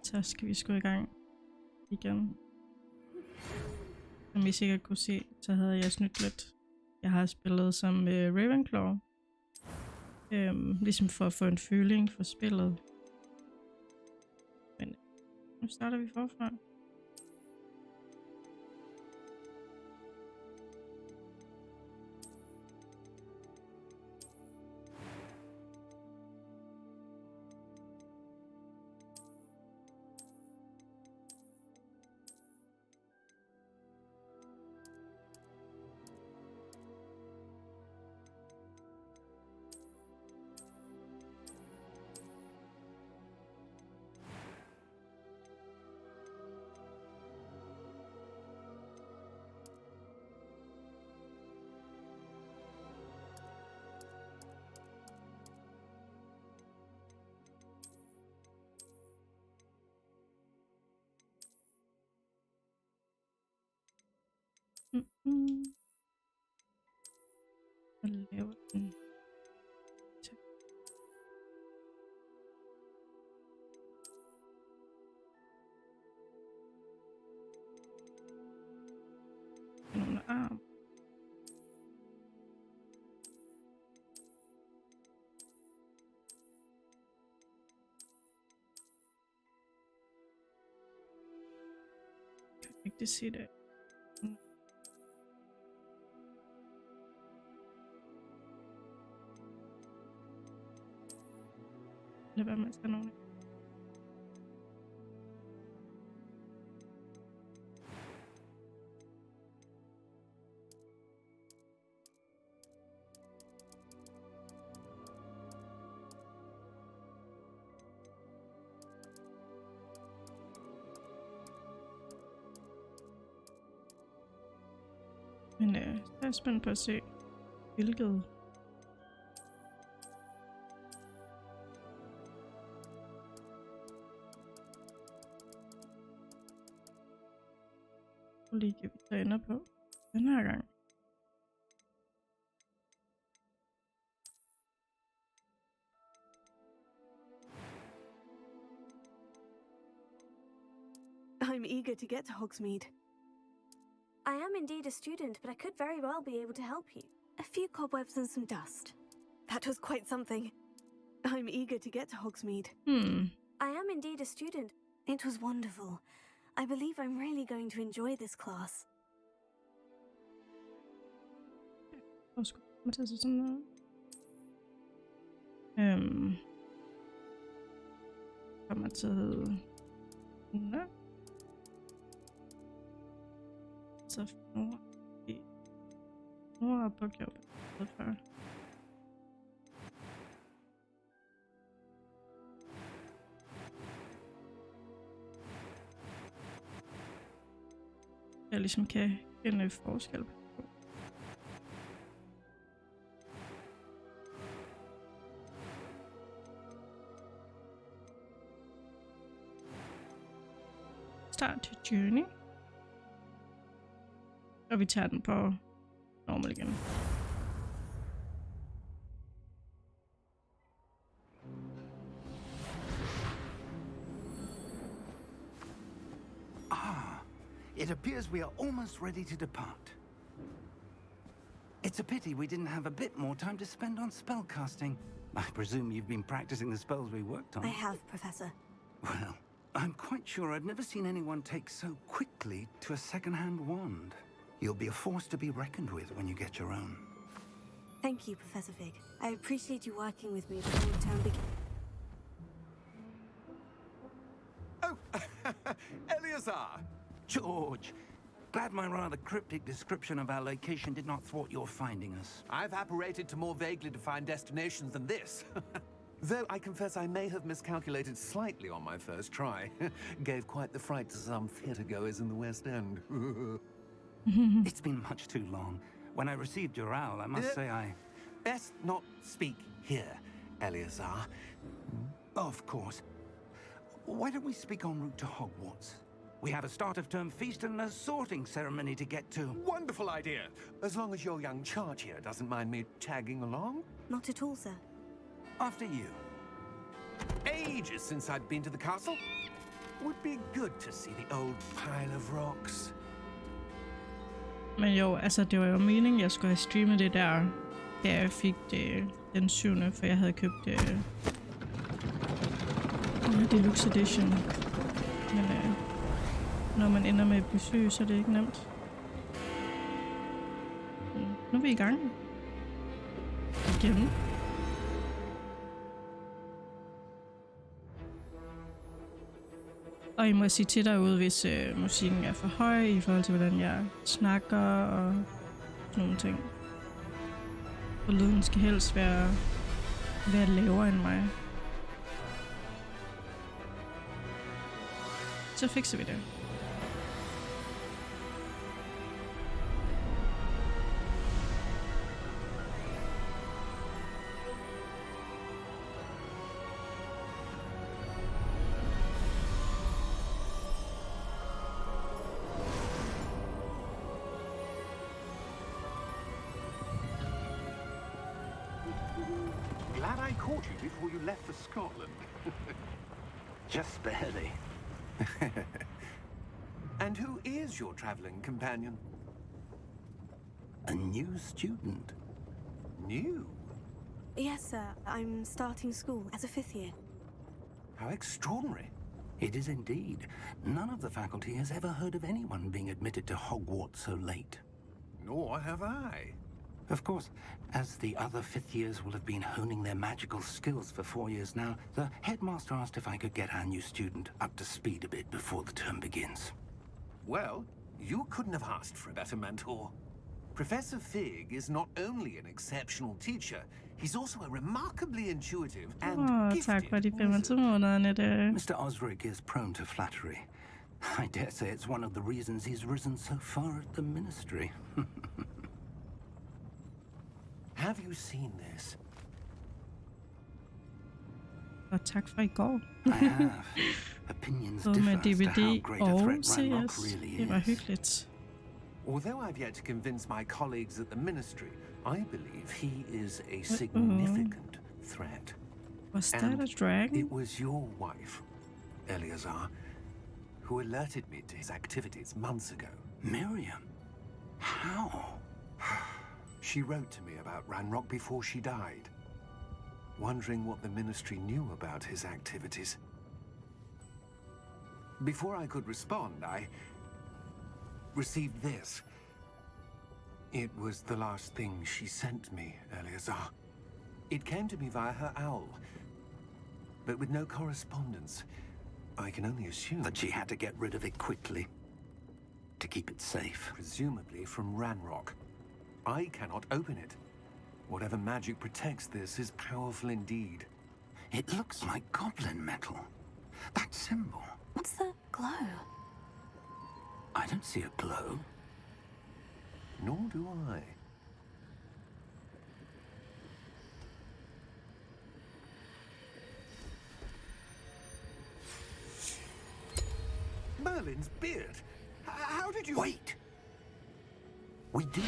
Så skal vi sgu i gang igen. Som I sikkert kunne se, så havde jeg snydt lidt. Jeg har spillet som Ravenclaw. Ligesom for at få en føling for spillet. Men nu starter vi forfra. Hvad laver den? Nogle arm. Jeg kan ikke se det. Lad være med at tage nogen. Men jeg er spændt på at se, hvilket kollega vi træner på den her gang. I'm eager to get to Hogsmeade. I am indeed a student, but I could very well be able to help you. A few cobwebs and some dust. That was quite something. I'm eager to get to Hogsmeade. I am indeed a student. It was wonderful. I believe I'm really going to enjoy this class. Og skulle komme til at se sådan noget. Kommer til at hedde Una. Så Nora har brugt jeg jo før. Jeg ligesom kan kende forskel på. Start to journey. Og vi tager den på normal igen. It appears we are almost ready to depart. It's a pity we didn't have a bit more time to spend on spellcasting. I presume you've been practicing the spells we worked on. I have, Professor. Well, I'm quite sure I've never seen anyone take so quickly to a second-hand wand. You'll be a force to be reckoned with when you get your own. Thank you, Professor Fig. I appreciate you working with me before the term begins. Oh, Eleazar! George, glad my rather cryptic description of our location did not thwart your finding us. I've apparated to more vaguely defined destinations than this. Though I confess I may have miscalculated slightly on my first try. Gave quite the fright to some theatre-goers in the West End. It's been much too long. When I received your owl, I must say I... Best not speak here, Eleazar. Of course. Why don't we speak en route to Hogwarts? We have a start-of-term feast and a sorting ceremony to get to. Wonderful idea! As long as your young charge here doesn't mind me tagging along. Not at all, sir. After you. Ages since I'd been to the castle. Would be good to see the old pile of rocks. Men jo, altså det var jo meningen, jeg skulle have streamet det der, da jeg fik det den 7. For jeg havde købt Deluxe Edition. Men når man ender med at blive syg, så er det ikke nemt. Nu er vi i gang. Igen. Og I må sige til derude, hvis musikken er for høj i forhold til, hvordan jeg snakker og sådan nogle ting. Og lyden skal helst være lavere end mig. Så fikser vi det. Glad I caught you before you left for Scotland. Just barely. And who is your traveling companion? A new student. New? Yes, sir. I'm starting school as a 5th year. How extraordinary. It is indeed. None of the faculty has ever heard of anyone being admitted to Hogwarts so late. Nor have I. Of course, as the other 5th years will have been honing their magical skills for 4 years now, the headmaster asked if I could get our new student up to speed a bit before the term begins. Well, you couldn't have asked for a better mentor. Professor Fig is not only an exceptional teacher, he's also a remarkably intuitive and Tak for de gifted 25 wizard. måneder, Annette. Mr. Osric is prone to flattery. I dare say it's one of the reasons he's risen so far at the ministry. Have you seen this? Og tak for i går. I have. Opinions Både med differ as to how DVD great a og threat Ranrock CS. really Det var is. hyggeligt. Although I've yet to convince my colleagues at the ministry, I believe he is a significant threat. Was that And a dragon? it was your wife, Eleazar, who alerted me to his activities months ago. Miriam? How? She wrote to me about Ranrock before she died, wondering what the ministry knew about his activities. Before I could respond, I received this. It was the last thing she sent me, Eleazar. It came to me via her owl, but with no correspondence. I can only assume That she had to get rid of it quickly. To keep it safe. presumably from Ranrock. I cannot open it. Whatever magic protects this is powerful indeed. It looks like goblin metal. That symbol. What's the glow? I don't see a glow. Nor do I. Merlin's beard. How did you... Wait! We do.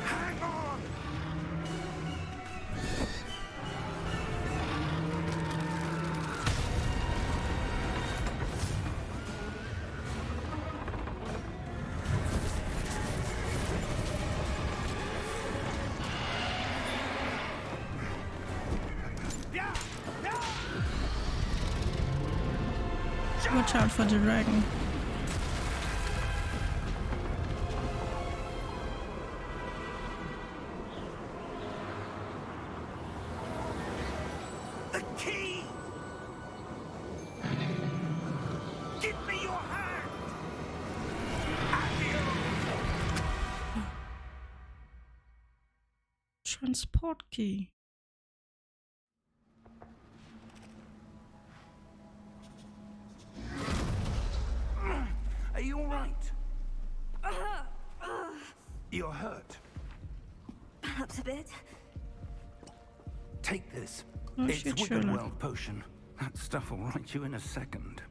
Hang on! Watch out for the dragon. The key! Give me your hand! Transport key. Are you all right? You're hurt. Perhaps a bit. Take this. Oh, It's shit, Wicked Sherlock. World potion. That stuff will right you in a second.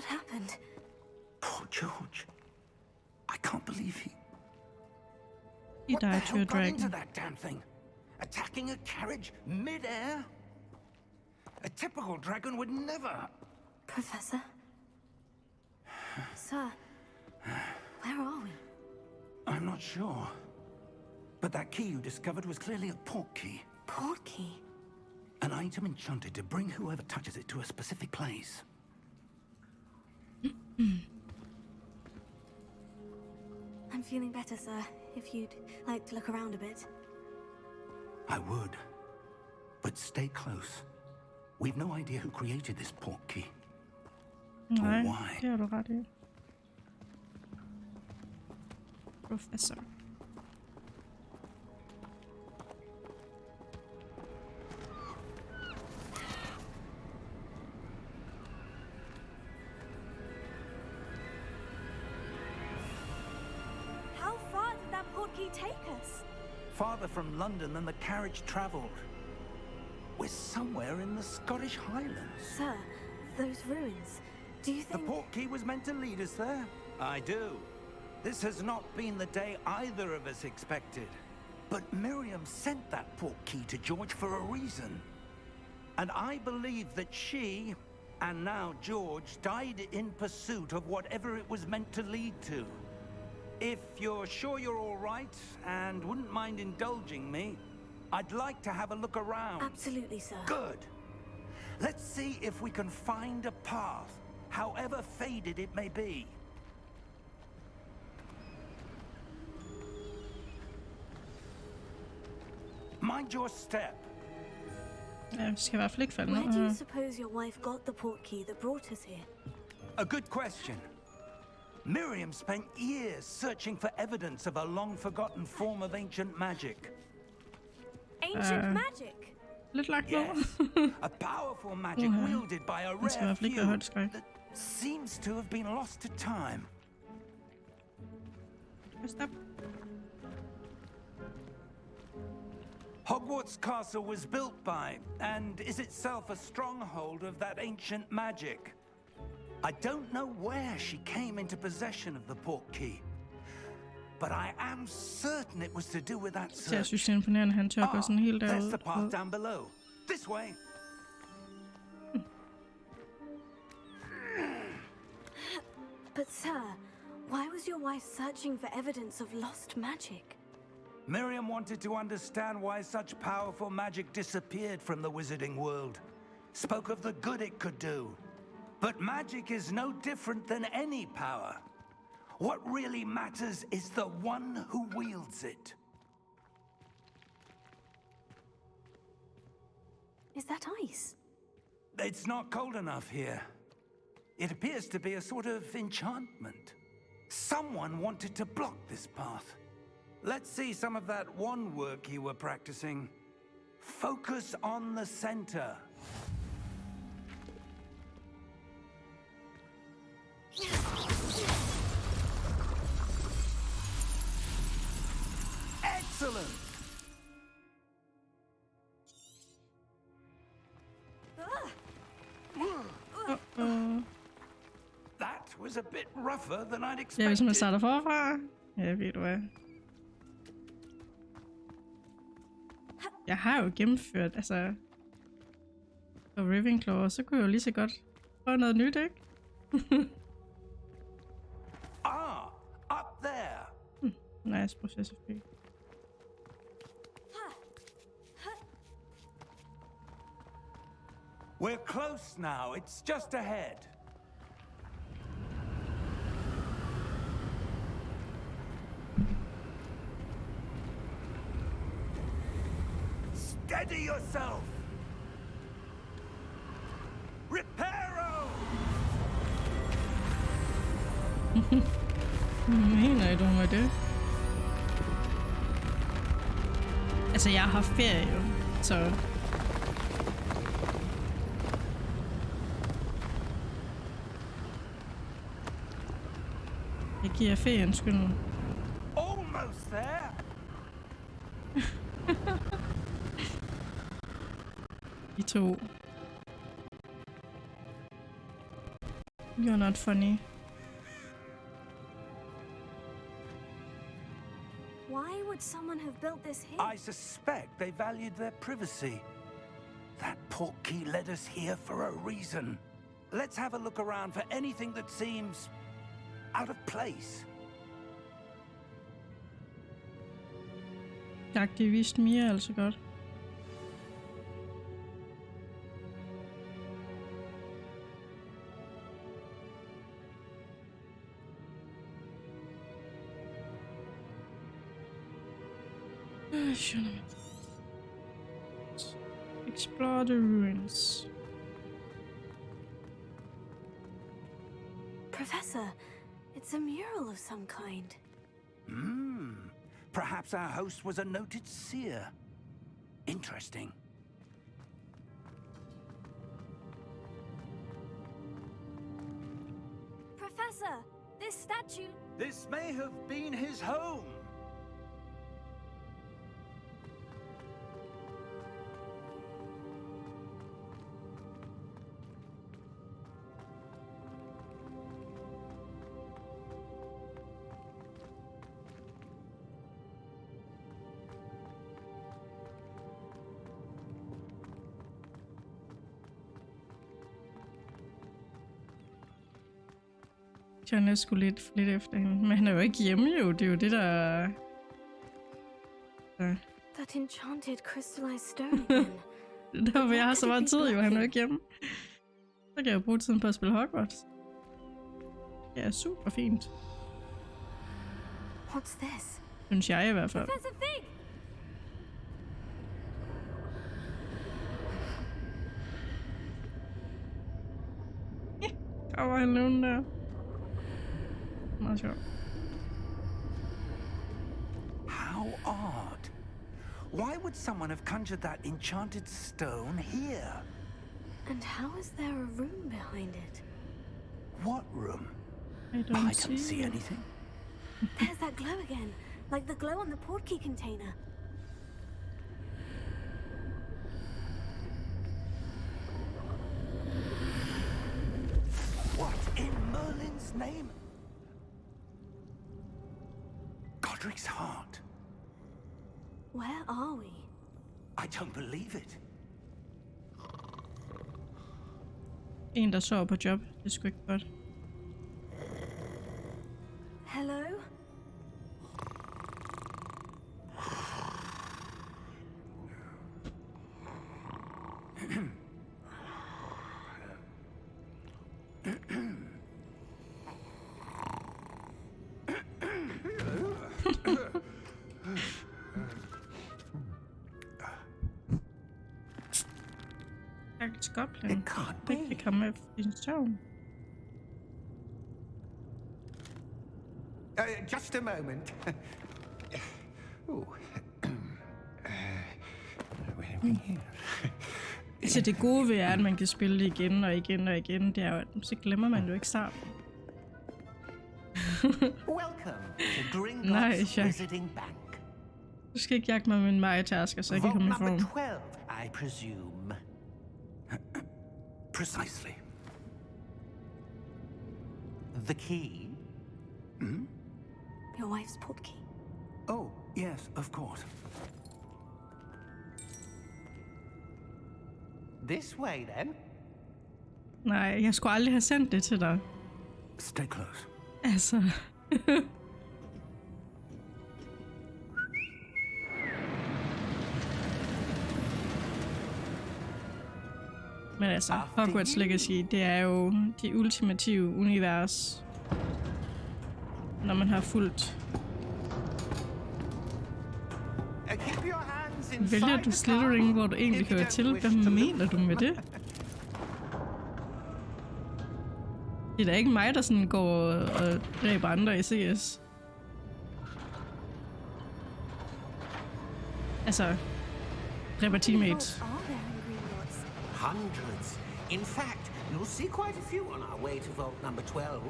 What happened? Poor George. I can't believe he... He What the died to hell a got into dragon. that damn thing? Attacking a carriage mid-air? A typical dragon would never... Professor? Sir, where are we? I'm not sure. But that key you discovered was clearly a port key. Port key? An item enchanted to bring whoever touches it to a specific place. I'm feeling better, sir. If you'd like to look around a bit. I would. But stay close. We've no idea who created this port key. Nej, why? det har du ret i. Professor. How far did that portkey take us? Farther from London than the carriage travelled. We're somewhere in the Scottish Highlands. Sir, those ruins. Do you The think... port key was meant to lead us there? I do. This has not been the day either of us expected. But Miriam sent that port key to George for a reason. And I believe that she, and now George, died in pursuit of whatever it was meant to lead to. If you're sure you're all right, and wouldn't mind indulging me, I'd like to have a look around. Absolutely, sir. Good. Let's see if we can find a path, however faded it may be. Mind your step. Ja, vi skal i hvert fald ikke falde Where ned. do you suppose your wife got the port key that brought us here? A good question. Miriam spent years searching for evidence of a long-forgotten form of ancient magic. Ancient magic. Lidt lagt ned. Yes, a powerful magic wielded by a Man skal i rare hvert fald ikke være few højdeskræk. that seems to have been lost to time. Stop. Hogwarts Castle was built by, and is itself a stronghold of that ancient magic. I don't know where she came into possession of the port key, but I am certain it was to do with that Så jeg search. synes, det er imponerende, han tør gå sådan helt There's derude. the path down below. This way. But sir, why was your wife searching for evidence of lost magic? Miriam wanted to understand why such powerful magic disappeared from the wizarding world. Spoke of the good it could do. But magic is no different than any power. What really matters is the one who wields it. Is that ice? It's not cold enough here. It appears to be a sort of enchantment. Someone wanted to block this path. Let's see some of that wand work you were practicing. Focus on the center. Excellent! That was a bit rougher than I'd Ja, hvis man expected. starter forfra. Ja, ved du hvad. Jeg har jo gennemført, altså... Og Ravenclaw, så kunne jeg jo lige så godt prøve noget nyt, ikke? Up there! Nice, Professor Fig. We're close now. It's just ahead. Steady yourself! Reparo! Mener du med det? Altså, jeg har ferie jo, så... Jeg giver ferien skylden. Almost there! De to. You're not funny. Why would someone have built this here? I suspect they valued their privacy. That portkey led us here for a reason. Let's have a look around for anything that seems out of place. Aktivist Mia er altså godt. Explore the ruins. Professor, it's a mural of some kind. Perhaps our host was a noted seer. Interesting. Professor, this statue... This may have been his home. Han er sgu lidt efter hende. Men han er jo ikke hjemme jo. Det er jo det, der... That enchanted crystallized stone again. Det er hvor jeg har så meget tid jo. Han er jo ikke hjemme. Så kan jeg jo bruge tiden på at spille Hogwarts. Det er super fint. What's this? Synes jeg i hvert fald. Professor Fig! Der var han nogen der. Meget sjovt. How odd. Why would someone have conjured that enchanted stone here? And how is there a room behind it? What room? I I don't don't see anything. There's that glow again, like the glow on the portkey container. What in Merlin's name? Godric's heart. Where are we? I don't believe it. En, der sover på job. Det er sgu ikke godt. Hello? Skoblen. It can't be. Det kan komme efter din søvn. Just a moment. Så det gode ved er, at man kan spille det igen og igen og igen, det er jo, at så glemmer man jo ikke starten. Welcome to Nej, Gringotts Jack. Visiting Bank. Du skal ikke jagte mig med en majetasker, så jeg kan Vault komme i number form. 12, I presume. Precisely. The key? Your wife's portkey. Oh, yes, of course. This way, then. Nej, jeg skulle aldrig have sendt det til dig. Stay close. Altså. Men altså, Hogwarts Legacy, det er jo det ultimative univers. Når man har fulgt. Keep your hands inside Vælger du the Slytherin, car hvor du egentlig if you hører don't til? wish Hvad to mener du med det? Det er da ikke mig, der sådan går og dræber andre i CS. Altså, dræber teammates. What are there in Gringotts? Hundreds. In fact, You'll see quite a few on our way to vault number 12.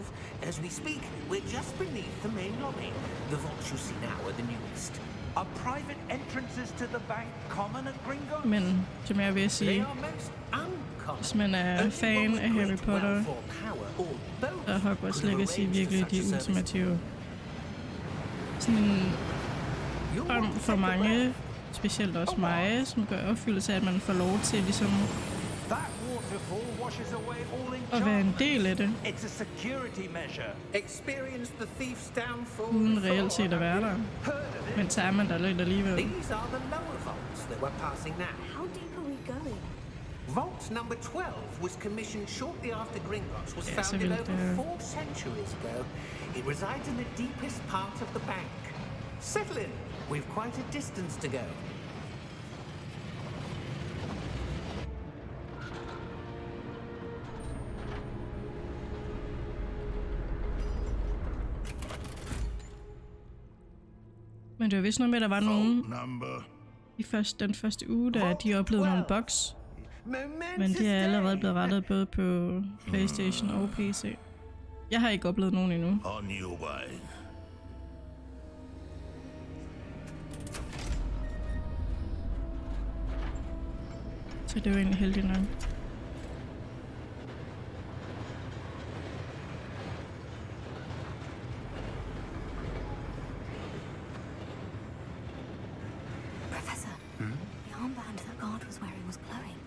As we speak, we're just beneath the main lobby. The vaults you see now are the newest. Are private entrances to the bank common at Gringotts? Men, som jeg vil They sige, are most uncommon. hvis man er Only fan one af with Harry great Potter, wealth or power, or both, så er Hogwarts could have Legacy arranged virkelig for de such a service. ultimative. Sådan en You'll drøm want to for take a mange, breath. specielt også mig, som gør opfyldelse af, at man får lov til ligesom That waterfall washes away all at være en enchantment. del af det, It's a security measure. Experience the thief's downfall uden before, reelt set at have være you? der. Heard of it? Men så er man der lidt alligevel. These are the lower vaults that we're passing now. How deep are we going? Vault number 12 was commissioned shortly after Gringotts was Ja, så founded vildt, over 4 centuries ago. It resides in the deepest part of the bank. Settle in. We've quite a distance to go. Men det var vist noget med, at der var nogen Number. den første uge, da de oplevede nogle bugs. Men de er allerede blevet rettet både på PlayStation og PC. Jeg har ikke oplevet nogen endnu. On your way. Så det var egentlig heldigt nok. Professor, the armband that guard was wearing was glowing.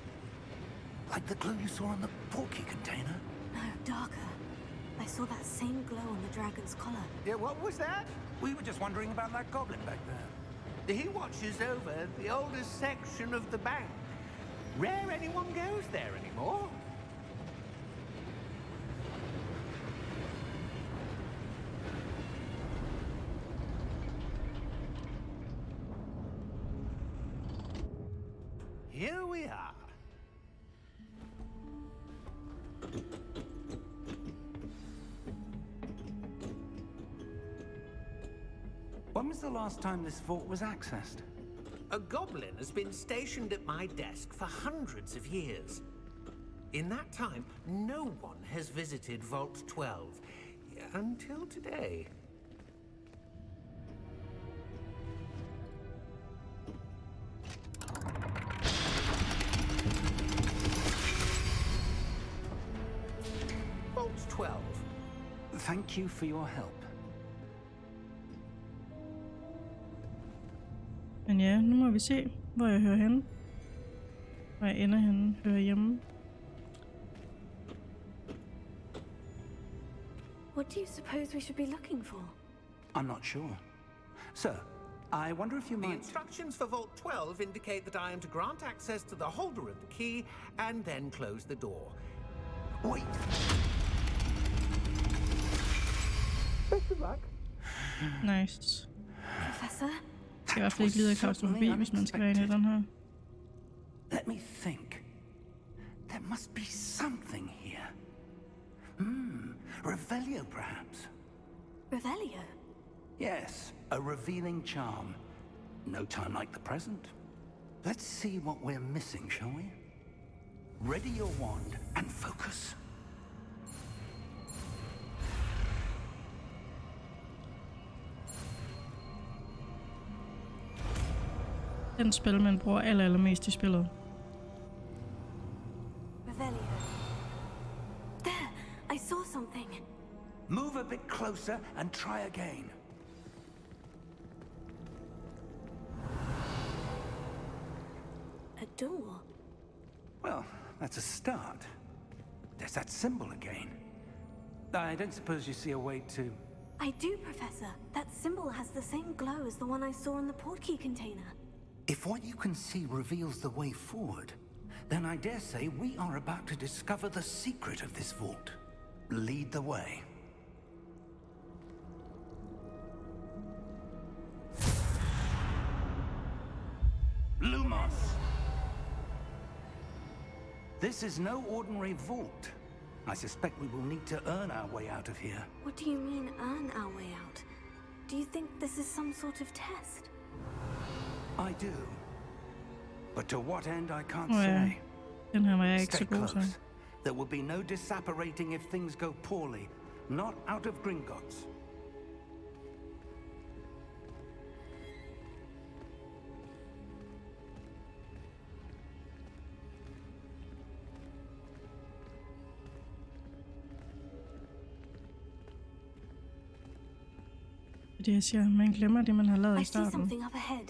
Like the glow you saw on the portkey container? No, darker. I saw that same glow on the dragon's collar. Yeah, what was that? We were just wondering about that goblin back there. He watches over the oldest section of the bank. Rare anyone goes there anymore. Here we are. When was the last time this vault was accessed? A goblin has been stationed at my desk for hundreds of years. In that time, no one has visited Vault 12 until today. Vault 12. Thank you for your help. Men ja, nu må vi se, hvor jeg hører henne. Hvor jeg ender henne, hører hjemme. What do you suppose we should be looking for? I'm not sure. Sir, I wonder if you The might... instructions for Vault 12 indicate that I am to grant access to the holder of the key and then close the door. Wait! Best of luck. Nice. Professor? Jeg skal i hvert fald ikke lide af klaustrofobi, hvis man skal være inde i den her. Let me think. There must be something here. Revelio, perhaps? Revelio? Yes, a revealing charm. No time like the present. Let's see what we're missing, shall we? Ready your wand and focus. Den spil, man bruger allermest i spillet. Revelio. There! I saw something. Move a bit closer and try again. A door. Well, that's a start. There's that symbol again. I don't suppose you see a way to... I do, Professor. That symbol has the same glow as the one I saw in the portkey container. If what you can see reveals the way forward, then I dare say we are about to discover the secret of this vault. Lead the way. Lumos! This is no ordinary vault. I suspect we will need to earn our way out of here. What do you mean, earn our way out? Do you think this is some sort of test? I do. But to what end, I can't Oh, yeah. say. Den her var jeg ikke Stay så god til. close. There will be no disapparating if things go poorly. Not out of Gringotts. Det jeg siger, man glemmer det, man har lavet I i see starten. something up ahead.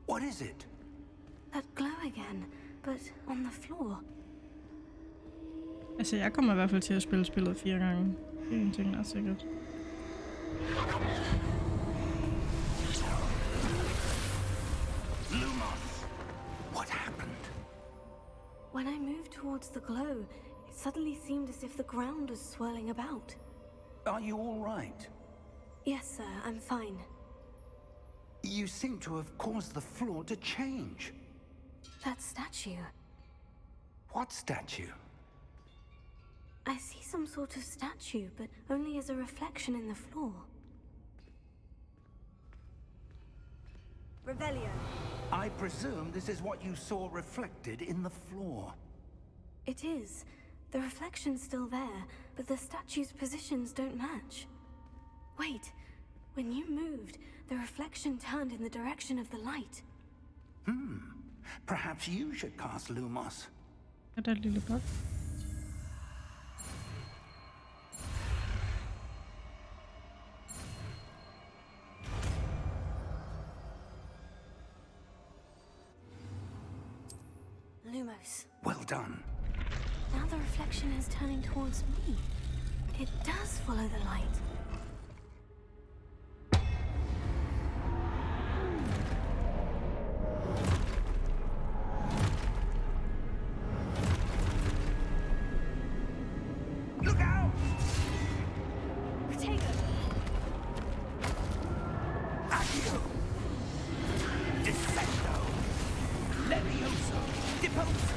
What is it? That glow again, but on the floor. Altså, jeg kommer i hvert fald til at spille spillet 4 gange. Det er en ting, der er sikkert. Lumos! What happened? When I moved towards the glow, it suddenly seemed as if the ground was swirling about. Are you all right? Yes, sir, I'm fine. You seem to have caused the floor to change. That statue. What statue? I see some sort of statue, but only as a reflection in the floor. Revelio. I presume this is what you saw reflected in the floor. It is. The reflection's still there, but the statue's positions don't match. Wait. When you moved, the reflection turned in the direction of the light. Perhaps you should cast Lumos. Er der et lille bug? Lumos. Well done. Now the reflection is turning towards me. It does follow the light. Look out! Protego. Accio! Descendo! Levioso! Deposo!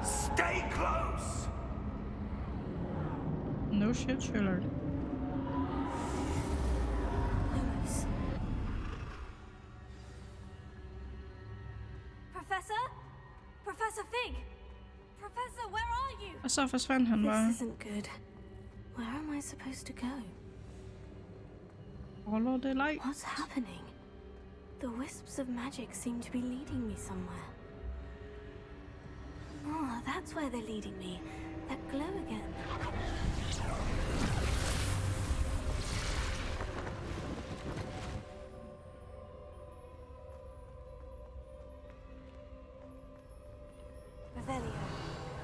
Stay close! No shit, Sherlock. Lumos. Professor? Professor Fig? Professor, where are you? Og så forsvandt han bare. This isn't good. Where am I supposed to go? Follow the light. What's happening? The wisps of magic seem to be leading me somewhere. Oh, that's where they're leading me. That glow again. Revelio.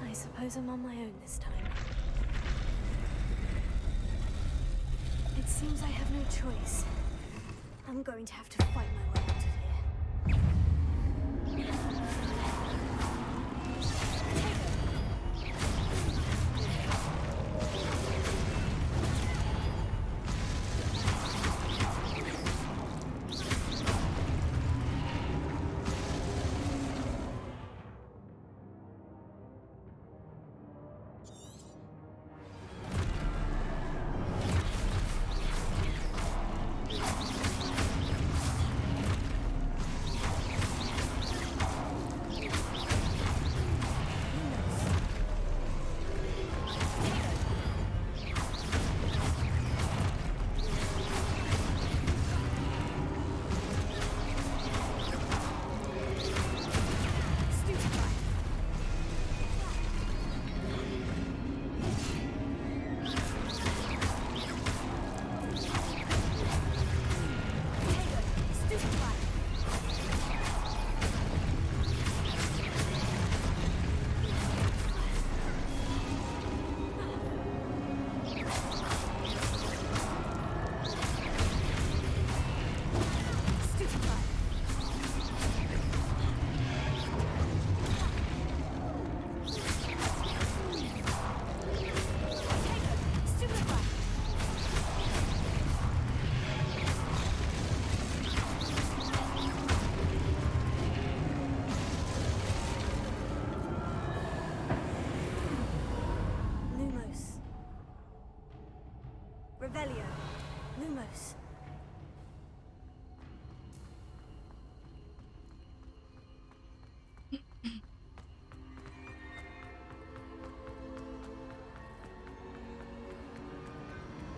I suppose I'm on my own this time. It seems I have no choice. I'm going to have to fight my way out of here.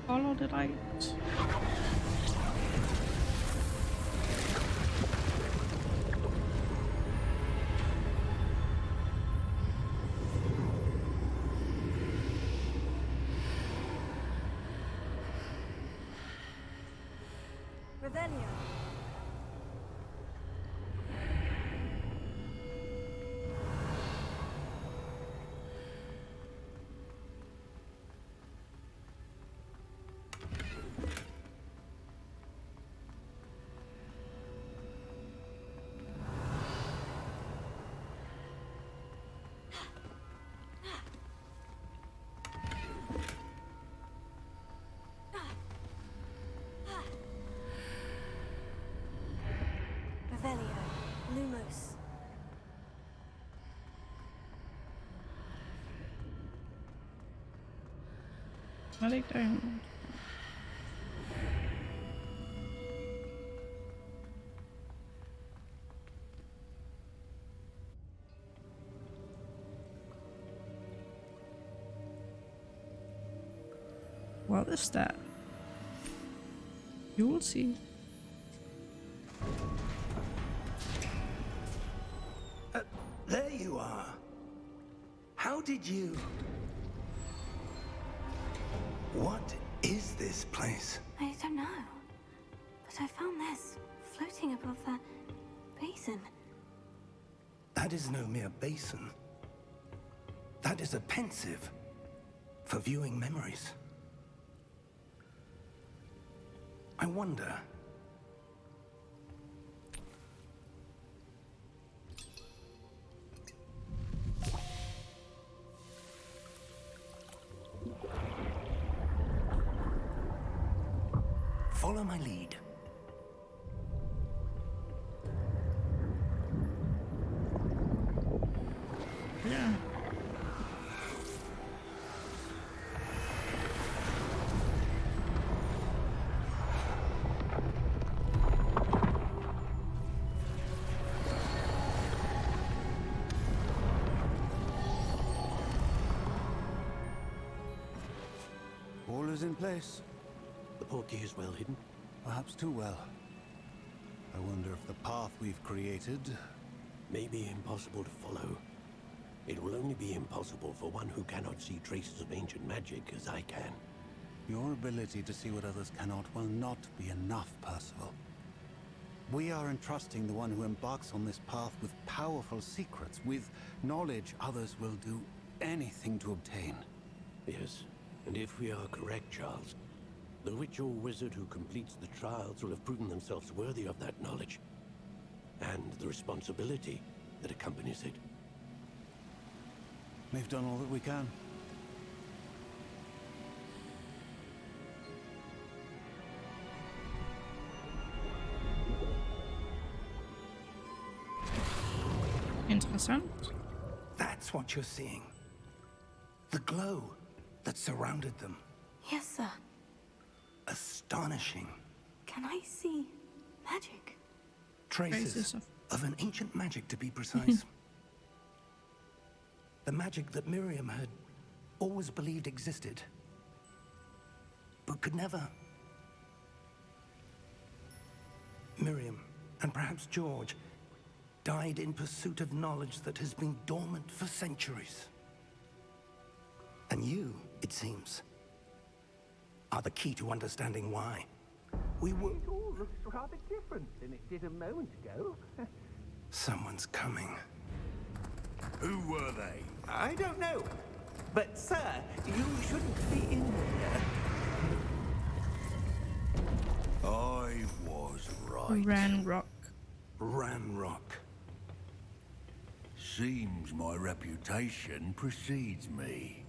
Follow the light. Revelio. Revelio. Lumos. Er det ikke derinde? What is that? You'll see. There you are. How did you... What is this place? I don't know. But I found this floating above that basin. That is no mere basin. That is a pensive for viewing memories. I wonder... Follow my lead. Yeah. All is in place. The portkey is well hidden. Perhaps too well. I wonder if the path we've created... May be impossible to follow. It will only be impossible for one who cannot see traces of ancient magic as I can. Your ability to see what others cannot will not be enough, Percival. We are entrusting the one who embarks on this path with powerful secrets, with knowledge others will do anything to obtain. Yes, and if we are correct, Charles, the witch or wizard who completes the trials will have proven themselves worthy of that knowledge, and the responsibility that accompanies it. We've done all that we can. Interessant. That's what you're seeing. The glow that surrounded them. Yes, sir. Astonishing. Can I see magic? Traces of- of an ancient magic, to be precise. The magic that Miriam had always believed existed, but could never. Miriam, and perhaps George, died in pursuit of knowledge that has been dormant for centuries. And you, it seems, are the key to understanding why. We were... It all looks rather different than it did a moment ago. Someone's coming. Who were they? I don't know. But, sir, you shouldn't be in here. I was right. Ranrock. Ranrock. Seems my reputation precedes me.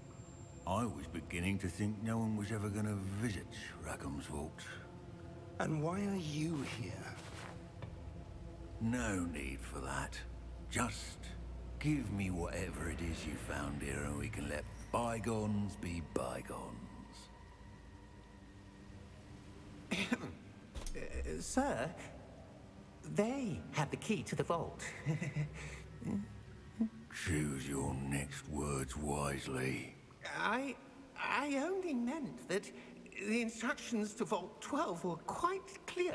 I was beginning to think no one was ever going to visit Rackham's Vault. And why are you here? No need for that. Just give me whatever it is you found here and we can let bygones be bygones. Sir, they had the key to the vault. Choose your next words wisely. I only meant that the instructions to Vault 12 were quite clear.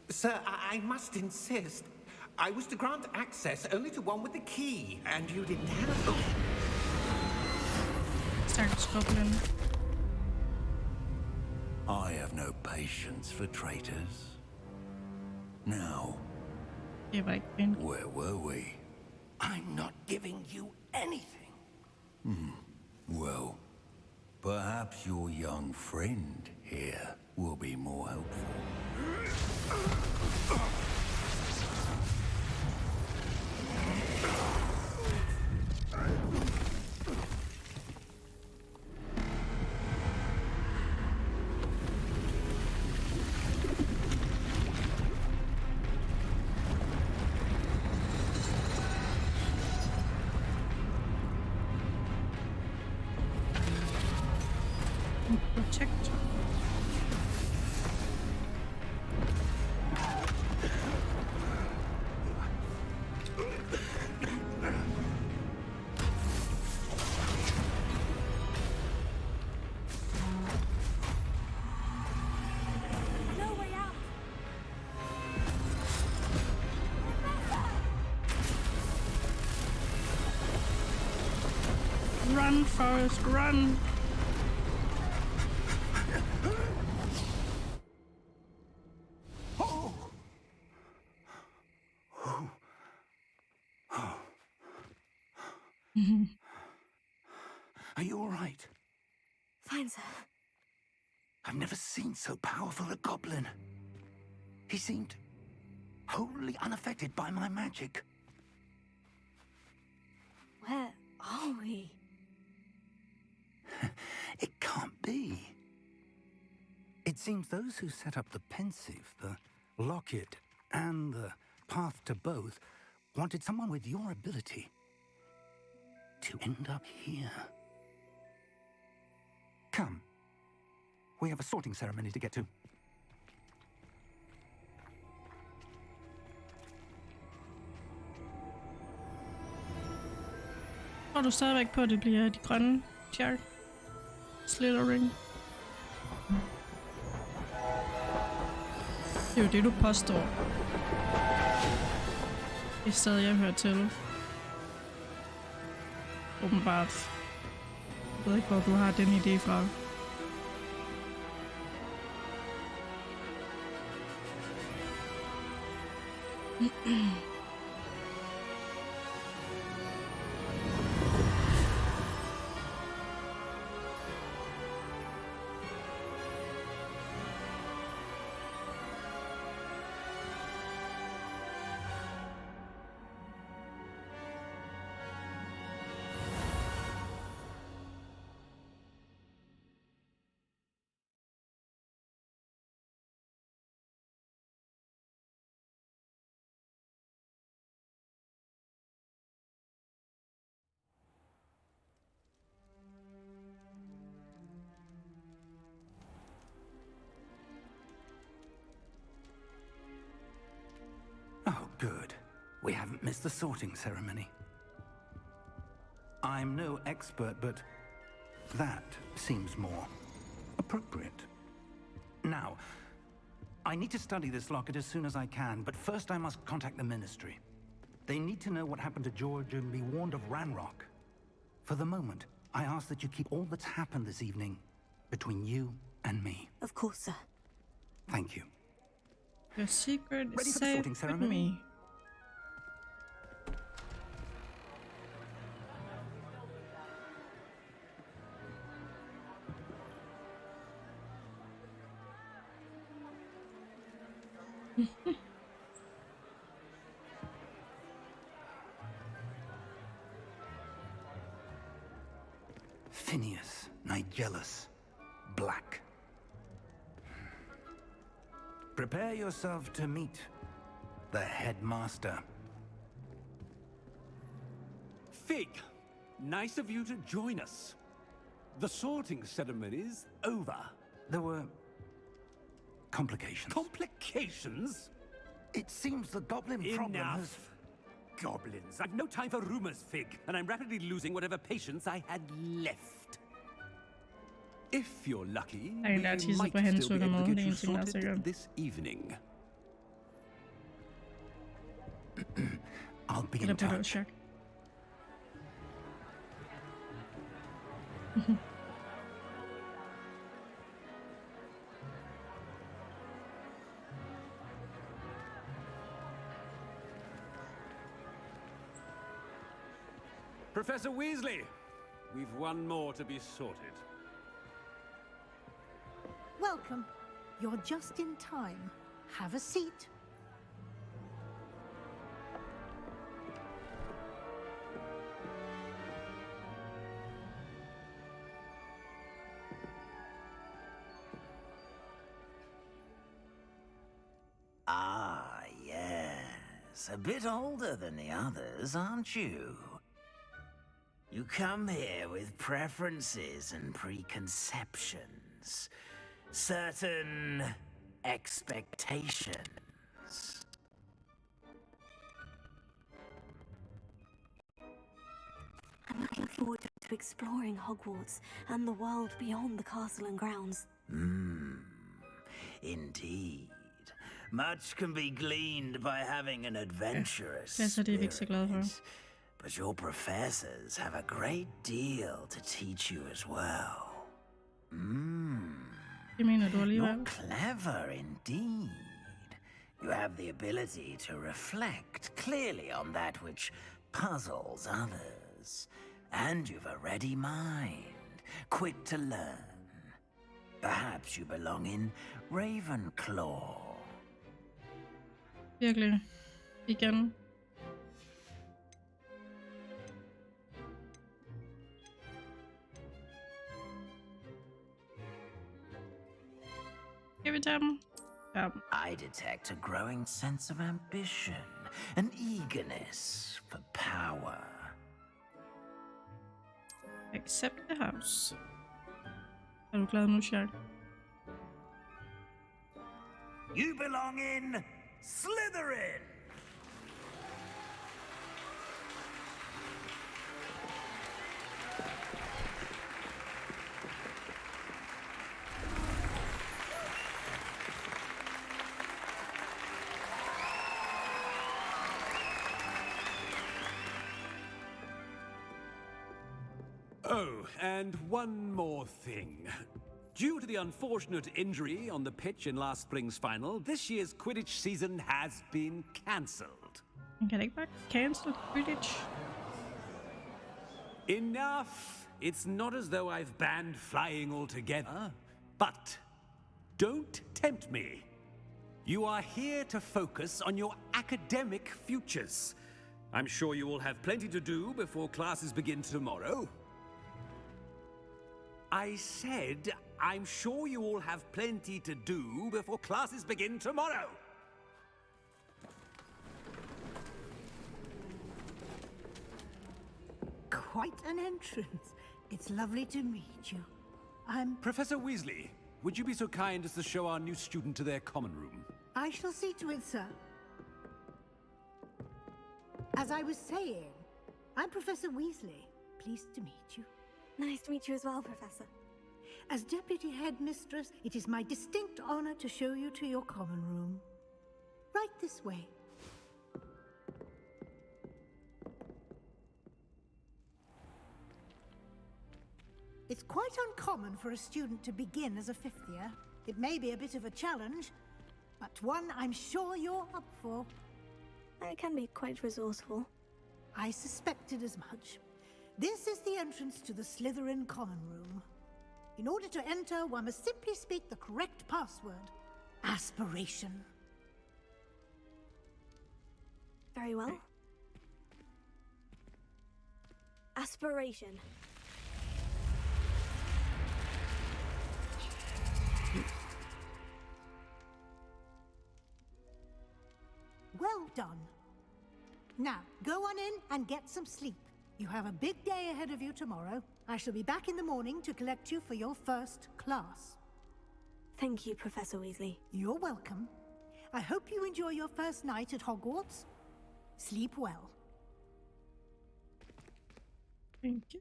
Sir, I must insist. I was to grant access only to one with the key, and you didn't have them. Stakkels goblin. I have no patience for traitors. Now, Det var ikke en. where were we? I'm not giving you anything. Well, perhaps your young friend here will be more helpful. Protector. No way out! Run, Forrest, run! Are you all right? Fine, sir. I've never seen so powerful a goblin. He seemed wholly unaffected by my magic. Where are we? It can't be. It seems those who set up the pensive, the locket, and the path to both wanted someone with your ability to end up here. Come. We have a sorting ceremony to get to. Tror du stadigvæk på, at det bliver de grønne Shark? Slytherin? Det er jo det, du påstår. Det er stadig, jeg hører til. Åbenbart. Jeg ved ikke, hvor du har den idé fra. Oh, good. We haven't missed the sorting ceremony. I'm no expert, but that seems more appropriate. Now, I need to study this locket as soon as I can, but first I must contact the Ministry. They need to know what happened to George and be warned of Ranrock. For the moment, I ask that you keep all that's happened this evening between you and me. Of course, sir. Thank you. Your secret Ready is for the safe sorting with ceremony? me. Phineas, Nigellus, Black. Prepare yourself to meet the headmaster. Fig, nice of you to join us. The sorting ceremony's over. There were complications. Complications? It seems the goblin problem has... Enough. goblins! I've no time for rumors, Fig, and I'm rapidly losing whatever patience I had left. If you're lucky, Der er en, der har tisset på hans sukker med. Det er en ting, der er sikkert. This evening. I'll be Eller in på det touch. chok. Professor Weasley, we've one more to be sorted. Welcome. You're just in time. Have a seat. Ah, yes. A bit older than the others, aren't you? You come here with preferences and preconceptions. Certain expectations. I'm looking forward to exploring Hogwarts and the world beyond the castle and grounds. Indeed. Much can be gleaned by having an adventurous Professor, det er vi ikke så glade for. spirit. But your professors have a great deal to teach you as well. Det mener du alligevel. You're clever indeed. You have the ability to reflect clearly on that which puzzles others. And you've a ready mind, quick to learn. Perhaps you belong in Ravenclaw. Virkelig. Igen. Skal vi tage dem? Ja. I detect a growing sense of ambition, an eagerness for power. Accept the house. Er du glad nu, Shark? You belong in Slytherin! Oh, and one more thing. Due to the unfortunate injury on the pitch in last spring's final, this year's Quidditch season has been cancelled. Kan det ikke bare cancel Quidditch? Enough! It's not as though I've banned flying altogether. But don't tempt me. You are here to focus on your academic futures. I'm sure you will have plenty to do before classes begin tomorrow. I said, I'm sure you all have plenty to do before classes begin tomorrow. Quite an entrance. It's lovely to meet you. I'm... Professor Weasley, would you be so kind as to show our new student to their common room? I shall see to it, sir. As I was saying, I'm Professor Weasley. Pleased to meet you. Nice to meet you as well, Professor. As Deputy Headmistress, it is my distinct honor to show you to your common room. Right this way. It's quite uncommon for a student to begin as a fifth year. It may be a bit of a challenge, but one I'm sure you're up for. I can be quite resourceful. I suspected as much. This is the entrance to the Slytherin common room. In order to enter, one must simply speak the correct password. Aspiration. Very well. Aspiration. Well done. Now, go on in and get some sleep. You have a big day ahead of you tomorrow. I shall be back in the morning to collect you for your first class. Thank you, Professor Weasley. You're welcome. I hope you enjoy your first night at Hogwarts. Sleep well. Thank you.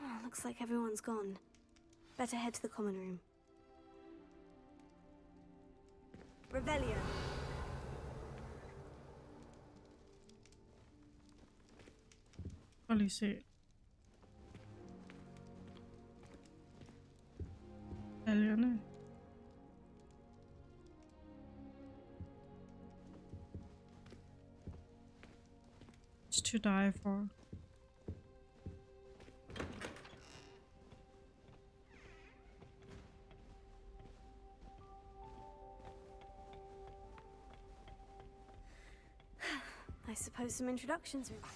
Oh, looks like everyone's gone. Better head to the common room. Revelio. Prøv lige se. Algerne. It's to die for. I suppose some introductions are...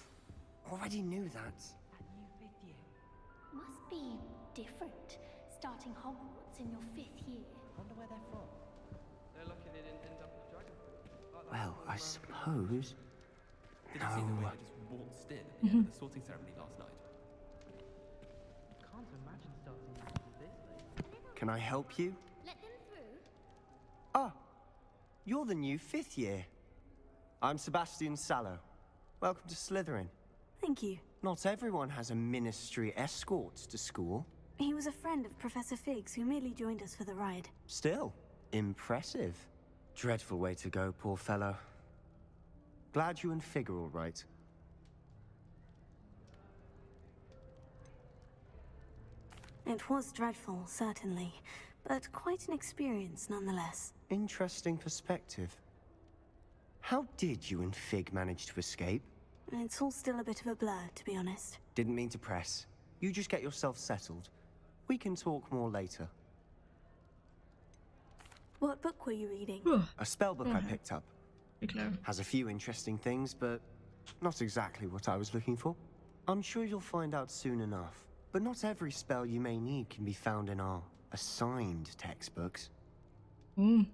Already knew that. Must be different, starting Hogwarts in your 5th year. Wonder where they're from. They're lucky they didn't end up in the dragon fruit. Well, I suppose. Did you see the way I just waltzed in at the end of the sorting ceremony last night? Can't imagine starting this late. Can I help you? Let them through. Ah, you're the new 5th year. I'm Sebastian Sallow. Welcome to Slytherin. Thank you. Not everyone has a ministry escort to school. He was a friend of Professor Figgs who merely joined us for the ride. Still, impressive. Dreadful way to go, poor fellow. Glad you and Fig are all right. It was dreadful, certainly, but quite an experience nonetheless. Interesting perspective. How did you and Fig manage to escape? It's all still a bit of a blur, to be honest. Didn't mean to press. You just get yourself settled. We can talk more later. What book were you reading? A spell book I picked up. Beklager. Has a few interesting things, but not exactly what I was looking for. I'm sure you'll find out soon enough. But not every spell you may need can be found in our assigned textbooks. Ved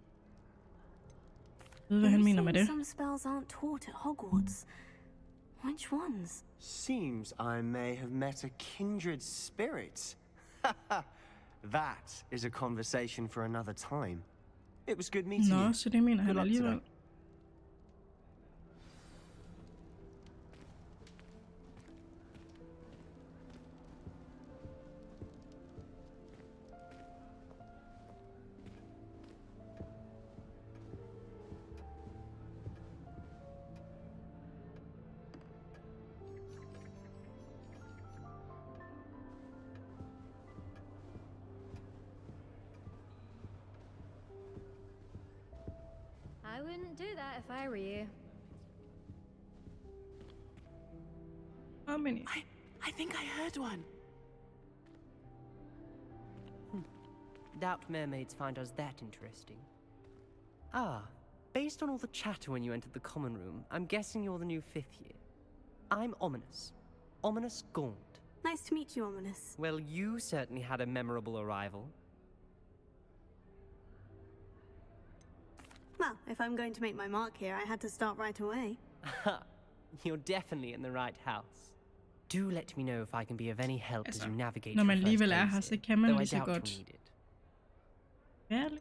hvad han mener med det. Some spells aren't taught at Hogwarts. Which ones? Seems I may have met a kindred spirit. That is a conversation for another time. It was good meeting you. Nå, så det mener Good han luck alligevel. today. I wouldn't do that if I were you. How many? I think I heard one. Doubt mermaids find us that interesting. Ah, based on all the chatter when you entered the common room, I'm guessing you're the new 5th year. I'm Ominous. Ominous Gaunt. Nice to meet you, Ominous. Well, you certainly had a memorable arrival. Well, if I'm going to make my mark here, I had to start right away. You're definitely in the right house. Do let me know if I can be of any help as you navigate Når your man first alligevel er days her, så here, kan man though I lige så doubt godt you'll need it. være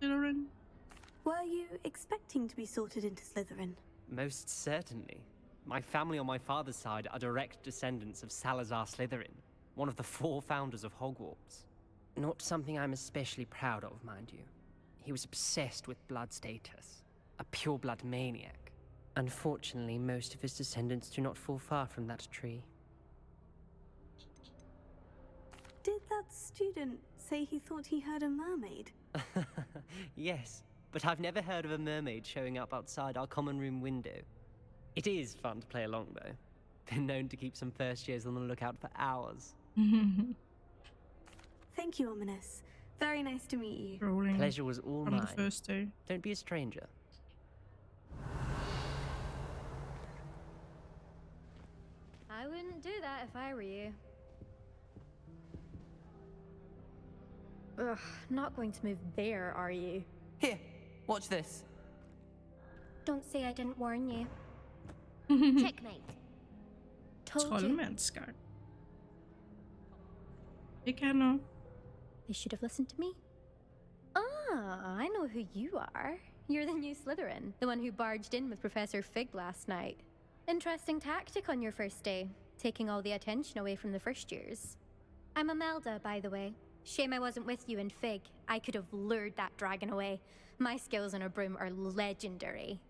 Slytherin. Were you expecting to be sorted into Slytherin? Most certainly. My family on my father's side are direct descendants of Salazar Slytherin, one of the 4 founders of Hogwarts. Not something I'm especially proud of, mind you. He was obsessed with blood status, a pure-blood maniac. Unfortunately, most of his descendants do not fall far from that tree. Did that student say he thought he heard a mermaid? Yes, but I've never heard of a mermaid showing up outside our common room window. It is fun to play along, though. Been known to keep some first years on the lookout for hours. Thank you, Ominous. Very nice to meet you. Rolling Pleasure was all on mine. the first day. Don't be a stranger. I wouldn't do that if I were you. Ugh, not going to move there, are you? Here, watch this. Don't say I didn't warn you. Checkmate. Told you. Troldmandsgang. Det kan noget. They should have listened to me. Ah, I know who you are. You're the new Slytherin, the one who barged in with Professor Fig last night. Interesting tactic on your first day, taking all the attention away from the first years. I'm Imelda, by the way. Shame I wasn't with you in Fig. I could have lured that dragon away. My skills on a broom are legendary.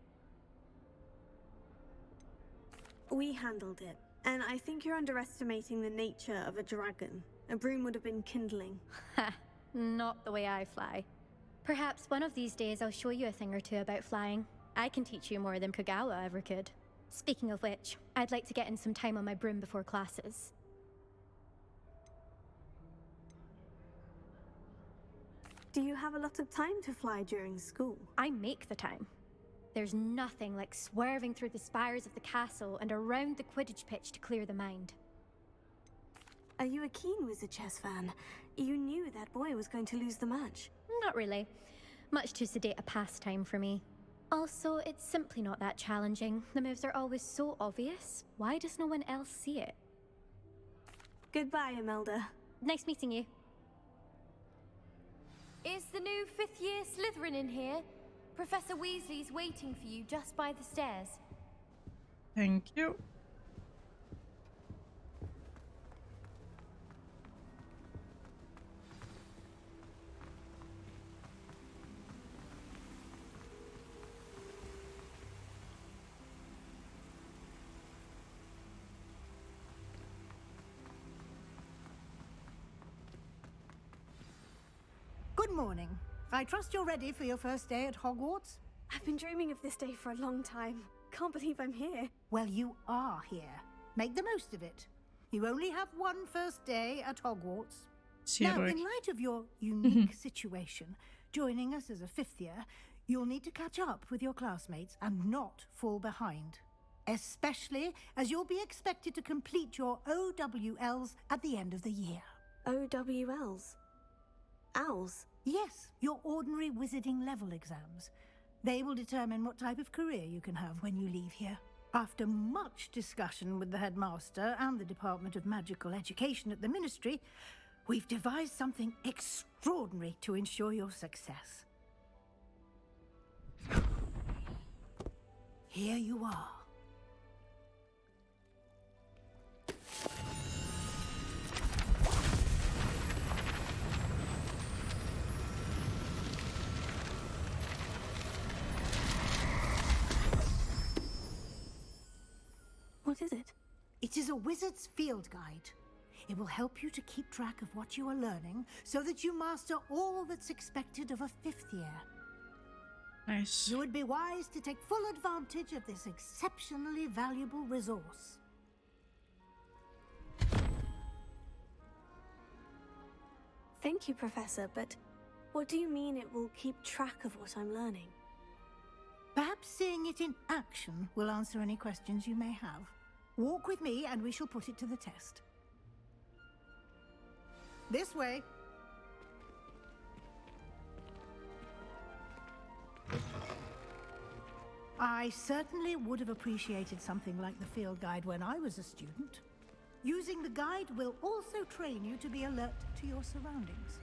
We handled it, and I think you're underestimating the nature of a dragon. A broom would have been kindling. Ha! Not the way I fly. Perhaps one of these days I'll show you a thing or two about flying. I can teach you more than Kagawa ever could. Speaking of which, I'd like to get in some time on my broom before classes. Do you have a lot of time to fly during school? I make the time. There's nothing like swerving through the spires of the castle and around the Quidditch pitch to clear the mind. Are you a keen Wizard Chess fan? You knew that boy was going to lose the match. Not really. Much too sedate a pastime for me. Also, it's simply not that challenging. The moves are always so obvious. Why does no one else see it? Goodbye, Imelda. Nice meeting you. Is the new 5th year Slytherin in here? Professor Weasley's waiting for you just by the stairs. Thank you. Good morning. I trust you're ready for your first day at Hogwarts? I've been dreaming of this day for a long time. Can't believe I'm here. Well, you are here. Make the most of it. You only have one first day at Hogwarts. Now, in light of your unique situation, joining us as a 5th year, you'll need to catch up with your classmates and not fall behind. Especially as you'll be expected to complete your OWLs at the end of the year. OWLs? Owls? Yes, your ordinary wizarding level exams. They will determine what type of career you can have when you leave here. After much discussion with the headmaster and the Department of Magical Education at the Ministry, we've devised something extraordinary to ensure your success. Here you are. What is it? It is a wizard's field guide. It will help you to keep track of what you are learning so that you master all that's expected of a 5th year. Nice. You would be wise to take full advantage of this exceptionally valuable resource. Thank you, Professor, but what do you mean it will keep track of what I'm learning? Perhaps seeing it in action will answer any questions you may have. Walk with me and we shall put it to the test. This way. I certainly would have appreciated something like the field guide when I was a student. Using the guide will also train you to be alert to your surroundings.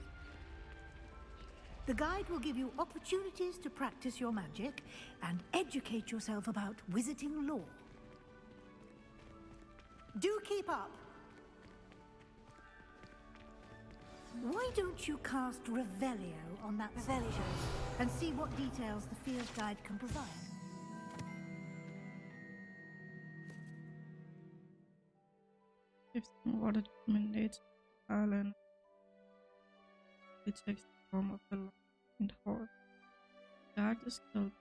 The guide will give you opportunities to practice your magic and educate yourself about wizarding lore. Do keep up. Why don't you cast Revelio on that Revelio and see what details the field guide can provide? Water mandates Ireland. It takes the form of the light and horror. Darkness killed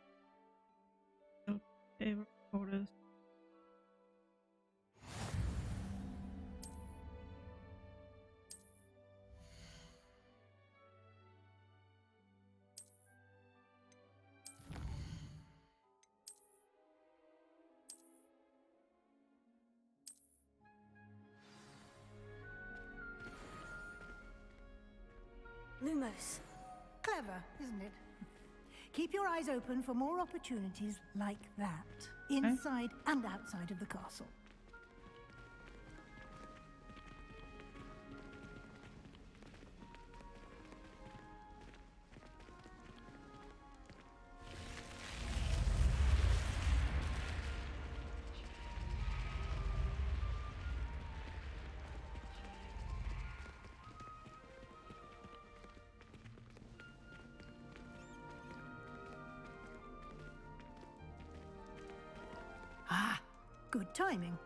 favorite orders. Lumos. Clever, isn't it? Keep your eyes open for more opportunities like that, inside and outside of the castle. Good timing.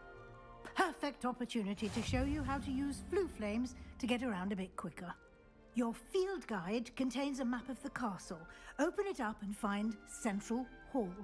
Perfect opportunity to show you how to use flue flames to get around a bit quicker. Your field guide contains a map of the castle. Open it up and find Central Hall.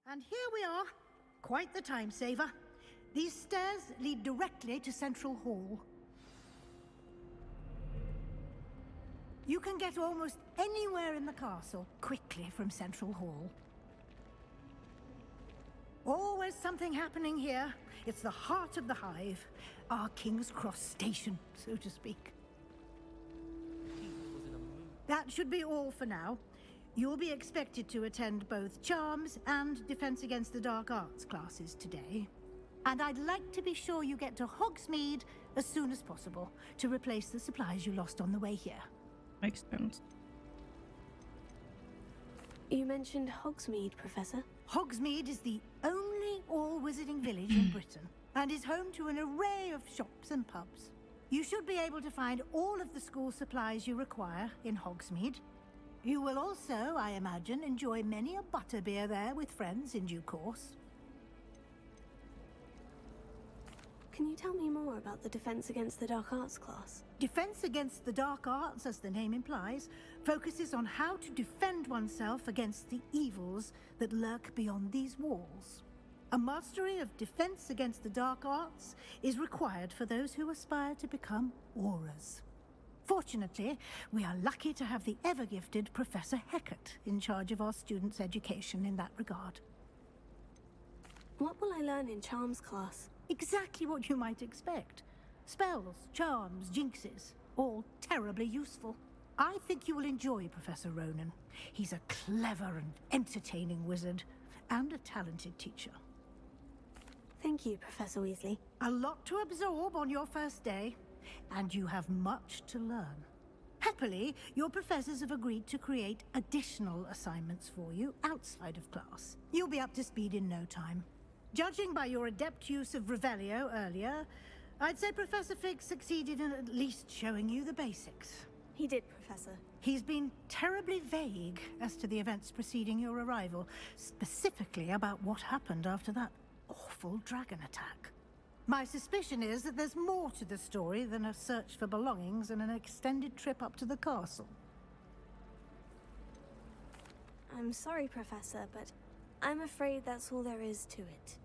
And here we are. Quite the time saver. These stairs lead directly to Central Hall. You can get almost anywhere in the castle quickly from Central Hall. Always something happening here. It's the heart of the Hive. Our King's Cross station, so to speak. That should be all for now. You'll be expected to attend both Charms and Defense Against the Dark Arts classes today. And I'd like to be sure you get to Hogsmeade as soon as possible to replace the supplies you lost on the way here. Makes sense. You mentioned Hogsmeade, Professor. Hogsmeade is the only all-wizarding village in Britain and is home to an array of shops and pubs. You should be able to find all of the school supplies you require in Hogsmeade. You will also, I imagine, enjoy many a butterbeer there with friends in due course. Can you tell me more about the Defense Against the Dark Arts class? Defense Against the Dark Arts, as the name implies, focuses on how to defend oneself against the evils that lurk beyond these walls. A mastery of Defense Against the Dark Arts is required for those who aspire to become Aurors. Fortunately, we are lucky to have the ever-gifted Professor Hecat in charge of our students' education in that regard. What will I learn in Charms class? Exactly what you might expect. Spells, charms, jinxes, all terribly useful. I think you will enjoy Professor Ronan. He's a clever and entertaining wizard, and a talented teacher. Thank you, Professor Weasley. A lot to absorb on your first day, and you have much to learn. Happily, your professors have agreed to create additional assignments for you outside of class. You'll be up to speed in no time. Judging by your adept use of Revelio earlier, I'd say Professor Fig succeeded in at least showing you the basics. He did, Professor. He's been terribly vague as to the events preceding your arrival, specifically about what happened after that awful dragon attack. My suspicion is that there's more to the story than a search for belongings and an extended trip up to the castle. I'm sorry, Professor, but I'm afraid that's all there is to it.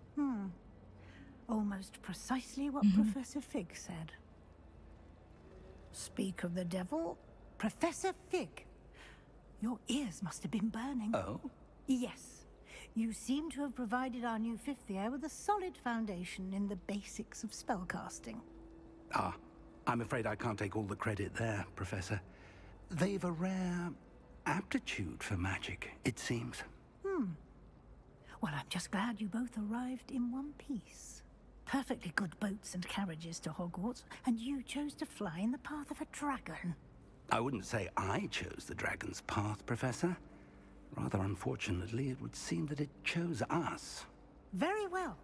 Almost precisely what Professor Fig said. Speak of the devil, Professor Fig. Your ears must have been burning. Oh? Yes. You seem to have provided our new fifth year with a solid foundation in the basics of spellcasting. Ah, I'm afraid I can't take all the credit there, Professor. They've a rare aptitude for magic, it seems. Well, I'm just glad you both arrived in one piece. Perfectly good boats and carriages to Hogwarts, and you chose to fly in the path of a dragon. I wouldn't say I chose the dragon's path, Professor. Rather unfortunately, it would seem that it chose us. Very well.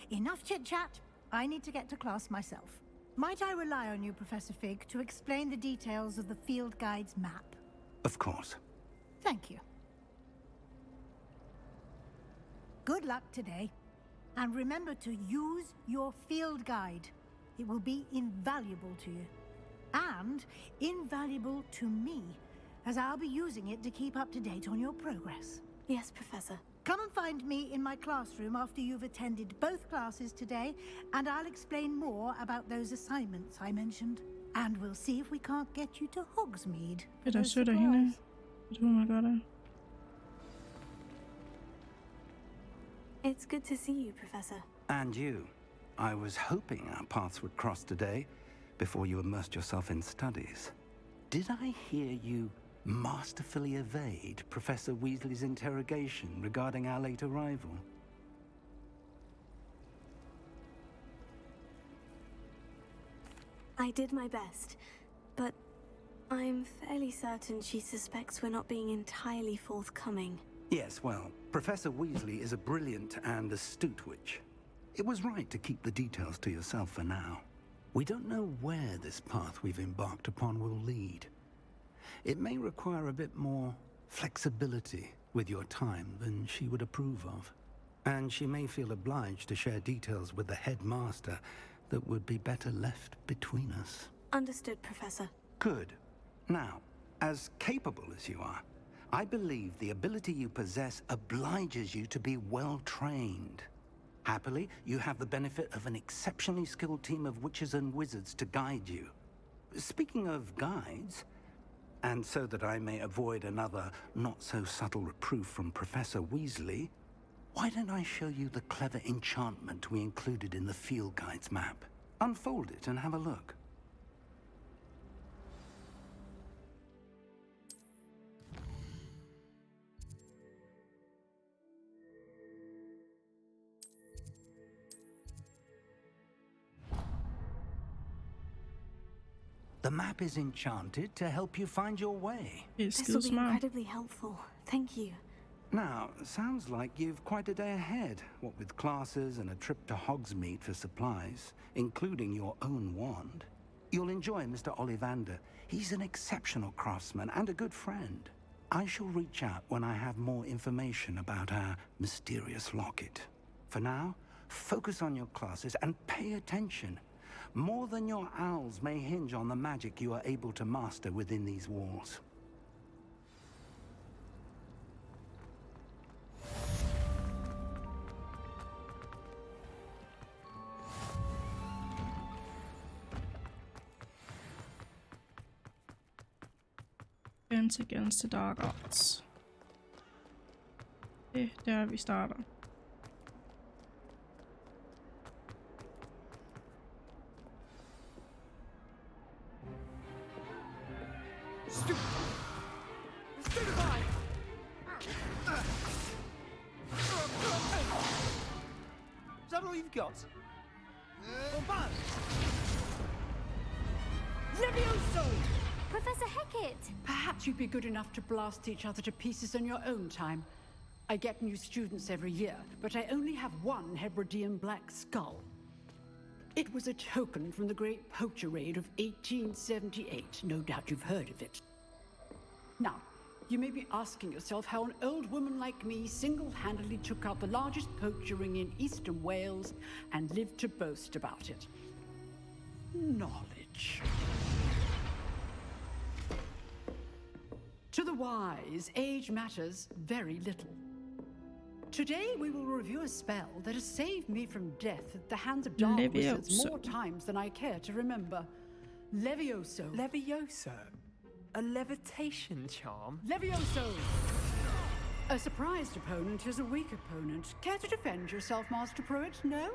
Enough chit-chat. I need to get to class myself. Might I rely on you, Professor Fig, to explain the details of the field guide's map? Of course. Thank you. Good luck today. And remember to use your field guide. It will be invaluable to you. And invaluable to me, as I'll be using it to keep up to date on your progress. Yes, Professor. Come and find me in my classroom after you've attended both classes today, and I'll explain more about those assignments I mentioned. And we'll see if we can't get you to Hogsmeade. Vil der sødt af hende? Det må man gøre det. It's good to see you, Professor. And you. I was hoping our paths would cross today, before you immersed yourself in studies. Did I hear you masterfully evade Professor Weasley's interrogation regarding our late arrival. I did my best, but I'm fairly certain she suspects we're not being entirely forthcoming. Yes, well, Professor Weasley is a brilliant and astute witch. It was right to keep the details to yourself for now. We don't know where this path we've embarked upon will lead. It may require a bit more flexibility with your time than she would approve of. And she may feel obliged to share details with the headmaster that would be better left between us. Understood, Professor. Good. Now, as capable as you are, I believe the ability you possess obliges you to be well-trained. Happily, you have the benefit of an exceptionally skilled team of witches and wizards to guide you. Speaking of guides, and so that I may avoid another not-so-subtle reproof from Professor Weasley, why don't I show you the clever enchantment we included in the field guide's map? Unfold it and have a look. The map is enchanted to help you find your way. This will be incredibly helpful. Thank you. Now, sounds like you've quite a day ahead, what with classes and a trip to Hogsmeade for supplies, including your own wand. You'll enjoy Mr. Ollivander. He's an exceptional craftsman and a good friend. I shall reach out when I have more information about our mysterious locket. For now, focus on your classes and pay attention. More than your owls may hinge on the magic you are able to master within these walls. Defense against the dark arts. Det er der, vi starter. Is that all you've got? Bombard! Levioso! Professor Hecat! Perhaps you'd be good enough to blast each other to pieces on your own time. I get new students every year, but I only have one Hebridean black skull. It was a token from the Great Poacher Raid of 1878. No doubt you've heard of it. Now, you may be asking yourself how an old woman like me single-handedly took out the largest poacher ring in eastern Wales and lived to boast about it. Knowledge. To the wise, age matters very little. Today we will review a spell that has saved me from death at the hands of dark wizards more times than I care to remember. Levioso. Levioso? A levitation charm? Levioso! A surprised opponent is a weak opponent. Care to defend yourself, Master Pruitt? No?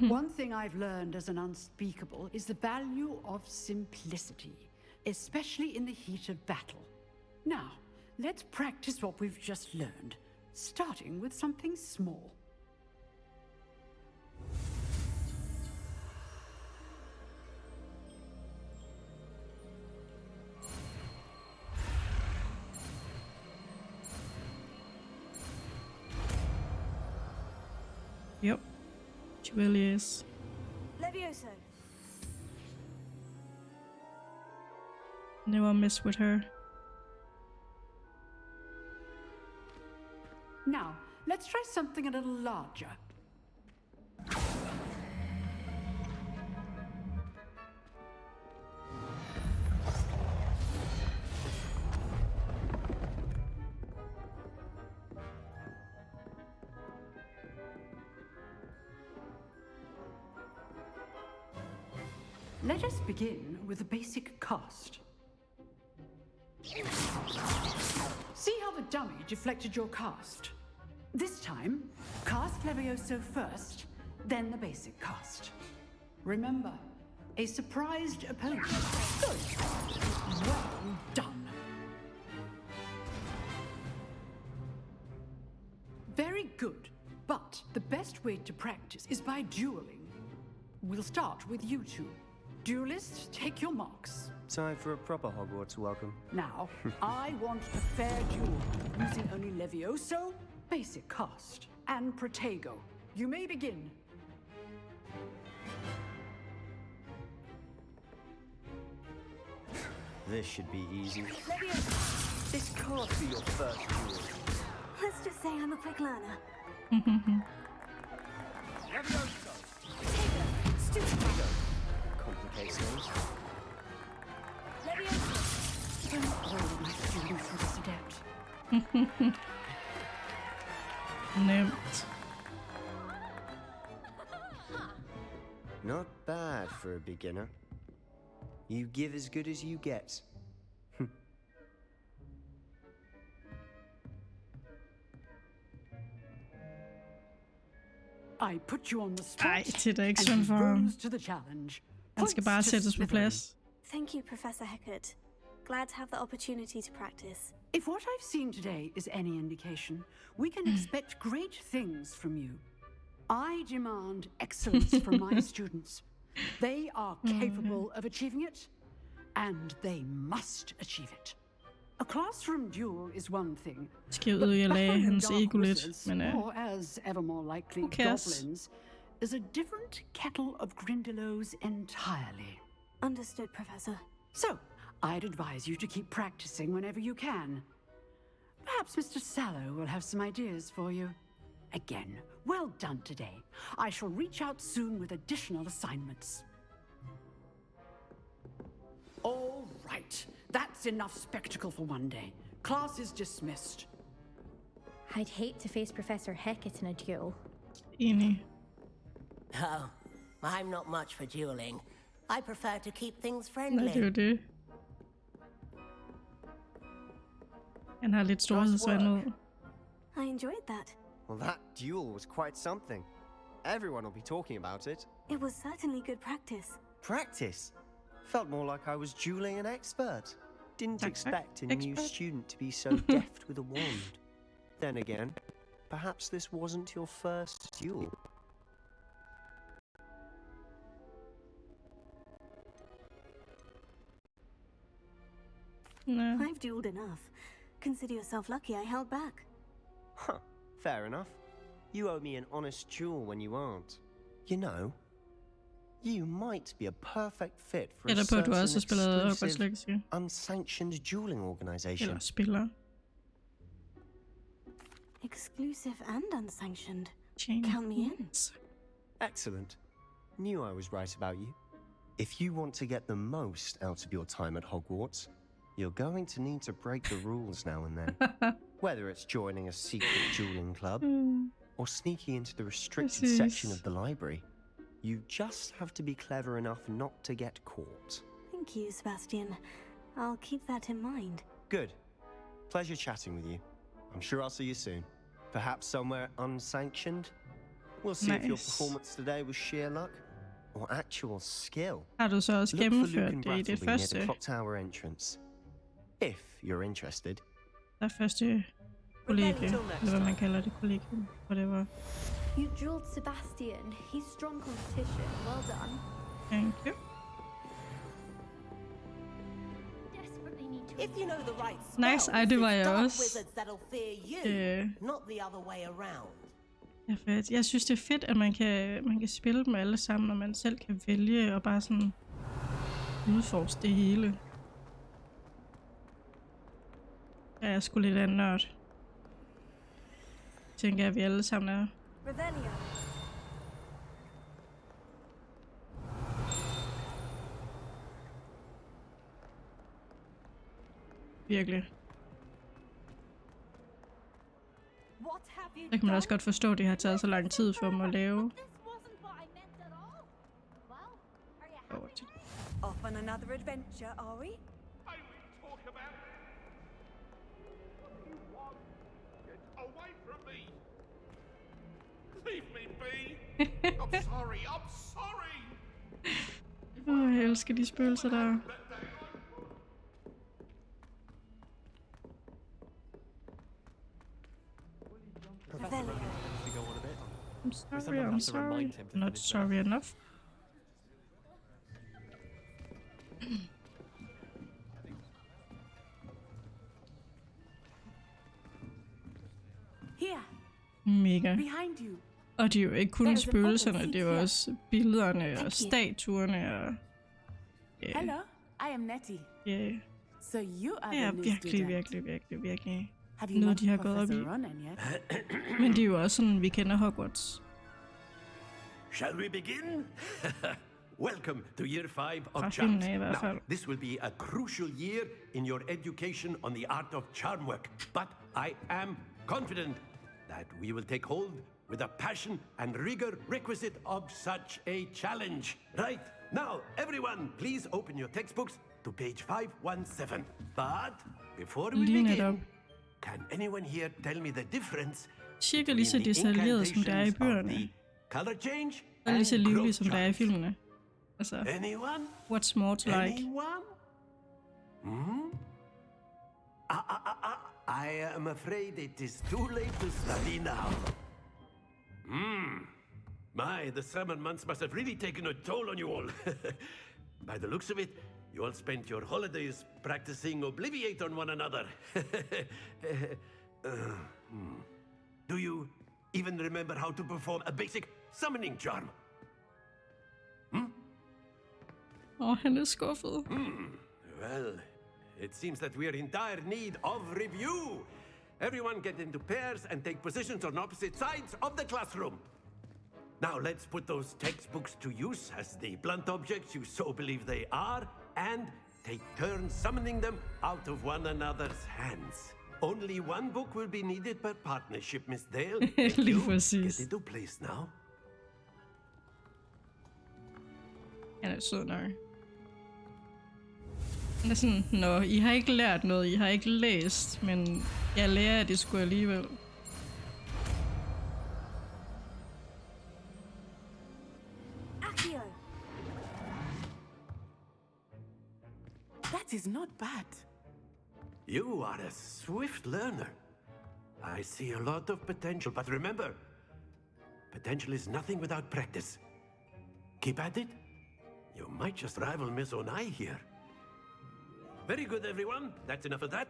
One thing I've learned as an unspeakable is the value of simplicity, especially in the heat of battle. Now, let's practice what we've just learned, starting with something small. Yep, she really is. Levioso. Never mess with her. Now, let's try something a little larger. Let us begin with a basic cast. See how the dummy deflected your cast? This time, cast Levioso first, then the basic cast. Remember, a surprised opponent. Good. Well done. Very good. But the best way to practice is by dueling. We'll start with you two. Duelists, take your marks. Time for a proper Hogwarts welcome. Now, I want a fair duel, using only Levioso, basic cast, and Protego. You may begin. This should be easy. Levioso! This can't be your first duel. Let's just say I'm a quick learner. Levioso! Protego! Stupid! Complicates things. Levioso! Don't all my students were this adept. Nemt. Not bad for a beginner. You give as good as you get. I put you on the spot. Ej, det er ikke and sådan you for ham. rose to the challenge. Han skal bare sættes på plads. Thank you, Professor Hecat. Glad to have the opportunity to practice. If what I've seen today is any indication, we can expect great things from you. I demand excellence from my students. They are capable of achieving it, and they must achieve it. A classroom duel is one thing, Skal ud og lagde hans ego lidt, men or as ever more likely goblins, is a different kettle of Grindylows entirely. Understood, Professor. So, I'd advise you to keep practicing whenever you can. Perhaps Mr. Sallow will have some ideas for you. Again, well done today. I shall reach out soon with additional assignments. All right. That's enough spectacle for one day. Class is dismissed. I'd hate to face Professor Hecat in a duel. Enig. Oh, I'm not much for dueling. I prefer to keep things Nej, friendly. det er jo det. Han har lidt storhedsvandet. I enjoyed that. Well, that duel was quite something. Everyone will be talking about it. It was certainly good practice. Practice? Felt more like I was dueling an expert. Didn't expect a new student to be so deft with a wand. Then again, perhaps this wasn't your first duel. No. I've dueled enough. Consider yourself lucky I held back. Huh, fair enough. You owe me an honest duel when you aren't. You know, you might be a perfect fit for a Eller på, at du certain også har spillet Hogwarts exclusive, Legacy. unsanctioned dueling organization. Eller spiller. Exclusive and unsanctioned. Chain Count me in. Excellent. Knew I was right about you. If you want to get the most out of your time at Hogwarts, you're going to need to break the rules now and then. Whether it's joining a secret dueling club or sneaking into the restricted Precis. section of the library, you just have to be clever enough not to get caught. Thank you, Sebastian. I'll keep that in mind. Good. Pleasure chatting with you. I'm sure I'll see you soon. Perhaps somewhere unsanctioned? We'll see if your Nice. performance today was sheer luck or actual skill. Har du så også Look for Luke gennemført and det i det Brattleby near the første? clock tower entrance. If you're interested. Der er første kollegie, eller hvad man kalder det, kollegium, whatever. You drilled Sebastian. He's strong competition. Well done. Thank you. If you know the right spells, Nice, ej, det var jeg it's dark også. wizards that'll fear you, Det not the other way around. er fedt. Jeg synes, det er fedt, at man kan spille dem alle sammen, og man selv kan vælge og bare sådan udforske det hele. Jeg er sgu lidt af en nørd. Tænker jeg, at vi alle sammen er. Revelio. Virkelig. What have you Der kan man også godt forstå, at det har taget så lang tid for dem at lave. Off on another adventure, are we? Away from me! Leave me be! I'm sorry, I'm sorry! Jeg elsker de spøgelser der. I'm sorry, I'm sorry. Not sorry enough. Here. Mega. Behind you. Og det er jo ikke kun There's an spøgelserne, open det er jo seat også billederne og Thank you. statuerne og... Hello, I am Nettie. Ja, So you are det er the new virkelig Have you noget, met de har gået op i. Professor Ronan yet? Men det er jo også sådan, vi kender Hogwarts. Shall we begin? Welcome to year 5 of Fra charms. filmen af i hvert Now, fald. this will be a crucial year in your education on the art of charm work. But I am confident that we will take hold with a passion and rigor requisite of such a challenge. Right, now everyone, please open your textbooks to page 517. But before we Lige begin, netop. can anyone here tell me the difference Cirka lige så between the detaljeret, som det er i incantations of bøgerne. the color change Og lige så and livligt, growth som det er i charms? filmene. Altså, Anyone? what's more to like? Anyone? Hmm? I am afraid it is too late to study now. My, the summer months must have really taken a toll on you all. By the looks of it, you all spent your holidays practicing Obliviate on one another. Do you even remember how to perform a basic summoning charm? Han er skuffet. Well, it seems that we are in dire need of review. Everyone get into pairs and take positions on opposite sides of the classroom. Now let's put those textbooks to use as the blunt objects you so believe they are, and take turns summoning them out of one another's hands. Only one book will be needed per partnership, Miss Dale. Thank Lige you. præcis. Get into place now. Han er sød nok. Han er sådan, nå, I har ikke lært noget, I har ikke læst, men jeg lærer det sgu alligevel. Accio. That is not bad. You are a swift learner. I see a lot of potential, but remember, potential is nothing without practice. Keep at it. You might just rival Miss Onai here. Very good, everyone. That's enough of that.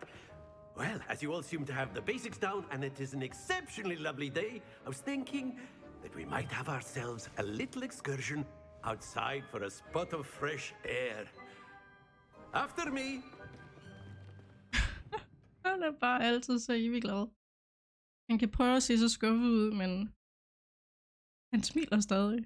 Well, as you all seem to have the basics down, and it is an exceptionally lovely day, I was thinking that we might have ourselves a little excursion outside for a spot of fresh air. After me. Han er bare altid så evig glad. Han kan prøve at se så skuffet ud, men han smiler stadig.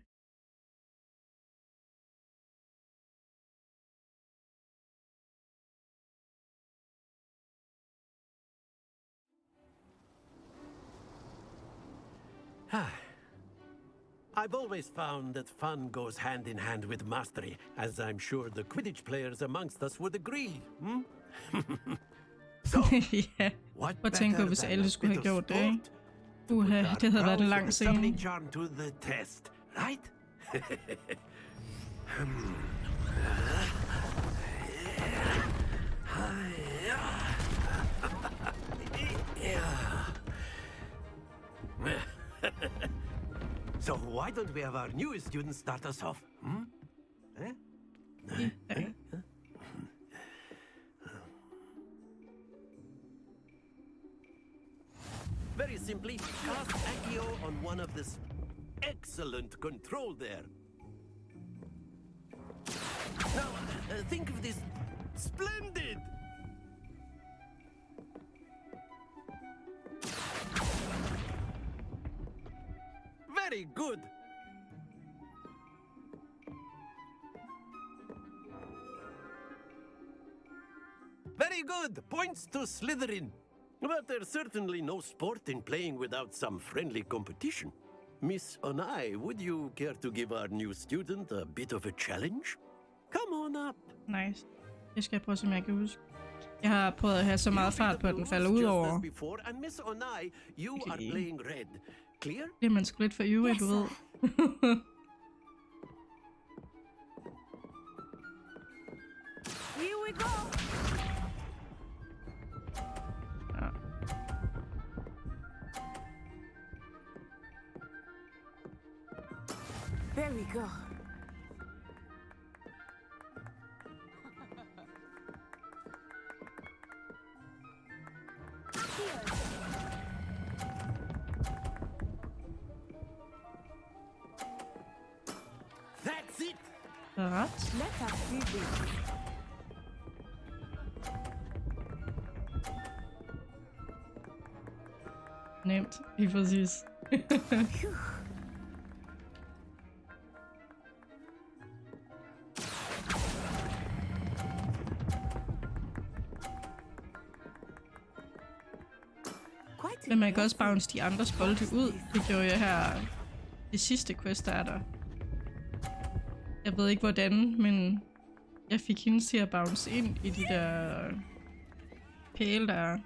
I've always found that fun goes hand in hand with mastery, as I'm sure the Quidditch players amongst us would agree. So, ja, what og tænk på, hvis alle skulle have gjort det, ikke? Det havde været en lang scene. Summoning charm to the test, right? So why don't we have our newest student start us off? Very simply, cast Accio on one of this excellent control there. Now, think of this splendid! Very good! Very good! Points to Slytherin. But there's certainly no sport in playing without some friendly competition. Miss Onai, would you care to give our new student a bit of a challenge? Come on up. Nice. Det skal jeg prøve, som jeg kan huske. Jeg har prøvet at have så meget fart på, at den falder ud over. And Miss Onai, you are playing red. Clear? Det er man sgu lidt for ivrig, du ved. Here we go. There we go. That's it! Ret. Let us see this. Nemt, lige præcis. Men man kan også bounce de andres bolde ud. Det gjorde jeg her det sidste quest, der er der. Jeg ved ikke hvordan, men jeg fik hende til at bounce ind i de der pæle, der er.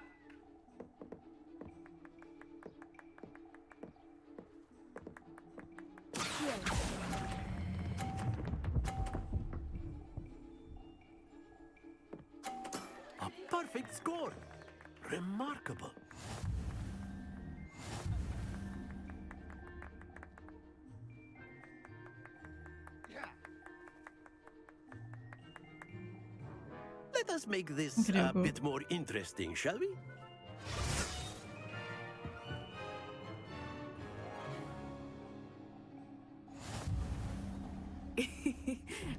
A perfect score! Remarkable. Let us make this a bit more interesting, shall we?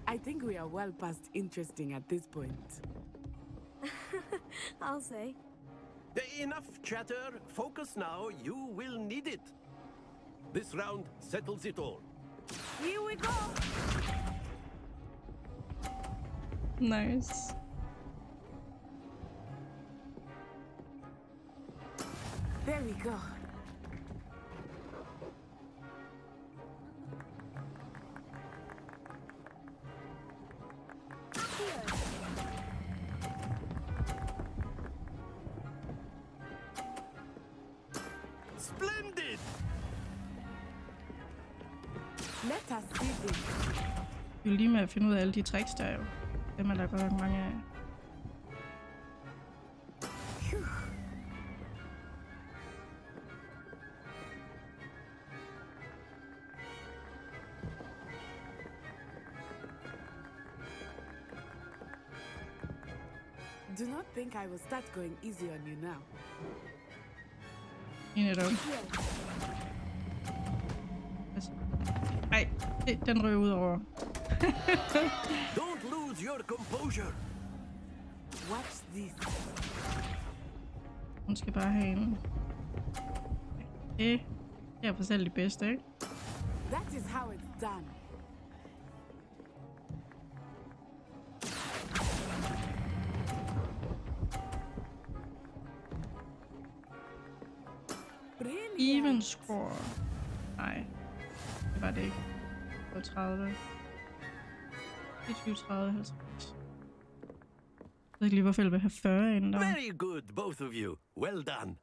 I think we are well past interesting at this point. I'll say. Enough chatter. Focus now. You will need it. This round settles it all. Here we go. Nice. There we go. Splendid! Let us see this. Vi er lige med at finde ud af alle de tricks, der er jo. Dem er der godt nok mange af. Do not think I will start going easy on you now. Netop. Ej, den røg ud over. Don't lose your composure. Watch this. Hun skal bare have en. Det er for selv det bedste, ikke? That is how it's done. Even score. Nej, det var det ikke. Det var 30. 30, 50. Jeg ved ikke lige, hvorfor jeg vil have 40 inden der. Very good, both of you. Well done.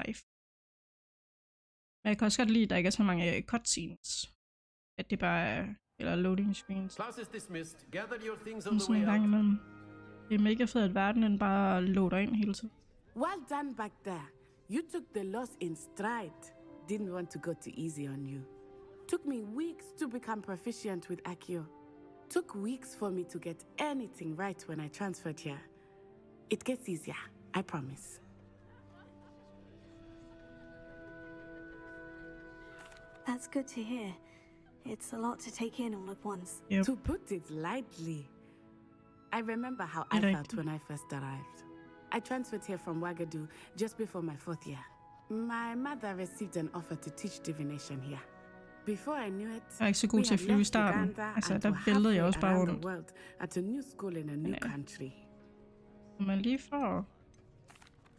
Life. Men jeg kan også godt lide, at der ikke er så mange cutscenes. At det bare er, eller loading screens. Class is dismissed. Gather your things on the Sådan way en gang out. imellem. Det er mega fedt, at verdenen bare loader ind hele tiden. Well done back there. You took the loss in stride. Didn't want to go too easy on you. Took me weeks to become proficient with Accio. Took weeks for me to get anything right when I transferred here. It gets easier, I promise. That's good to hear. It's a lot to take in all at once. Yep. To put it lightly, I remember how I felt when I first arrived. I transferred here from Wagadu just before my 4th year. My mother received an offer to teach divination here. Before I knew it, Jeg er ikke så god til at flyve i starten. Altså, der væltede jeg også bare rundt. At a new school in a new country. Men lige for...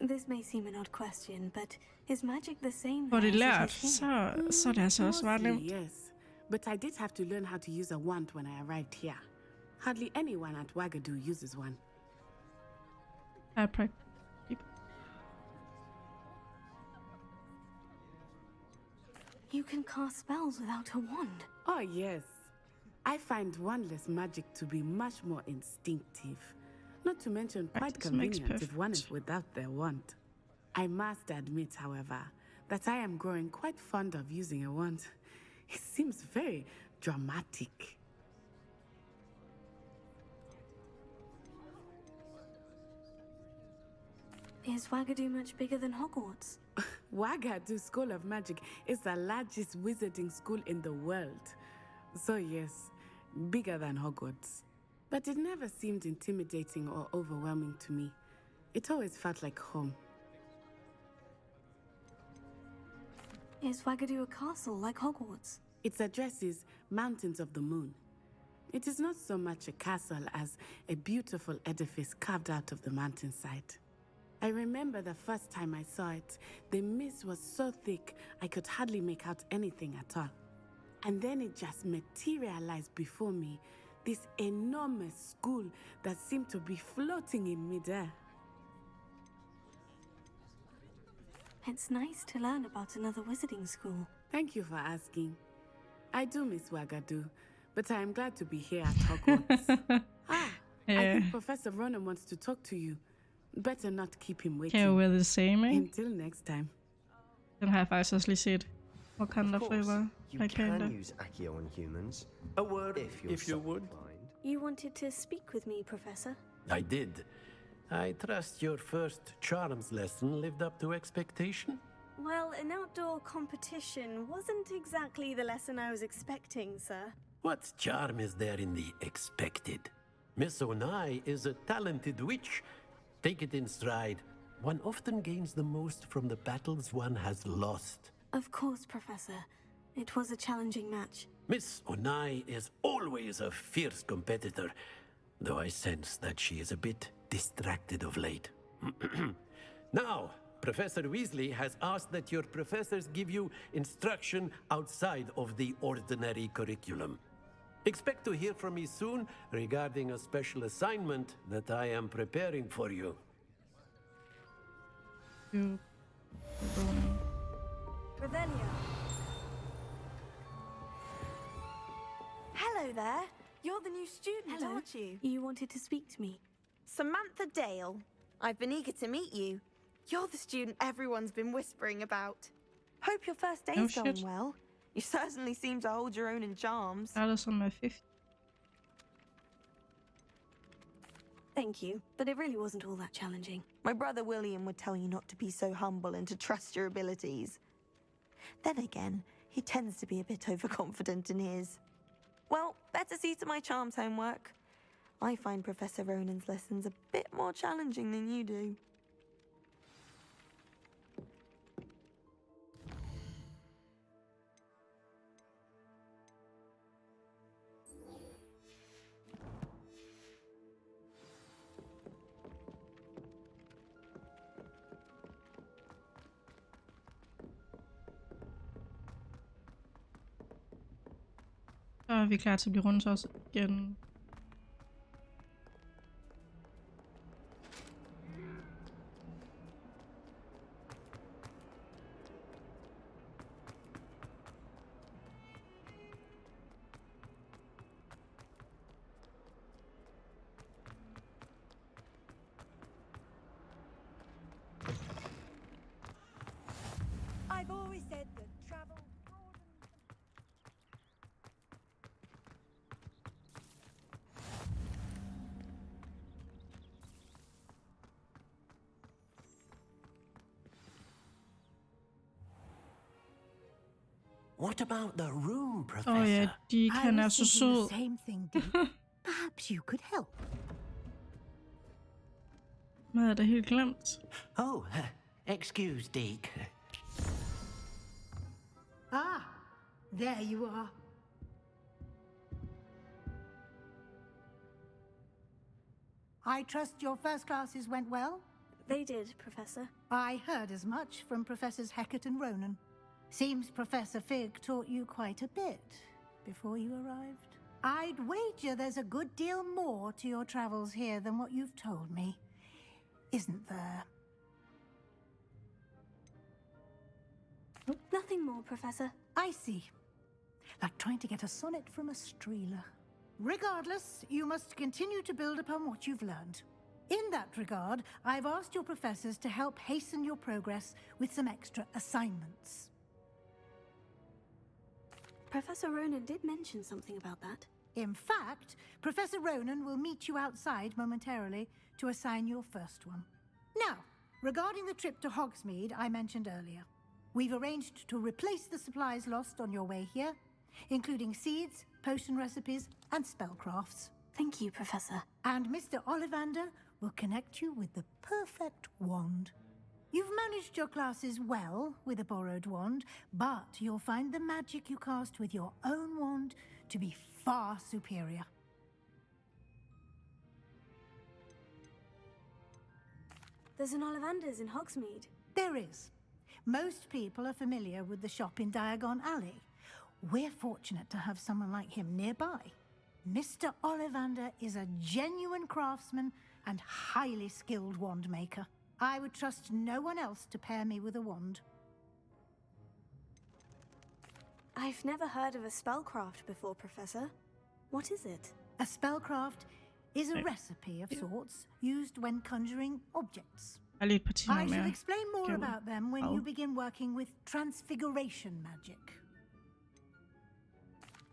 This may seem an odd question, but is magic the same? Hvor det er as it lært, is here? så er det altså også bare nemt. Yes, but I did have to learn how to use a wand when I arrived here. Hardly anyone at Wagadu uses one. You can cast spells without a wand. Oh, yes. I find wandless magic to be much more instinctive. Not to mention quite Practice makes convenient if one perfect. is without their wand. I must admit, however, that I am growing quite fond of using a wand. It seems very dramatic. Is Wagadu much bigger than Hogwarts? Wagadu School of Magic is the largest wizarding school in the world. So yes, bigger than Hogwarts. But it never seemed intimidating or overwhelming to me. It always felt like home. Is Wagadu a castle like Hogwarts? Its address is Mountains of the Moon. It is not so much a castle as a beautiful edifice carved out of the mountainside. I remember the first time I saw it, the mist was so thick I could hardly make out anything at all. And then it just materialized before me, this enormous school that seemed to be floating in midair. It's nice to learn about another wizarding school. Thank you for asking. I do miss Wagadu, but I am glad to be here at Hogwarts. I think Professor Ronan wants to talk to you. Better not keep him waiting. Kan jo være det same, ikke? Until next time. Den har jeg faktisk også lige set. Wakanda Forever. You can use Accio on humans. A word, if you would. You wanted to speak with me, Professor? I did. I trust your first charms lesson lived up to expectation? Well, an outdoor competition wasn't exactly the lesson I was expecting, sir. What charm is there in the expected? Miss Onai is a talented witch. Take it in stride. One often gains the most from the battles one has lost. Of course, Professor. It was a challenging match. Miss Onai is always a fierce competitor, though I sense that she is a bit distracted of late. Now, Professor Weasley has asked that your professors give you instruction outside of the ordinary curriculum. Expect to hear from me soon regarding a special assignment that I am preparing for you. Revelio. Hello there. You're the new student, Hello. aren't you? You wanted to speak to me. Samantha Dale. I've been eager to meet you. You're the student everyone's been whispering about. Hope your first day is going well. You certainly seem to hold your own in charms. Started on my 5th. Thank you, but it really wasn't all that challenging. My brother William would tell you not to be so humble and to trust your abilities. Then again, he tends to be a bit overconfident in his. Well, better see to my charms homework. I find Professor Ronan's lessons a bit more challenging than you do. Så er vi klar til at blive rundt også igen. I've always said that travel. What about the room, Professor? Åh ja, de kan I er was så thinking sød. the same thing, Dee. Perhaps you could help. Hvad er det helt glemt? Oh, excuse, Deke. Ah, there you are. I trust your first classes went well? They did, Professor. I heard as much from Professors Hecat and Ronan. Seems Professor Fig taught you quite a bit before you arrived. I'd wager there's a good deal more to your travels here than what you've told me. Isn't there? Nothing more, Professor. I see. Like trying to get a sonnet from a streeler. Regardless, you must continue to build upon what you've learned. In that regard, I've asked your professors to help hasten your progress with some extra assignments. Professor Ronan did mention something about that. In fact, Professor Ronan will meet you outside momentarily to assign your first one. Now, regarding the trip to Hogsmeade I mentioned earlier, we've arranged to replace the supplies lost on your way here, including seeds, potion recipes, and spellcrafts. Thank you, Professor. And Mr. Ollivander will connect you with the perfect wand. You've managed your classes well with a borrowed wand, but you'll find the magic you cast with your own wand to be far superior. There's an Ollivander's in Hogsmeade. There is. Most people are familiar with the shop in Diagon Alley. We're fortunate to have someone like him nearby. Mr. Ollivander is a genuine craftsman and highly skilled wand maker. I would trust no one else to pair me with a wand. I've never heard of a spellcraft before, Professor. What is it? A spellcraft is a recipe of sorts used when conjuring objects. I shall explain more about them when you begin working with transfiguration magic.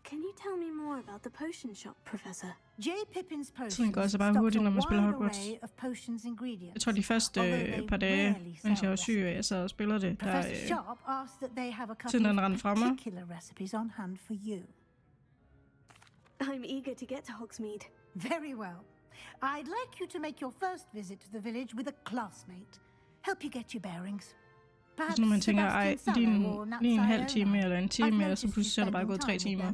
Can you tell me more about the potion shop, Professor? J. Pippin's potions Tiden går altså bare hurtigt, når man spiller Hogwarts. of potions ingredients. Jeg tror, de første par dage, mens jeg var syg, og jeg sad og spiller det, der tiden den rendte fra mig. Recipes on hand for you. I'm eager to get to Hogsmeade. Very well. I'd like you to make your first visit to the village with a classmate. Help you get your bearings. Så når man tænker, ej, lige en halv time eller en time mere, så pludselig så er der bare gået 3 timer.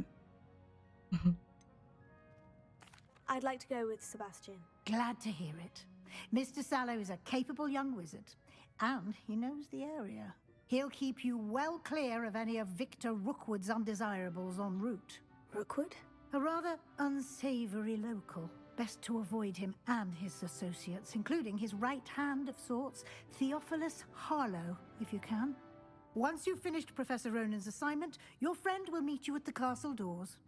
I'd like to go with Sebastian. Glad to hear it. Mr. Sallow is a capable young wizard, and he knows the area. He'll keep you well clear of any of Victor Rookwood's undesirables en route. Rookwood? A rather unsavory local. Best to avoid him and his associates, including his right hand of sorts, Theophilus Harlow, if you can. Once you've finished Professor Ronan's assignment, your friend will meet you at the castle doors.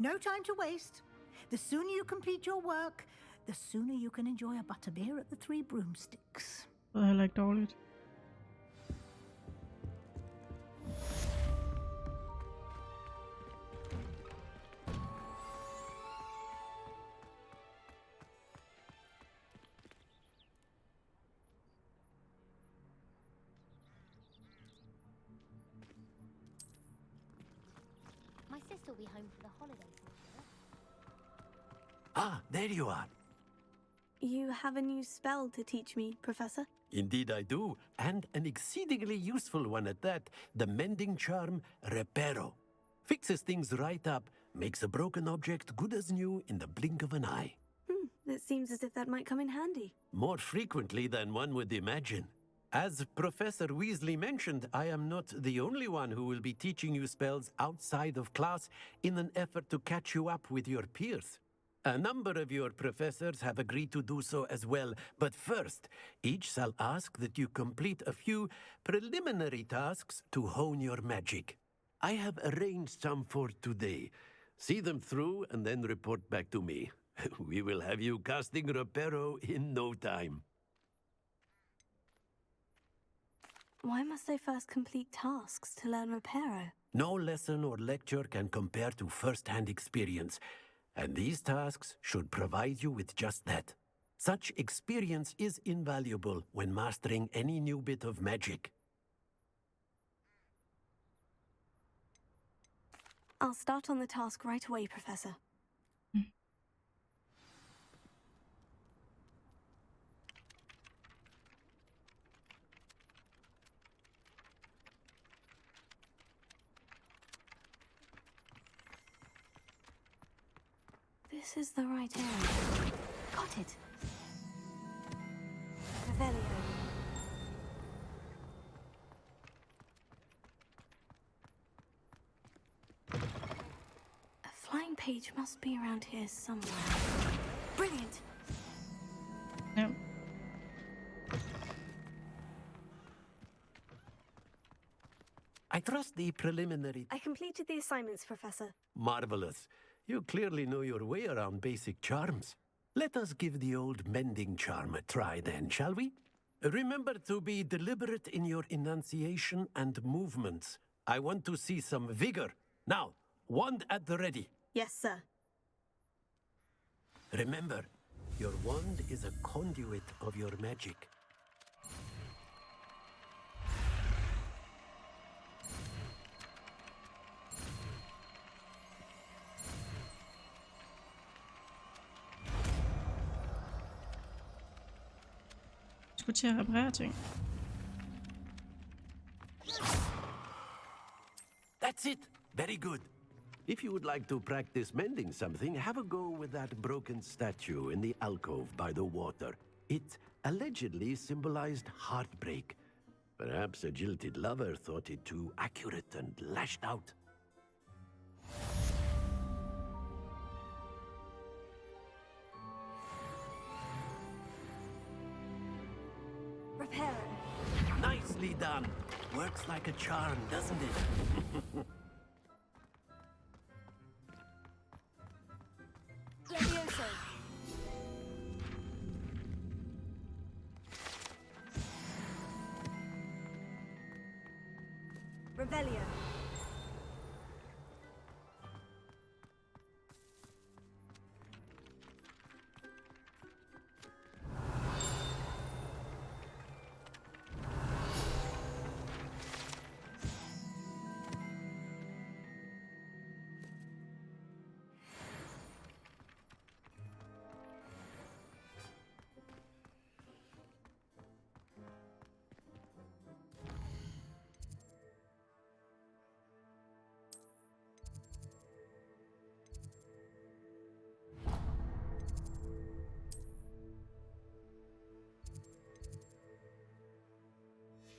No time to waste. The sooner you complete your work, the sooner you can enjoy a butterbeer at the Three Broomsticks. Det er heller ikke dårligt. My sister will be home for the holidays. Ah, there you are. You have a new spell to teach me, Professor? Indeed I do, and an exceedingly useful one at that. The mending charm, Reparo. Fixes things right up, makes a broken object good as new in the blink of an eye. It seems as if that might come in handy. More frequently than one would imagine. As Professor Weasley mentioned, I am not the only one who will be teaching you spells outside of class in an effort to catch you up with your peers. A number of your professors have agreed to do so as well, but first, each shall ask that you complete a few preliminary tasks to hone your magic. I have arranged some for today. See them through and then report back to me. We will have you casting Reparo in no time. Why must I first complete tasks to learn Reparo? No lesson or lecture can compare to first-hand experience, and these tasks should provide you with just that. Such experience is invaluable when mastering any new bit of magic. I'll start on the task right away, Professor. This is the right area. Got it. Revelio. A flying page must be around here somewhere. Brilliant. Yep. I trust the preliminary... I completed the assignments, Professor. Marvelous. You clearly know your way around basic charms. Let us give the old mending charm a try then, shall we? Remember to be deliberate in your enunciation and movements. I want to see some vigor. Now, wand at the ready. Yes, sir. Remember, your wand is a conduit of your magic. Skulle til at reparere ting. That's it. Very good. If you would like to practice mending something, have a go with that broken statue in the alcove by the water. It allegedly symbolized heartbreak. Perhaps a jilted lover thought it too accurate and lashed out. Repair. Nicely done. Works like a charm, doesn't it? Levioso. Revelio.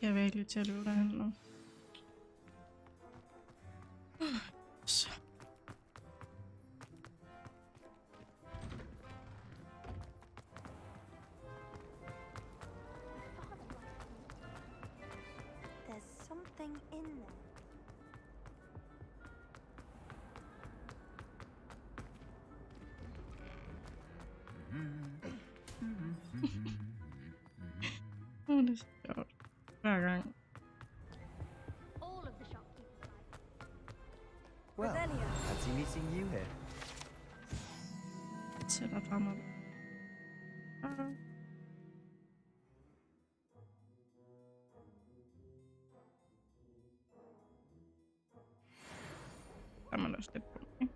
Jeg er virkelig til at løbe derhen nu. Så. There's something in there. Det er sjovt. Hver gang. All of the shopkeepers Well, Revelio. fancy meeting you here. Sætter frem og... Man også lidt på, ikke?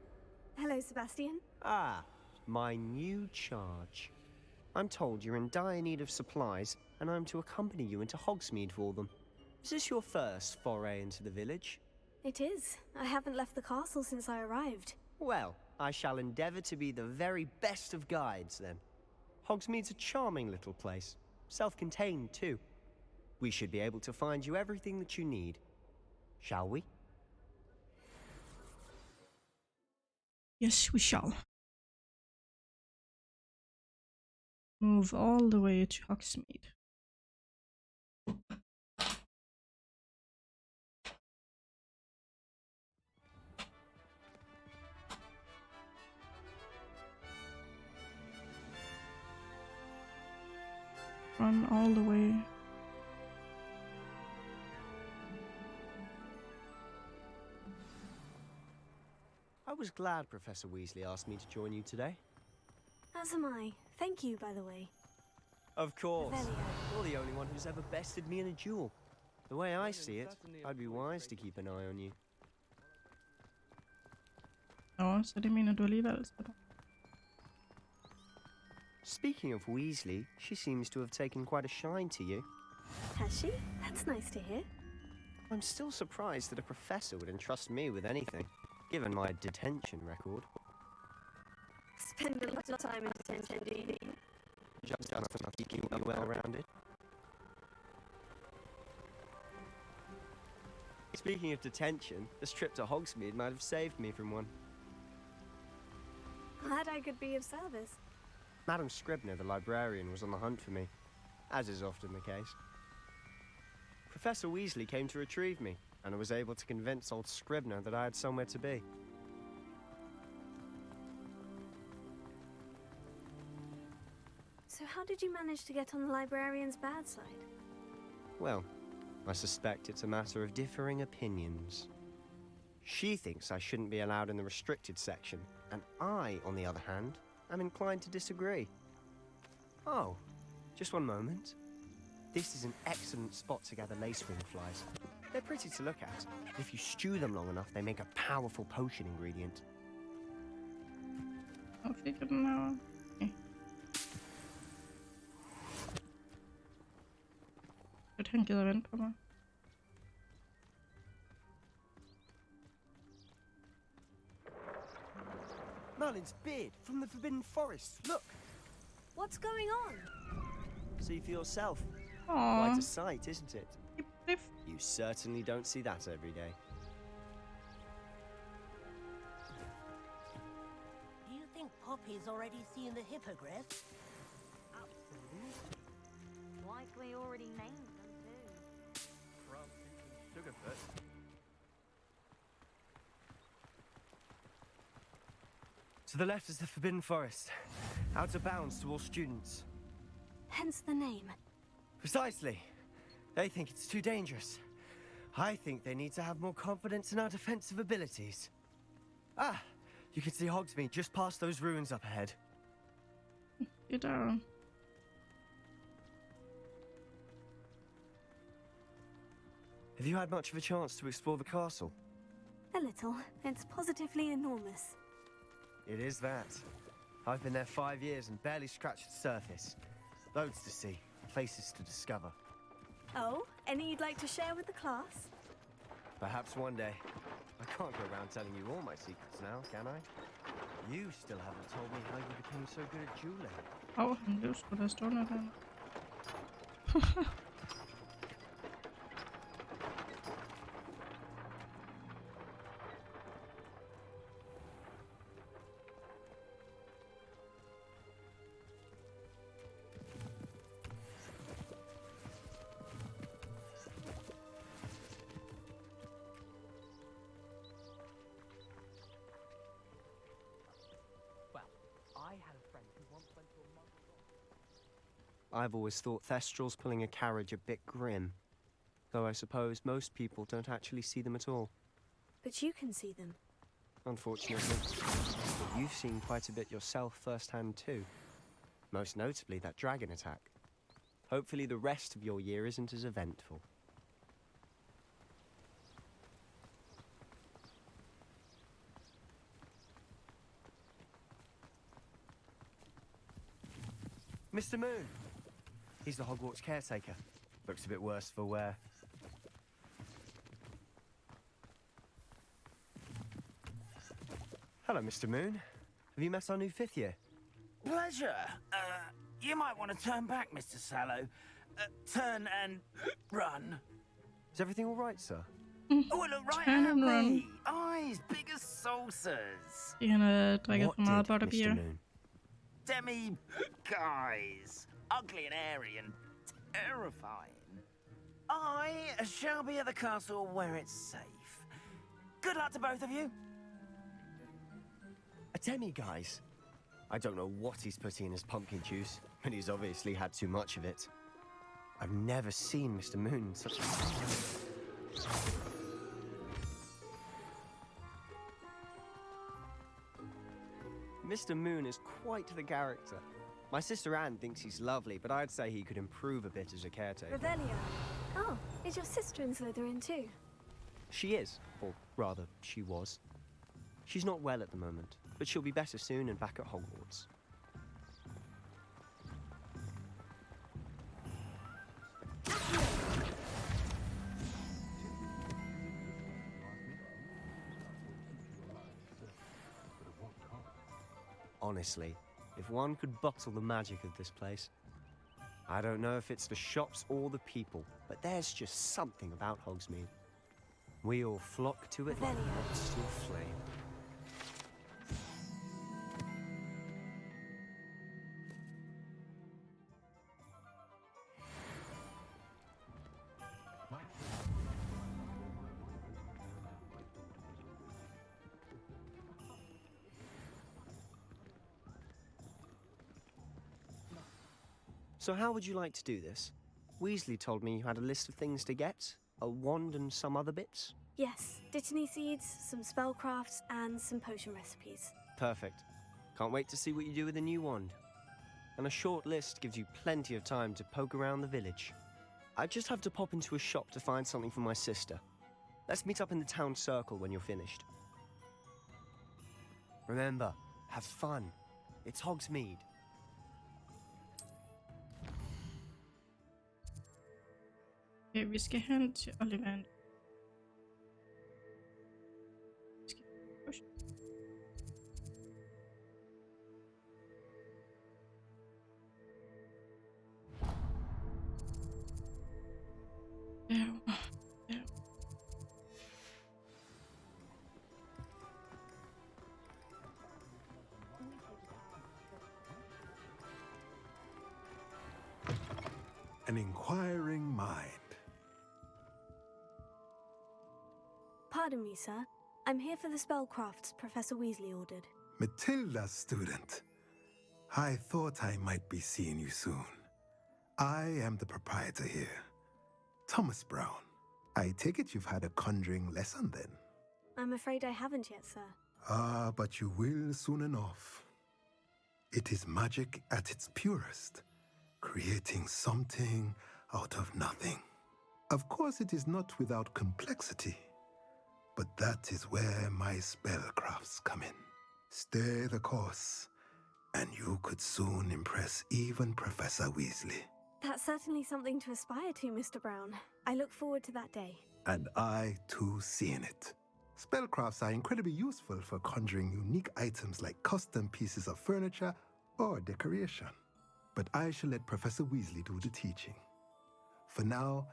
Hello, Sebastian. Ah, my new charge. I'm told you're in dire need of supplies, and I'm to accompany you into Hogsmeade for them. Is this your first foray into the village? It is. I haven't left the castle since I arrived. Well, I shall endeavour to be the very best of guides, then. Hogsmeade's a charming little place. Self-contained, too. We should be able to find you everything that you need. Shall we? Yes, we shall. Move all the way to Hogsmeade. Run all the way. I was glad Professor Weasley asked me to join you today. As am I. Thank you, by the way. Of course. Revelio. You're the only one who's ever bested me in a duel. The way I see it, I'd be wise to keep an eye on you. Nå, så det mener du alligevel. Speaking of Weasley, she seems to have taken quite a shine to you. Has she? That's nice to hear. I'm still surprised that a professor would entrust me with anything, given my detention record. Spend a lot of time in detention, do you mean? Just enough to keep me well-rounded. Speaking of detention, this trip to Hogsmeade might have saved me from one. Glad I could be of service. Madam Scribner, the librarian, was on the hunt for me, as is often the case. Professor Weasley came to retrieve me, and I was able to convince old Scribner that I had somewhere to be. So how did you manage to get on the librarian's bad side? Well, I suspect it's a matter of differing opinions. She thinks I shouldn't be allowed in the restricted section, and I, on the other hand, am inclined to disagree. Oh, just one moment. This is an excellent spot to gather lacewing flies. They're pretty to look at. If you stew them long enough, they make a powerful potion ingredient. I'll figure them out. Okay. Godt, han gider vente på mig. Merlin's beard from the Forbidden Forest. Look! What's going on? See for yourself. Aww. Quite a sight, isn't it? You certainly don't see that every day. Do you think Poppy's already seen the hippogriff? Absolutely. Likely already named them too. Sugarfoot. To the left is the Forbidden Forest. Out of bounds to all students. Hence the name. Precisely. They think it's too dangerous. I think they need to have more confidence in our defensive abilities. Ah, you can see Hogsmeade just past those ruins up ahead. Get down. Have you had much of a chance to explore the castle? A little. It's positively enormous. It is that. I've been there 5 years and barely scratched the surface. Loads to see, places to discover. Oh, any you'd like to share with the class? Perhaps one day. I can't go around telling you all my secrets now, can I? You still haven't told me how you became so good at dueling. Oh, han blev sgu da stående der. I've always thought Thestral's pulling a carriage a bit grim. Though I suppose most people don't actually see them at all. But you can see them. Unfortunately. But you've seen quite a bit yourself firsthand too. Most notably that dragon attack. Hopefully the rest of your year isn't as eventful. Mr. Moon! He's the Hogwarts caretaker. Looks a bit worse for wear. Hello, Mr. Moon. Have you met our new 5th year? Pleasure. You might want to turn back, Mr. Sallow. Turn and run. Is everything all right, sir? Oh, look right Turn at and run. me. Eyes big as saucers. Han drikker for meget What did butterbeer. Mr. Moon? Demi guys. Ugly and airy and terrifying. I shall be at the castle where it's safe. Good luck to both of you. A demi-guise? I don't know what he's putting in his pumpkin juice, but he's obviously had too much of it. I've never seen Mr. Moon in such a... Mr. Moon is quite the character. My sister Anne thinks he's lovely, but I'd say he could improve a bit as a caretaker. Revelio. Oh, is your sister in Slytherin too? She is, or rather, she was. She's not well at the moment, but she'll be better soon and back at Hogwarts. Honestly, if one could bottle the magic of this place. I don't know if it's the shops or the people, but there's just something about Hogsmeade. We all flock to it like moths to a flame. So how would you like to do this? Weasley told me you had a list of things to get, a wand and some other bits. Yes, Dittany seeds, some spellcrafts, and some potion recipes. Perfect. Can't wait to see what you do with the new wand. And a short list gives you plenty of time to poke around the village. I just have to pop into a shop to find something for my sister. Let's meet up in the town circle when you're finished. Remember, have fun. It's Hogsmeade. Okay, vi skal hen til Ollivander. An inquiring mind. Pardon me, sir. I'm here for the spellcrafts Professor Weasley ordered. Matilda's student. I thought I might be seeing you soon. I am the proprietor here, Thomas Brown. I take it you've had a conjuring lesson then? I'm afraid I haven't yet, sir. Ah, but you will soon enough. It is magic at its purest, creating something out of nothing. Of course, it is not without complexity, but that is where my spellcrafts come in. Stay the course, and you could soon impress even Professor Weasley. That's certainly something to aspire to, Mr. Brown. I look forward to that day. And I, too, seeing it. Spellcrafts are incredibly useful for conjuring unique items like custom pieces of furniture or decoration. But I shall let Professor Weasley do the teaching. For now,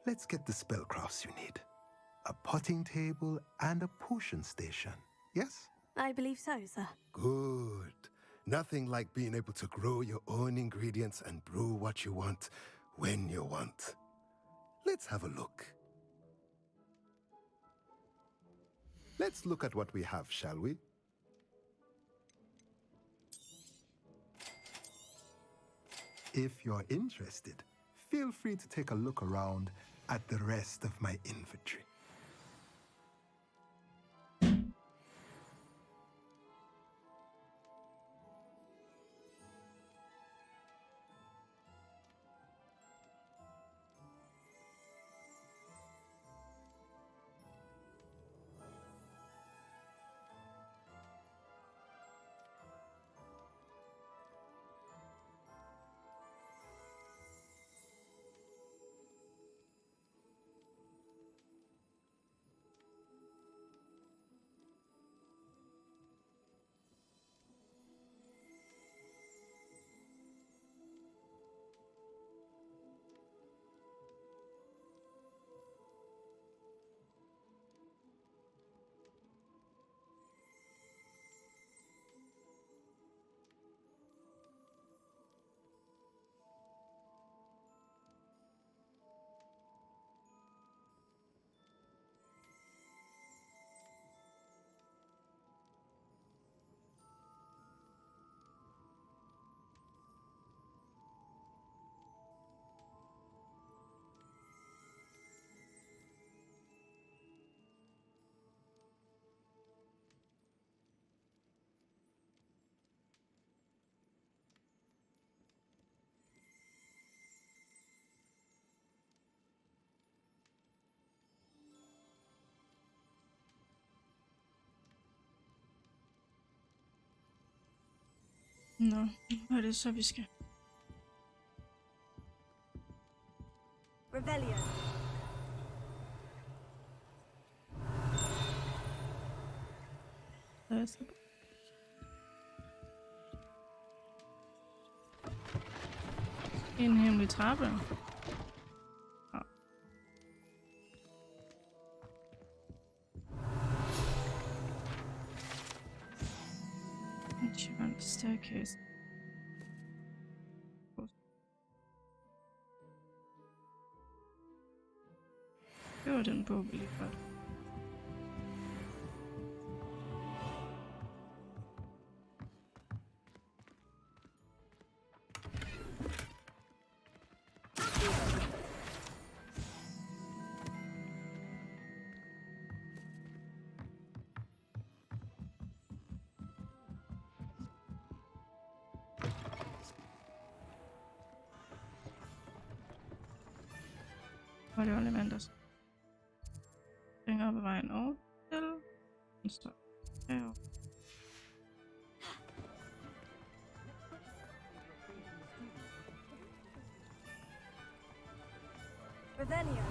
let's get the spellcrafts you need. A potting table and a potion station, yes? I believe so, sir. Good. Nothing like being able to grow your own ingredients and brew what you want when you want. Let's have a look. Let's look at what we have, shall we? If you're interested, feel free to take a look around at the rest of my inventory. Nå, hvad er det så, vi skal? Revelio. En hemmelig trappe. Ja. Enchanted staircase. Det var den bog, vi lige før. Og det var Ollivanders. Længere på vejen over til venstre. Herovre. Revelio.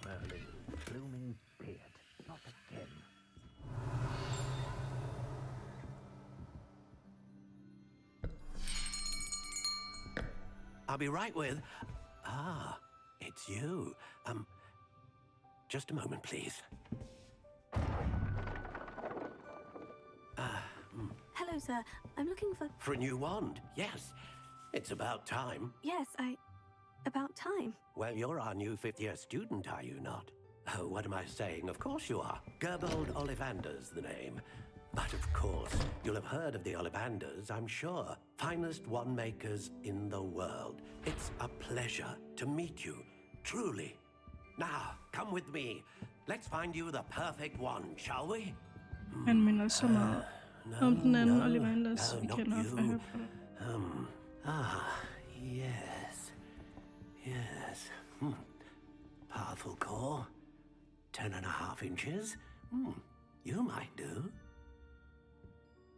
Merlin, blooming beard. Not again. I'll be right with... Ah, it's you. Just a moment, please. Hello, sir. I'm looking for... For a new wand, yes. It's about time. Yes, about time. Well, you're our new fifth-year student, are you not? Oh, what am I saying? Of course you are. Gerbold Ollivander's the name. But of course, you'll have heard of the Ollivanders, I'm sure. Finest wand makers in the world. It's a pleasure to meet you, truly. Now, come with me. Let's find you the perfect wand, shall we? Han minder så meget om den anden Ollivanders, vi kender fra Harry Potter. Yes. Yes. Powerful core. 10.5 inches. You might do.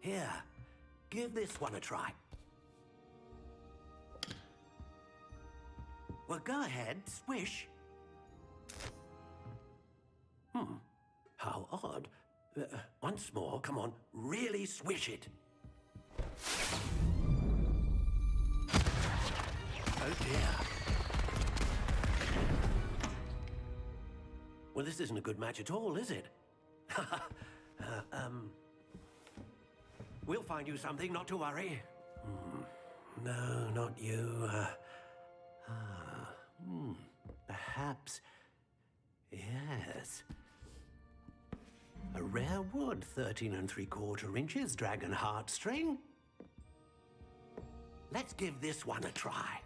Here, give this one a try. Well, go ahead, swish. How odd. Once more, come on, really swish it. Oh dear. Well, this isn't a good match at all, is it? We'll find you something, not to worry. No, not you. Perhaps. Yes. A rare wood, 13 3/4 inches, dragon heartstring. Let's give this one a try.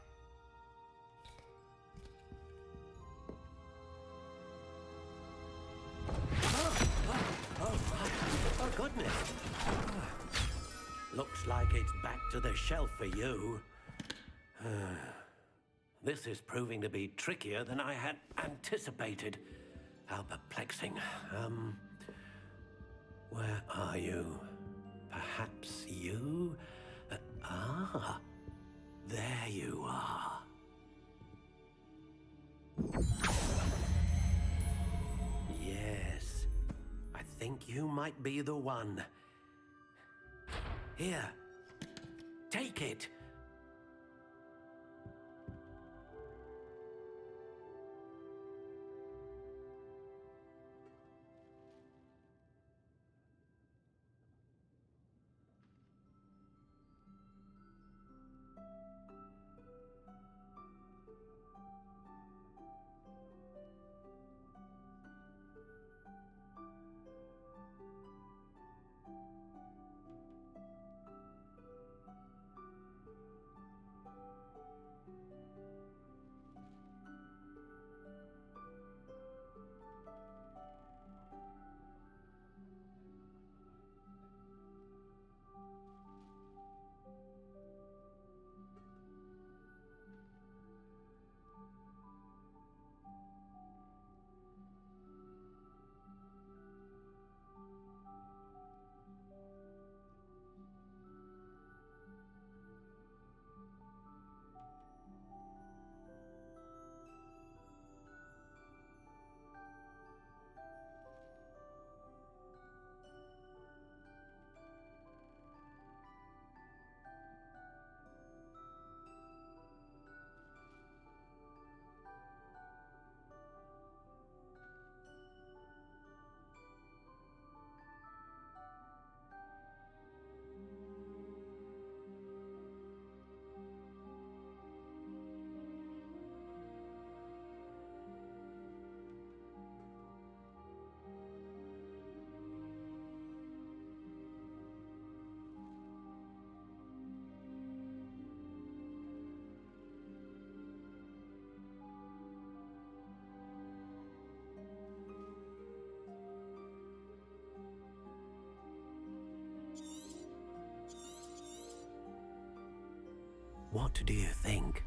Oh, goodness. Looks like it's back to the shelf for you. This is proving to be trickier than I had anticipated. How perplexing. Where are you? Perhaps you? There you are. Yes, I think you might be the one. Here, take it. What do you think?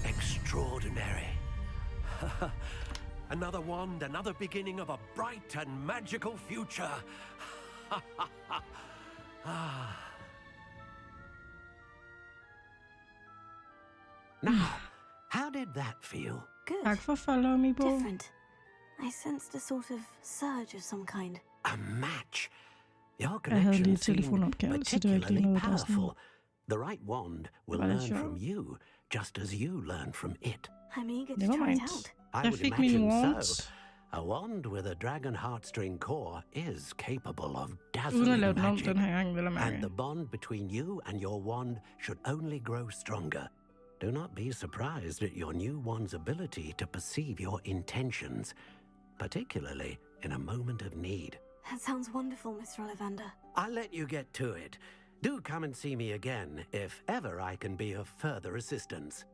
Extraordinary. Another wand, another beginning of a bright and magical future. Now, how did that feel? Good. Tak for follow me, bro. Different. I sensed a sort of surge of some kind. A match. Your Jeg havde lige connection et seemed telefonopkald, så det var ikke lige particularly noget, der sådan... powerful. The right wand will Var det learn sjovt? from you, just as you learn from it. I'm eager to Never try mind. it out. I Jeg would fik mine imagine wands. so. A wand with a dragon heartstring core is capable of Uden at dazzling lave den om magic. den her gang, vil jeg And the mærke. bond between you and your wand should only grow stronger. Do not be surprised at your new wand's ability to perceive your intentions, particularly in a moment of need. That sounds wonderful, Mr. Ollivander. I'll let you get to it. Do come and see me again if ever I can be of further assistance.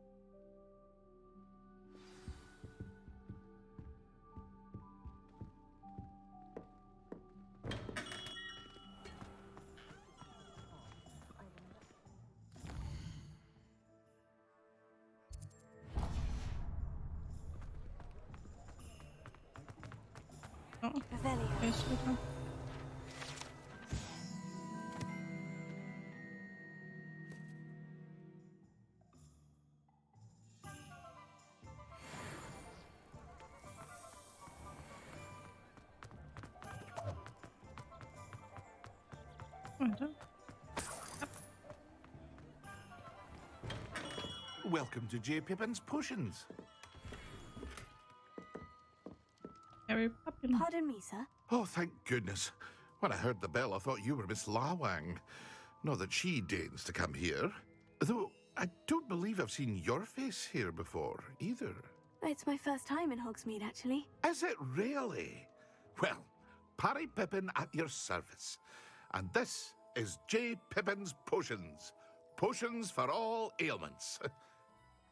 Revelio. Jeg slutter. Welcome to J. Pippin's Potions. Harry Poppins. Pardon me, sir. Oh, thank goodness. When I heard the bell, I thought you were Miss Lawang. Not that she deigns to come here. Though I don't believe I've seen your face here before, either. It's my first time in Hogsmeade, actually. Is it really? Well, Parry Pippin at your service. And this is J. Pippin's Potions. Potions for all ailments.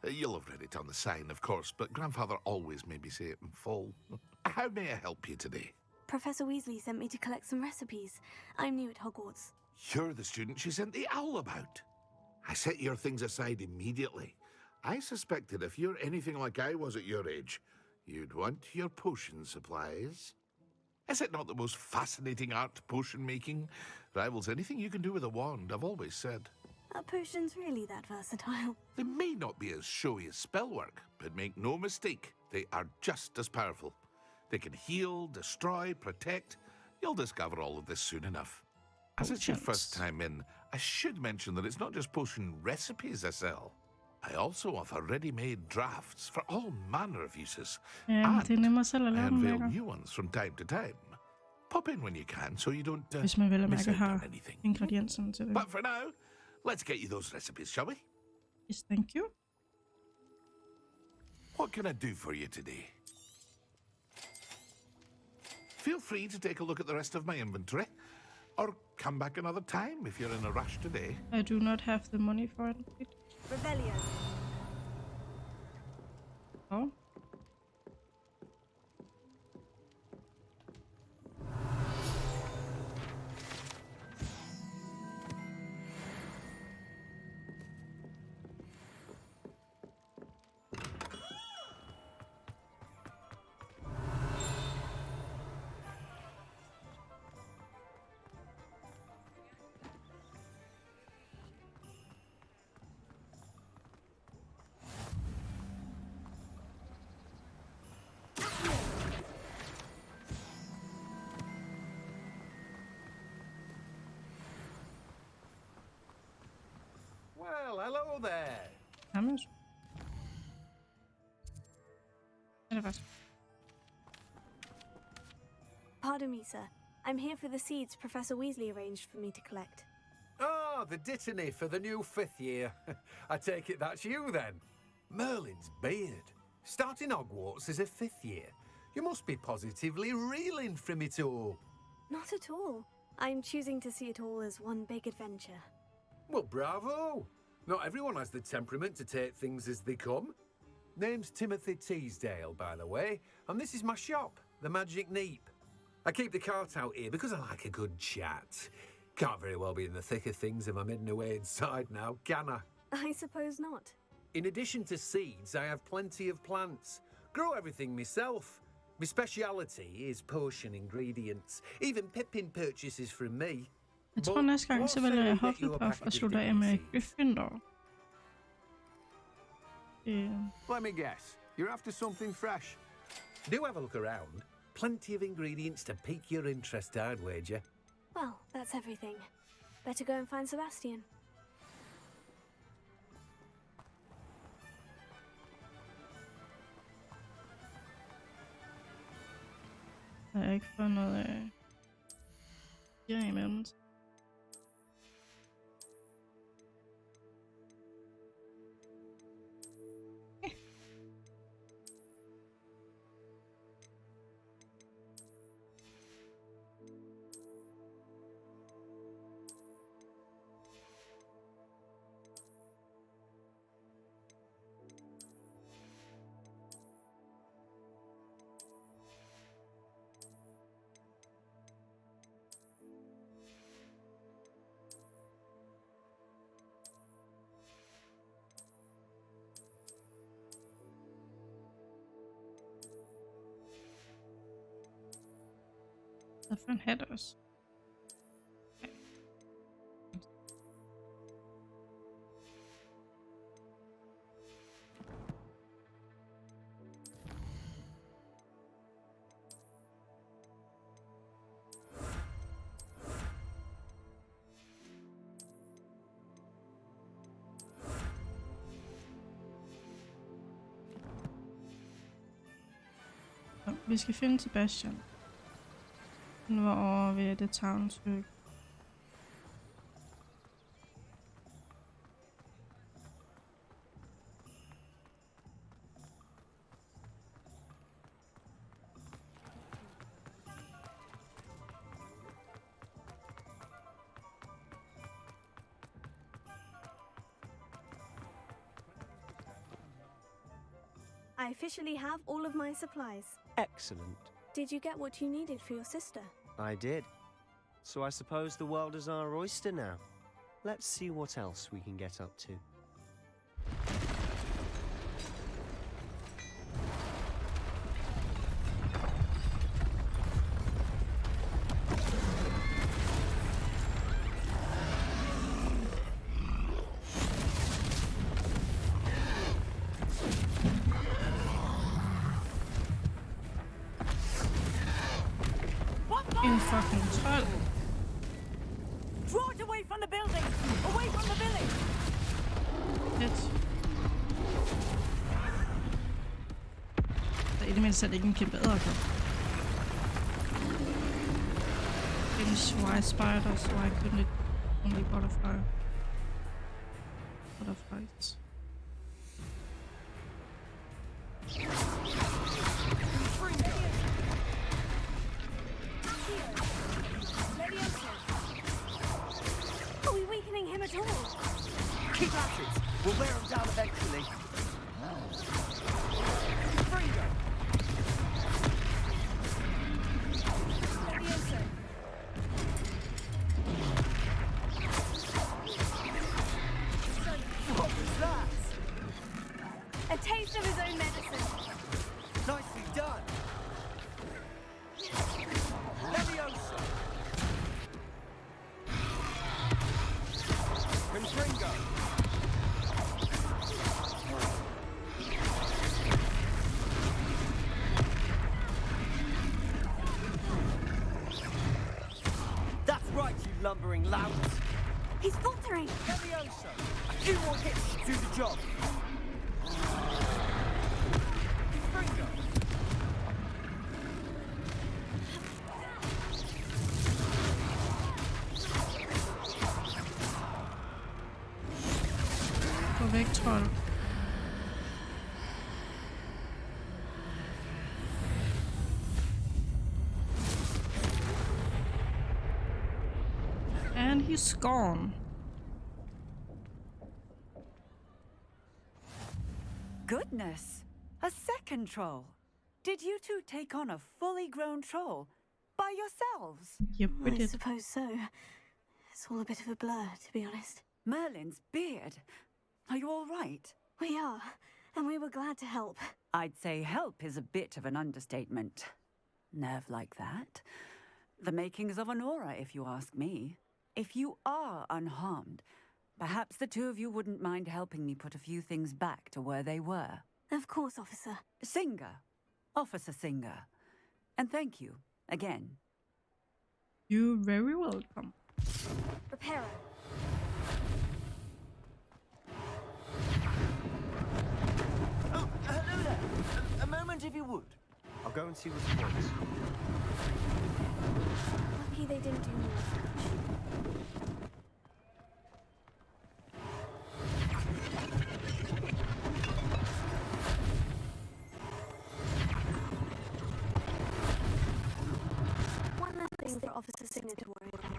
You'll have read it on the sign, of course, but Grandfather always made me say it in full. How may I help you today? Professor Weasley sent me to collect some recipes. I'm new at Hogwarts. You're the student she sent the owl about. I set your things aside immediately. I suspected if you're anything like I was at your age, you'd want your potion supplies. Is it not the most fascinating art, potion making? Rivals anything you can do with a wand, I've always said. Are potions really that versatile? They may not be as showy as spellwork, but make no mistake, they are just as powerful. They can heal, destroy, protect. You'll discover all of this soon enough. As it's your first time in, I should mention that it's not just potion recipes I sell. I also offer ready-made drafts for all manner of uses. Ja, det er nemmere selv at I lave dem, unveil lækker. new ones from time to time. Pop in when you can, so you don't Hvis man vel at miss mærke out on har anything. ingredienserne til det. But for now, let's get you those recipes, shall we? Yes, thank you. What can I do for you today? Feel free to take a look at the rest of my inventory, or come back another time if you're in a rush today. I do not have the money for it. Revelio. Oh. Well, hello there. Jamen. Er det godt? Pardon me, sir. I'm here for the seeds Professor Weasley arranged for me to collect. Oh, the dittany for the new 5th year. I take it that's you then. Merlin's beard. Starting Hogwarts as a 5th year. You must be positively reeling from it all. Not at all. I'm choosing to see it all as one big adventure. Well, bravo. Not everyone has the temperament to take things as they come. Name's Timothy Teasdale, by the way, and this is my shop, the magic neep. I keep the cart out here because I like a good chat. Can't very well be in the thick of things if I'm heading away inside now, can I? I suppose not. In addition to seeds, I have plenty of plants. Grow everything myself. My speciality is potion ingredients. Even Pippin purchases from me. Jeg tror næste gang, så vælger jeg Hufflepuff og slutter af med Gryffindor. Let me guess. You're after something fresh. Do have a look around. Plenty of ingredients to pique your interest, I'd wager. Well, that's everything. Better go and find Sebastian. Jeg har ikke fået noget af imellem. Hvad for en hat også? Vi skal finde Sebastian. Han var over ved The Townsburg. I officially have all of my supplies. Excellent. Did you get what you needed for your sister? I did. So I suppose the world is our oyster now. Let's see what else we can get up to. En fucking trold. Draw it away from the building! Away from the village! Fedt. Så i det mindste er det ikke en kæmpe æderkop. Why spiders? Why couldn't it only butterfly? Butterflies. Are we weakening him at all? Keep at it. We'll wear him down eventually. Fringo. Levioso. What was that? A taste of his own medicine. Nicely done. Levioso. Fringo. That's right, you lumbering louts. He's faltering. Levioso. A few more hits should do the job. Fringo. Gå væk, trold. And he's gone. Goodness! A second troll. Did you two take on a fully grown troll? By yourselves? Yep, we I did. suppose so. It's all a bit of a blur, to be honest. Merlin's beard. Are you all right? We are, and we were glad to help. I'd say help is a bit of an understatement. Nerve like that. The makings of an aura, if you ask me. If you are unharmed, perhaps the two of you wouldn't mind helping me put a few things back to where they were. Of course, officer. Singer. Officer Singer. And thank you, again. You're very welcome. Reparo. Oh, hello there. A moment if you would. I'll go and see what he wants. Lucky they didn't do more. One last thing for Officer Signet to worry about.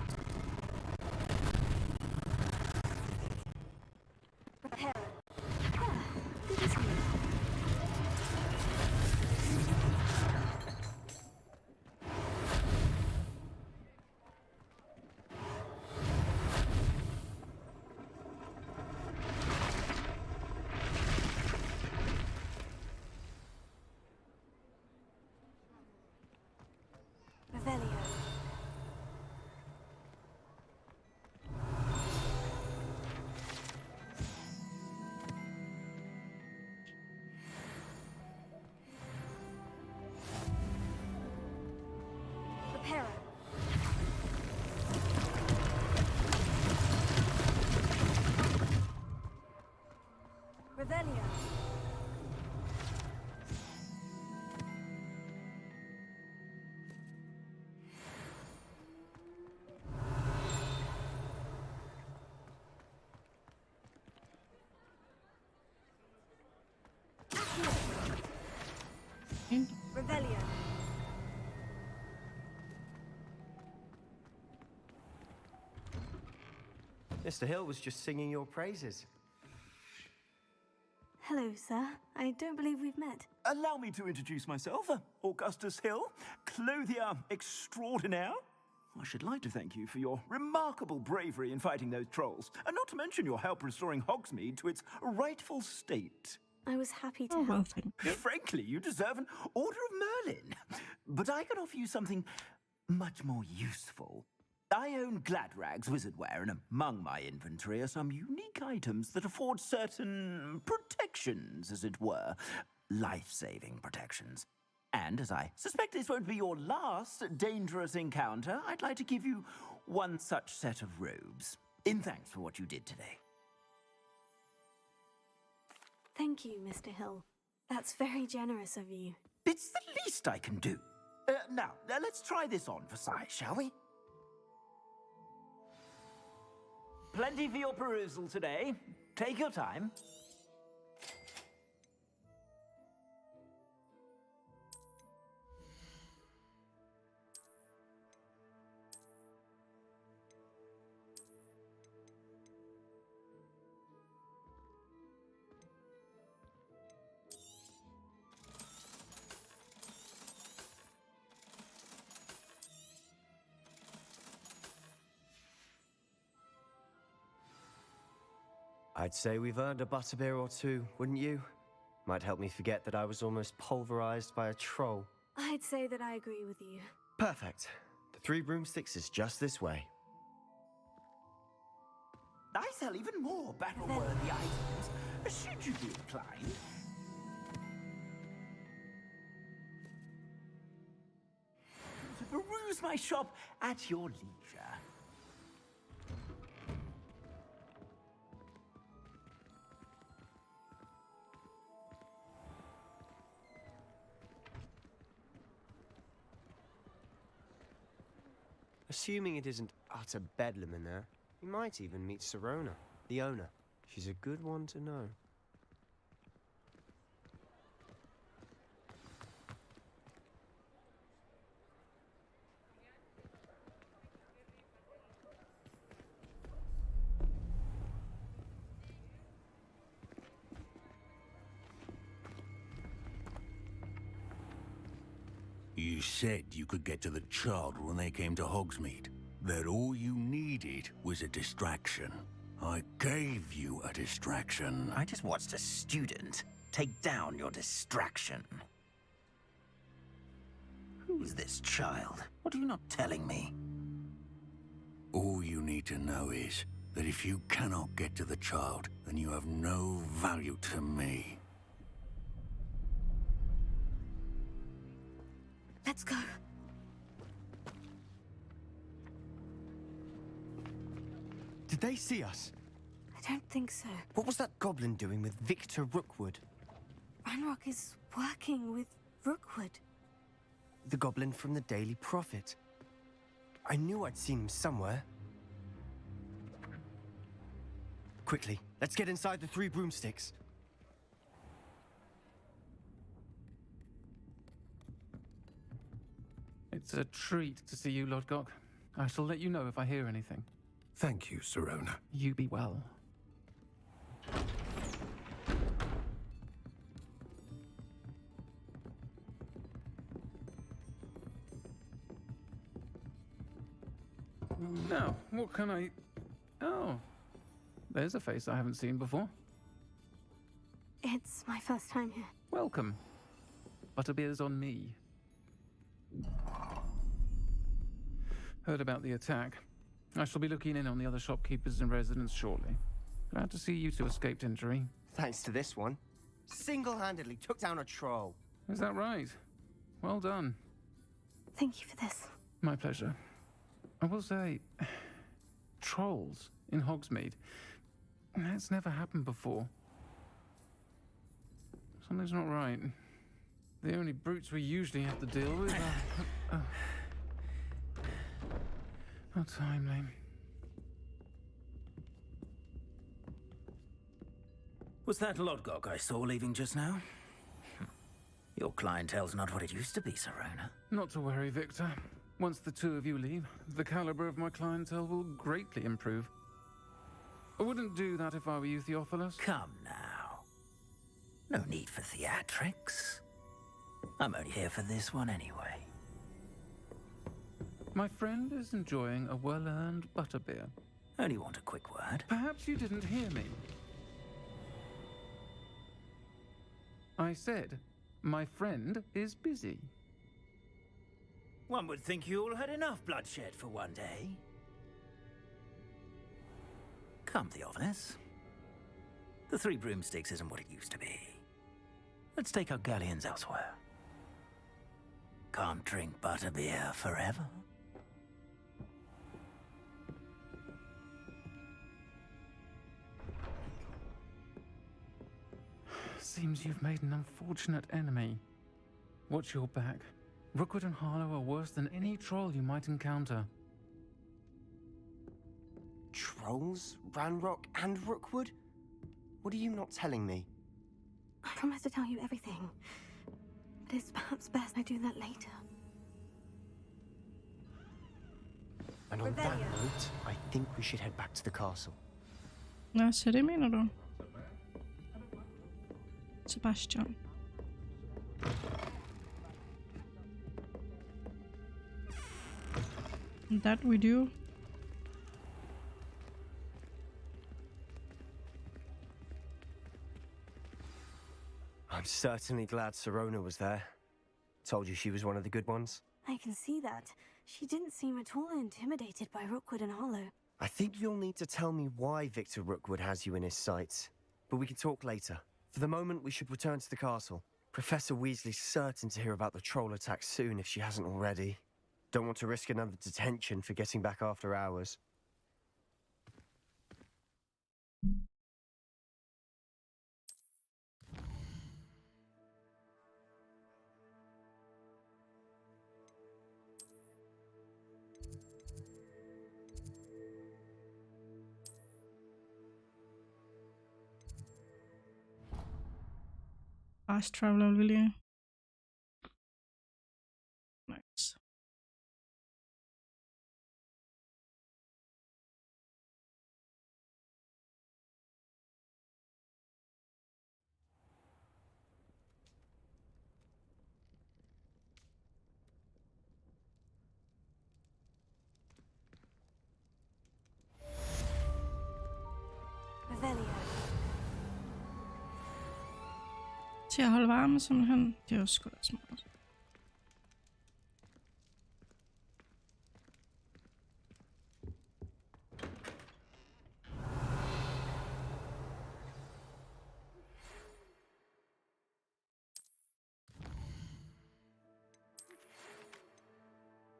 Reparo. Ah, good to see you. Revelio. Reparo. Revelio. Revelio. Mr. Hill was just singing your praises. Hello, sir. I don't believe we've met. Allow me to introduce myself, Augustus Hill, clothier extraordinaire. I should like to thank you for your remarkable bravery in fighting those trolls, and not to mention your help restoring Hogsmeade to its rightful state. I was happy to Oh, well, help. thank you. Frankly, you deserve an Order of Merlin. But I can offer you something much more useful. I own Gladrag's wizardware, and among my inventory are some unique items that afford certain protections, as it were. Life-saving protections. And as I suspect this won't be your last dangerous encounter, I'd like to give you one such set of robes, in thanks for what you did today. Thank you, Mr. Hill. That's very generous of you. It's the least I can do. Now, let's try this on for size, shall we? Plenty for your perusal today. Take your time. I'd say we've earned a butterbeer or two, wouldn't you? Might help me forget that I was almost pulverized by a troll. I'd say that I agree with you. Perfect. The 3 broomsticks is just this way. I sell even more battle-worthy items, should you be inclined. To peruse my shop at your leisure. Assuming it isn't utter bedlam in there, you might even meet Serona, the owner. She's a good one to know. You said you could get to the child when they came to Hogsmeade. That all you needed was a distraction. I gave you a distraction. I just watched a student take down your distraction. Who is this child? What are you not telling me? All you need to know is that if you cannot get to the child, then you have no value to me. Let's go. Did they see us? I don't think so. What was that goblin doing with Victor Rookwood? Ranrock is working with Rookwood. The goblin from the Daily Prophet. I knew I'd seen him somewhere. Quickly, let's get inside the 3 broomsticks. It's a treat to see you, Lodgok. I shall let you know if I hear anything. Thank you, Sirona. You be well. Now, what can I... Oh, there's a face I haven't seen before. It's my first time here. Welcome. Butterbeer's on me. Heard about the attack. I shall be looking in on the other shopkeepers and residents shortly. Glad to see you two escaped injury. Thanks to this one. Single-handedly took down a troll. Is that right? Well done. Thank you for this. My pleasure. I will say, trolls in Hogsmeade. That's never happened before. Something's not right. The only brutes we usually have to deal with are... How timely. Was that Lodgok I saw leaving just now? Your clientele's not what it used to be, Sirona. Not to worry, Victor. Once the two of you leave, the caliber of my clientele will greatly improve. I wouldn't do that if I were you, Theophilus. Come now. No need for theatrics. I'm only here for this one anyway. My friend is enjoying a well-earned butterbeer. Only want a quick word. Perhaps you didn't hear me. I said, my friend is busy. One would think you all had enough bloodshed for one day. Come, Theophilus. The 3 broomsticks isn't what it used to be. Let's take our galleons elsewhere. Can't drink butterbeer forever. Seems you've made an unfortunate enemy. Watch your back. Rookwood and Harlow are worse than any troll you might encounter. Trolls? Ranrock and Rookwood? What are you not telling me? I promise to tell you everything. But it's perhaps best I do that later. And on that note, I think we should head back to the castle. Nå, så det mener du? Sebastian. That we do. I'm certainly glad Sirona was there. Told you she was one of the good ones. I can see that. She didn't seem at all intimidated by Rookwood and Hollow. I think you'll need to tell me why Victor Rookwood has you in his sights. But we can talk later. For the moment, we should return to the castle. Professor Weasley's certain to hear about the troll attack soon if she hasn't already. Don't want to risk another detention for getting back after hours. Fast traveler, vil jeg. Nice. Revelio. Til at holde varme simpelthen. Det er jo sgu da smart.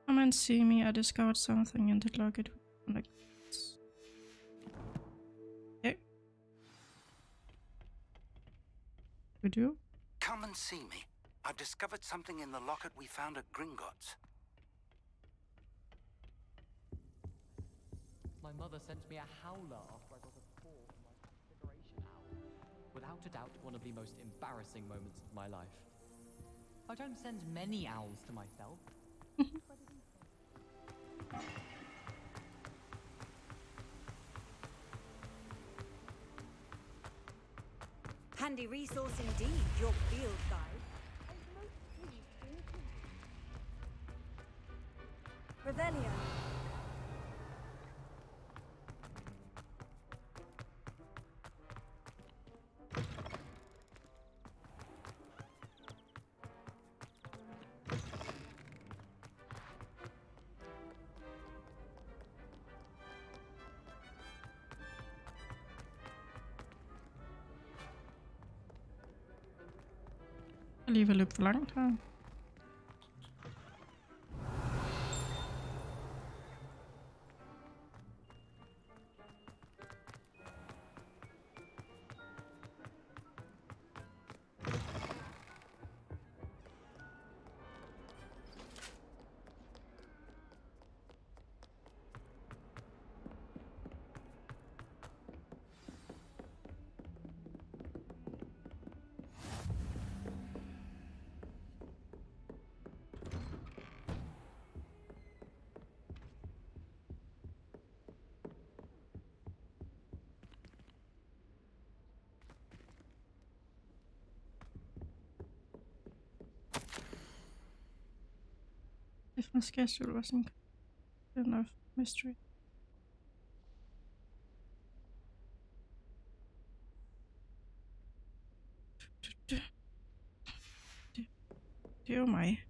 Come and see me. I discovered something in the locket. Okay. We do? Come and see me. I've discovered something in the locket we found at Gringotts. My mother sent me a howler after I got a paw from my transfiguration owl. Without a doubt, one of the most embarrassing moments of my life. I don't send many owls to myself. Handy resource indeed, your field guide. Revelio. Alligevel løb for langt her. If my schedule wasn't enough mystery. Det er jo mig.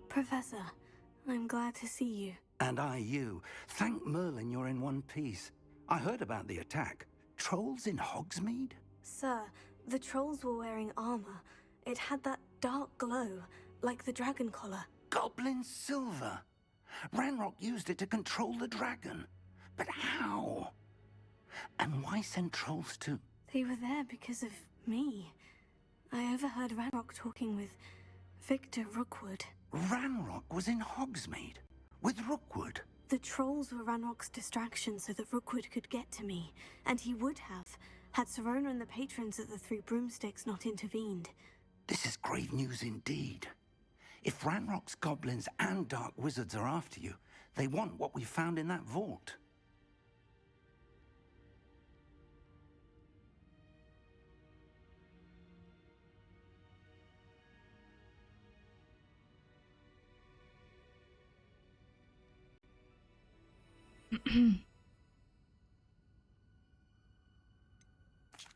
Professor, I'm glad to see you. And I you. Thank Merlin you're in one piece. I heard about the attack. Trolls in Hogsmeade? Sir, the trolls were wearing armor. It had that dark glow, like the dragon collar. Goblin silver. Ranrock used it to control the dragon. But how? And why send trolls too? They were there because of me. I overheard Ranrock talking with Victor Rookwood. Ranrock was in Hogsmeade with Rookwood. The trolls were Ranrock's distraction so that Rookwood could get to me, and he would have, had Serona and the patrons at the Three Broomsticks not intervened. This is grave news indeed. If Ranrock's goblins and dark wizards are after you, they want what we found in that vault.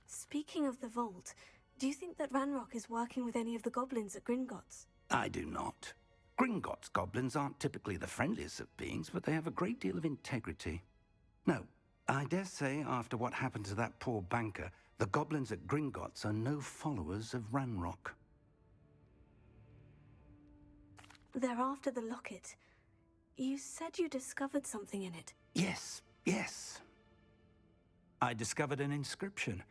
Speaking of the vault, do you think that Ranrock is working with any of the goblins at Gringotts? I do not. Gringotts goblins aren't typically the friendliest of beings, but they have a great deal of integrity. No, I dare say after what happened to that poor banker, the goblins at Gringotts are no followers of Ranrock. They're after the locket. You said you discovered something in it. Yes, yes. I discovered an inscription.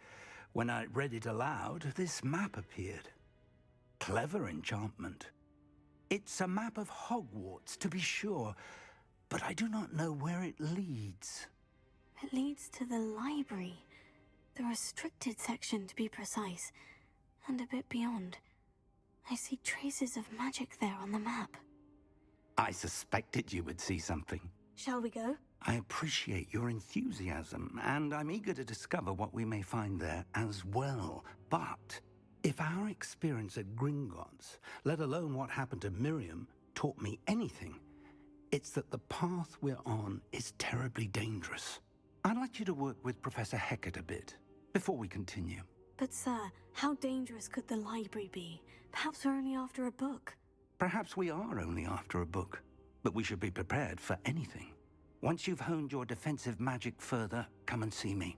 When I read it aloud, this map appeared. Clever enchantment. It's a map of Hogwarts, to be sure, but I do not know where it leads. It leads to the library. The restricted section, to be precise. And a bit beyond. I see traces of magic there on the map. I suspected you would see something. Shall we go? I appreciate your enthusiasm, and I'm eager to discover what we may find there as well. But if our experience at Gringotts, let alone what happened to Miriam, taught me anything, it's that the path we're on is terribly dangerous. I'd like you to work with Professor Hecat a bit before we continue. But sir, how dangerous could the library be? Perhaps we're only after a book. Perhaps we are only after a book, but we should be prepared for anything. Once you've honed your defensive magic further, come and see me.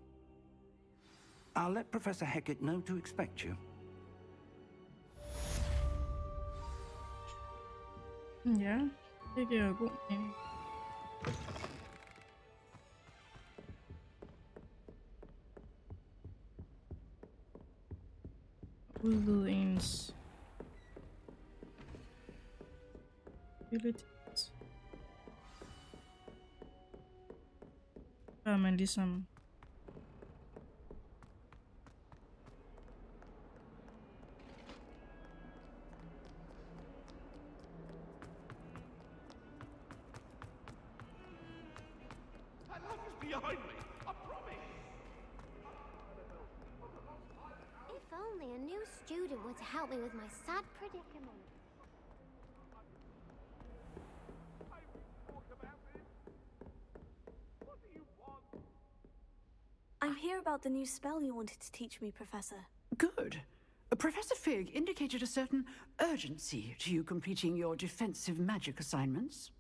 I'll let Professor Hecat know to expect you. Ja, det giver jo god mening. Udvide ens abilities. Før man ligesom Behind me, I promise. If only a new student were to help me with my sad predicament. I'm here about the new spell you wanted to teach me, Professor. Good. Professor Fig indicated a certain urgency to you completing your defensive magic assignments.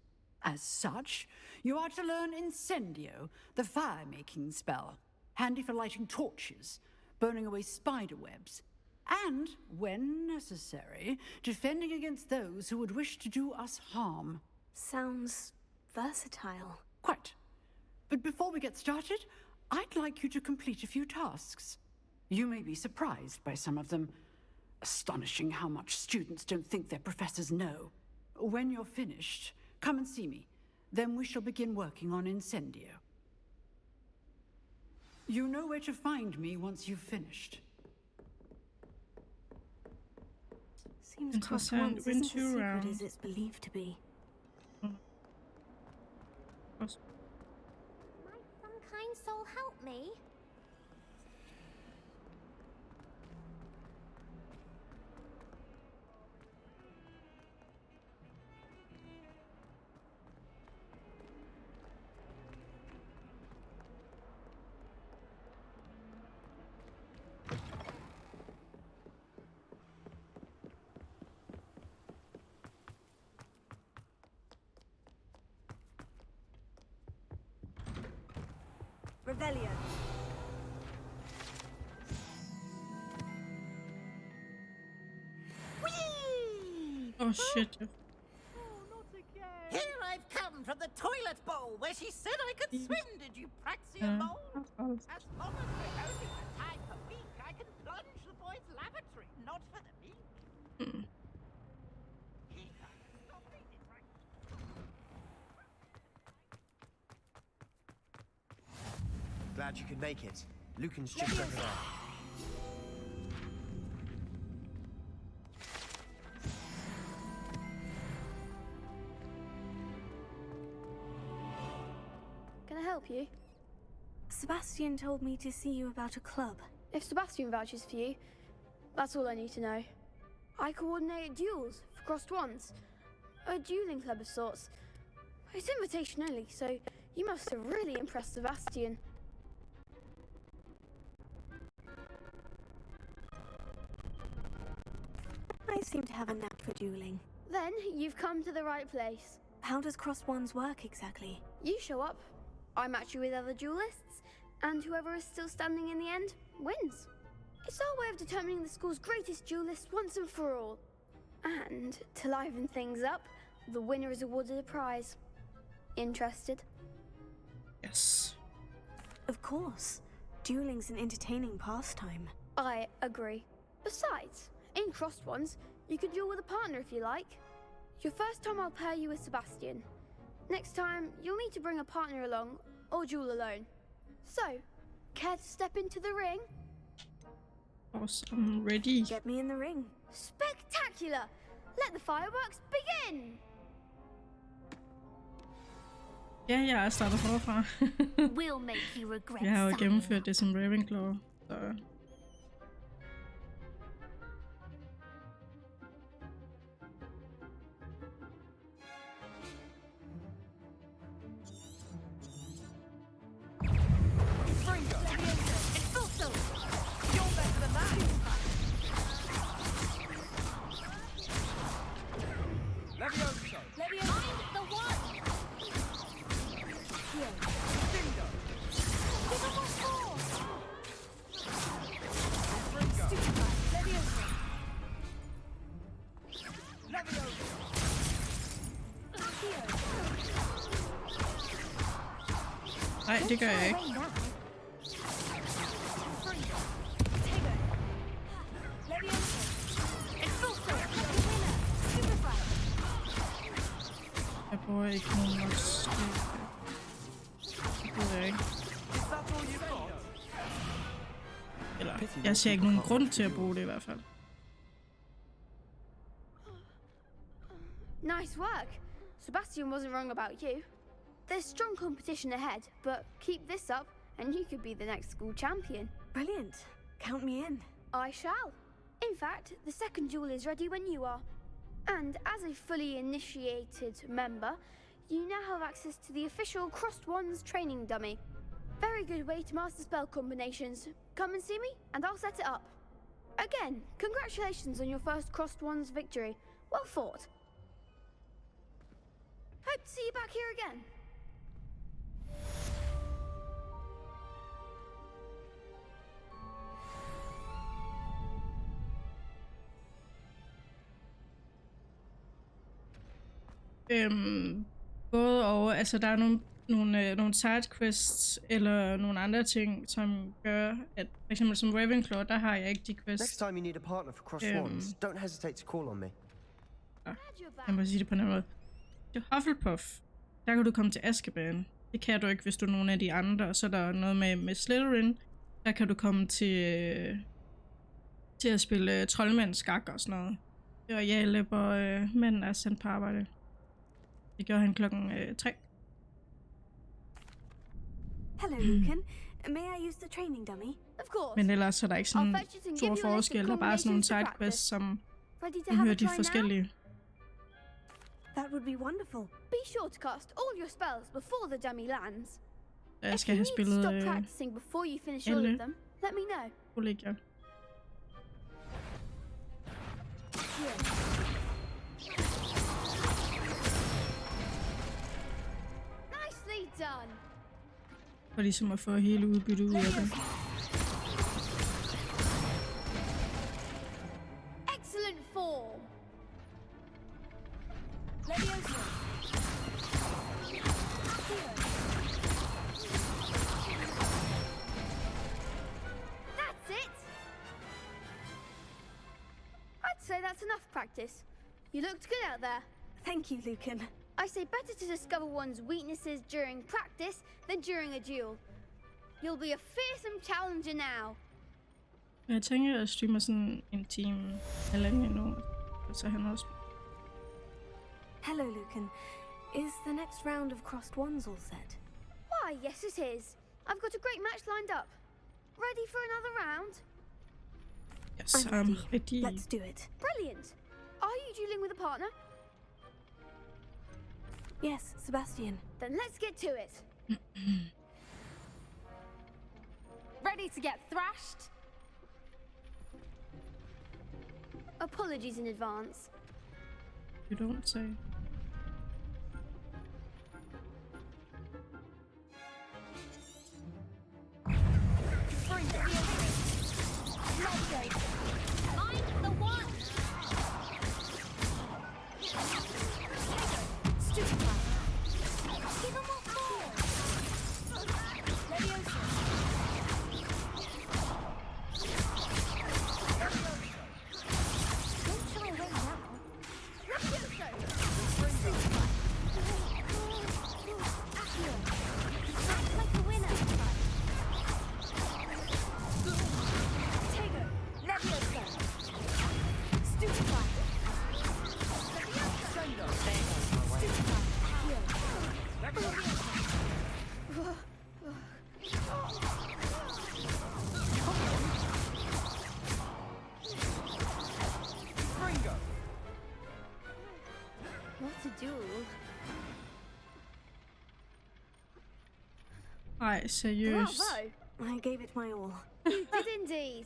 As such, you are to learn Incendio, the fire-making spell, handy for lighting torches, burning away spider webs, and, when necessary, defending against those who would wish to do us harm. Sounds versatile. Quite. But before we get started, I'd like you to complete a few tasks. You may be surprised by some of them. Astonishing how much students don't think their professors know. When you're finished, come and see me. Then we shall begin working on Incendio. You know where to find me once you've finished. Seems Crosswinds isn't as secret as it's believed to be. Might some kind soul help me? Revelio. Oh shit. Here I've come from the toilet bowl where she said I could swim. Did you praxia mole? As long as we're only a time per week, I can plunge the boys' lavatory, not for the meek. Glad you could make it. Lucan's just over there. Can I help you? Sebastian told me to see you about a club. If Sebastian vouches for you, that's all I need to know. I coordinate duels for crossed ones. A dueling club of sorts. It's invitation only, so you must have really impressed Sebastian. I seem to have a knack for dueling. Then you've come to the right place. How does crossed ones work exactly? You show up, I match you with other duelists, and whoever is still standing in the end wins. It's our way of determining the school's greatest duelist once and for all. And to liven things up, the winner is awarded a prize. Interested? Yes. Of course. Dueling's an entertaining pastime. I agree. Besides, in crossed ones, you can duel with a partner if you like. Your first time I'll pair you with Sebastian. Next time, you'll need to bring a partner along, or duel alone. So, care to step into the ring? Course, I'm ready. Get me in the ring. Spectacular! Let the fireworks begin! Ja, jeg er startet forfra. We'll make you regret Jeg har jo signing gennemført det som Ravenclaw, så... Nej, det gør jeg ikke. Jeg bruger ikke nogen nok styrke. Det bruger jeg ikke. Eller, jeg ser ikke nogen grund til at bruge det i hvert fald. Nice work. Sebastian wasn't wrong about you. There's strong competition ahead, but keep this up and you could be the next school champion. Brilliant. Count me in. I shall. In fact, the second duel is ready when you are. And as a fully initiated member, you now have access to the official Crossed Wands training dummy. Very good way to master spell combinations. Come and see me, and I'll set it up. Again, congratulations on your first Crossed Wands victory. Well fought. Hope to see you back here again. Både og, altså der er nogle sidequests eller nogle andre ting, som gør, at for eksempel som Ravenclaw, der har jeg ikke de quests. Next time you need a partner for Crossed Wands, don't hesitate to call on me. Ja, jeg må sige det på den måde. Det er Hufflepuff. Der kan du komme til Azkaban. Det kan du ikke, hvis du er nogen af de andre. Så der er noget med Slytherin. Der kan du komme til at spille troldmændsskak og sådan noget. Og Jaleb og manden er sendt på arbejde. Det gør han klokken 3. Hello, Lucan. May I use the training dummy? Of course. Men ellers er der ikke sådan stor forskel. Der er bare sådan nogle sidequests, som hører de forskellige. That would be wonderful. Be sure to cast all your spells before the dummy lands. Jeg skal have spillet stop practicing before you finish all of them. Let me know. Kollegier. Nicely done. For ligesom at få hele udbyttet ud af det. Excellent form. That's it. I'd say that's enough practice. You looked good out there. Thank you, Lucan. I say better to discover one's weaknesses during practice than during a duel. You'll be a fearsome challenger now. Jeg tænker, at jeg streamer sådan en time eller endnu, så han også. Hello, Lucan. Is the next round of Crossed Wands all set? Why, yes it is. I've got a great match lined up. Ready for another round? Yes, I'm ready. Let's do it. Brilliant. Are you dueling with a partner? Yes, Sebastian. Then let's get to it. Ready to get thrashed? Apologies in advance. You don't say. I'm the one! Stupid. Give him what more! Don't shy away now. Ej, seriøst. Bravo! I gave it my all. You did indeed.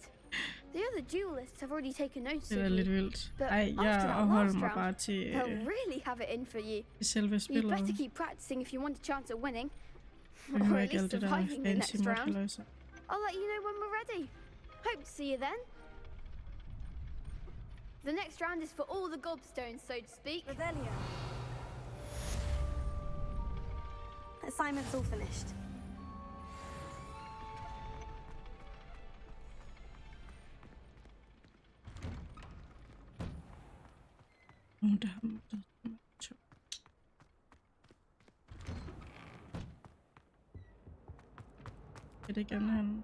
The other duelists have already taken notice Det er of lidt you. vildt. But Ej, after jeg that afholder last mig bare round, til they'll really have it in for you. selve You'd spillet. better keep practicing if you want a chance at winning. Jeg Or hører at ikke alt least det der surviving the fancy next round. modhalløjser. I'll let you know when we're ready. Hope to see you then. The next round is for all the gobstones, so to speak. Revelio. Assignment's all finished. Der har moddet. Er det igen han?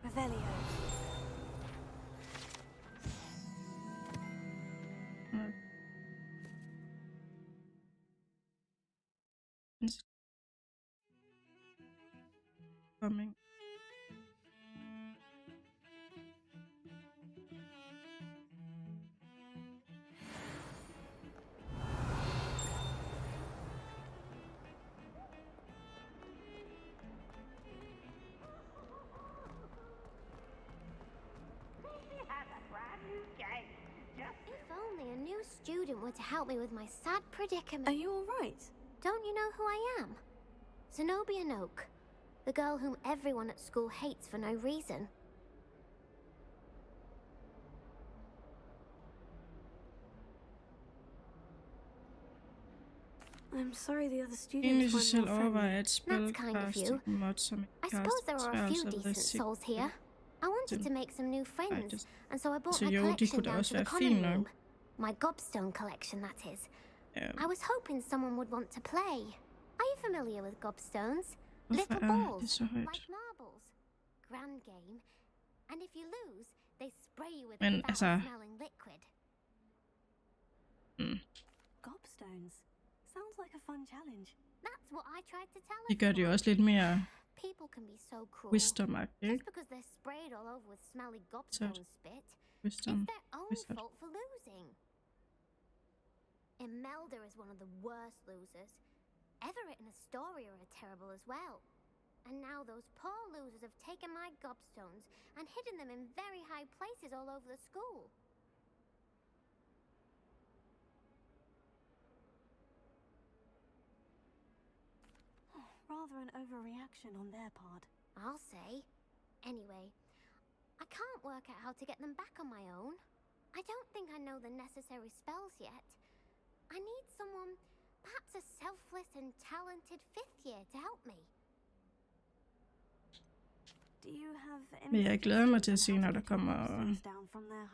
Revelio. Coming. If only a new student were to help me with my sad predicament. Are you all right? Don't you know who I am? Zenobia Noak, the girl whom everyone at school hates for no reason. I'm sorry the other Egentlig students så weren't selv more overveje friendly. at spille That's kind of cast you. mod som et I suppose there are a few cast decent souls here. I wanted to make some new friends, and so I bought Så my jo, det collection kunne da down også to the være common fint nok. room. My gobstone collection, that is. I was hoping someone would want to play. Are you familiar with gobstones? Hvorfor Little er det balls, så højt? like marbles. Grand game. And if you lose, they spray you with Men a altså, foul-smelling liquid. Gobstones. Sounds like a fun challenge. That's what I tried to tell Det gør det jo også lidt mere People can be so cruel. wisdom-agtigt, ikke? Just because they're sprayed all over with smelly gobstone spit, Wisdom. it's their own Wizard. fault for losing. Imelda is one of the worst losers. Everett and Astoria are terrible as well. And now those poor losers have taken my gobstones and hidden them in very high places all over the school. Rather an overreaction on their part. I'll say. Anyway, I can't work out how to get them back on my own. I don't think I know the necessary spells yet. I need someone, perhaps a selfless and talented fifth year to help me. Do you have Men jeg glæder mig til at se, når der kommer...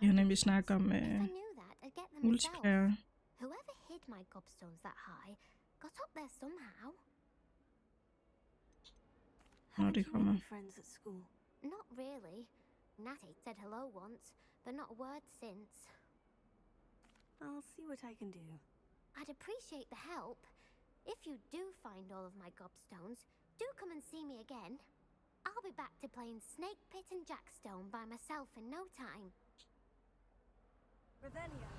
Jeg har nemlig snakket om If I knew that, I'd get them multiplayer. myself. Whoever hid my gobstones that high got up there somehow. Når det kommer. Friends at school? Not really. Natty said hello once, but not a word since. I'll see what I can do. I'd appreciate the help. If you do find all of my gobstones, do come and see me again. I'll be back to playing Snake Pit and Jackstone by myself in no time. Revelio.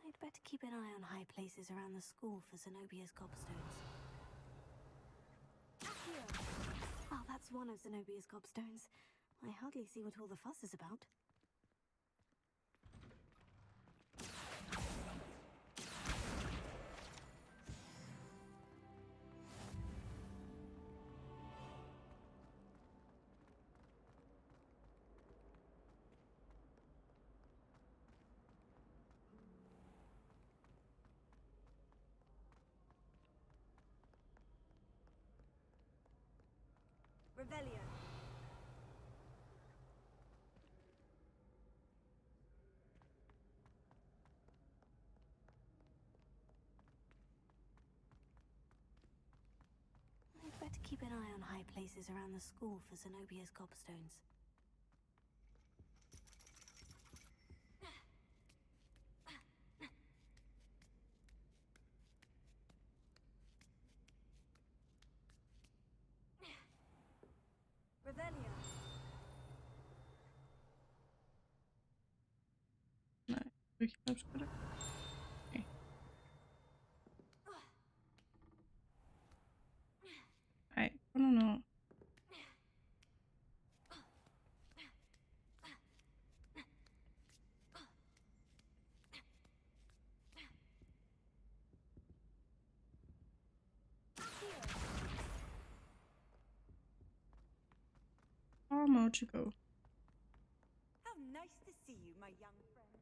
I'd better keep an eye on high places around the school for Zenobia's gobstones. Oh, that's one of Zenobia's gobstones. I hardly see what all the fuss is about. Revelio. better keep an eye on high places around the school for Zenobia's gobstones. Revelio. Nej, vi kan også gøre det. Okay. Ej, kom nu ned. Or more to go. How nice to see you, my young friend.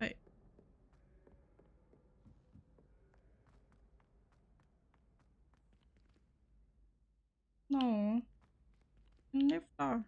Ej. Nå. En lifter.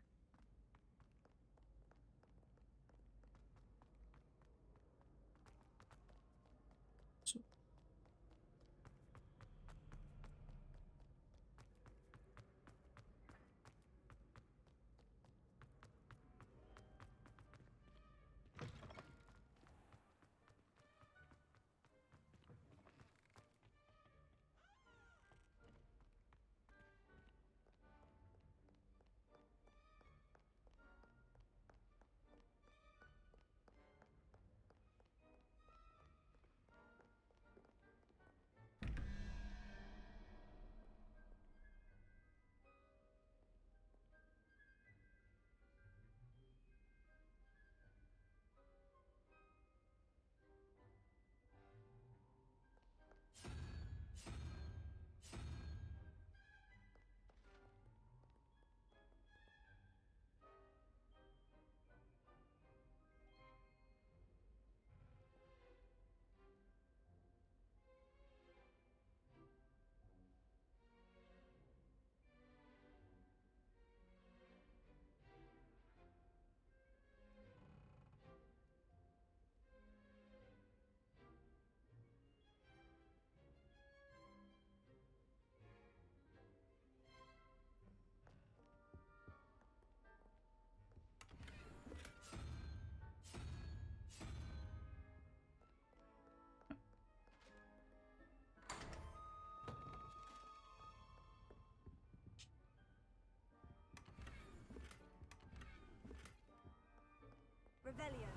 Revelio.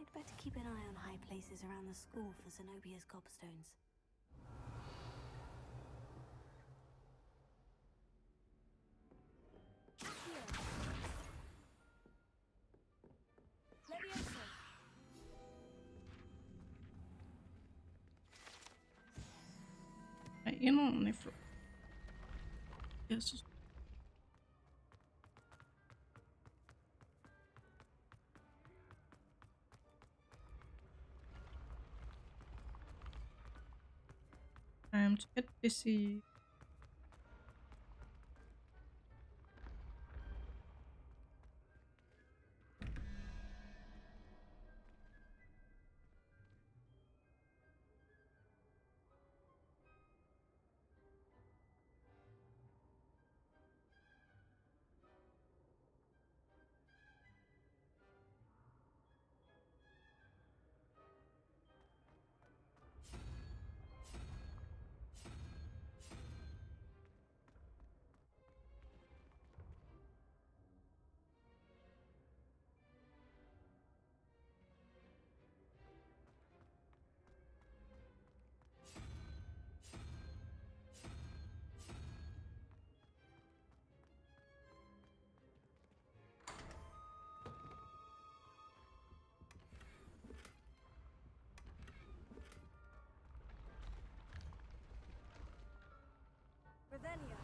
I'd better keep an eye on high places around the school for Zenobia's gobstones. Levioso. Ej, endnu en lifter. Jesus. Time to get busy. Revelio.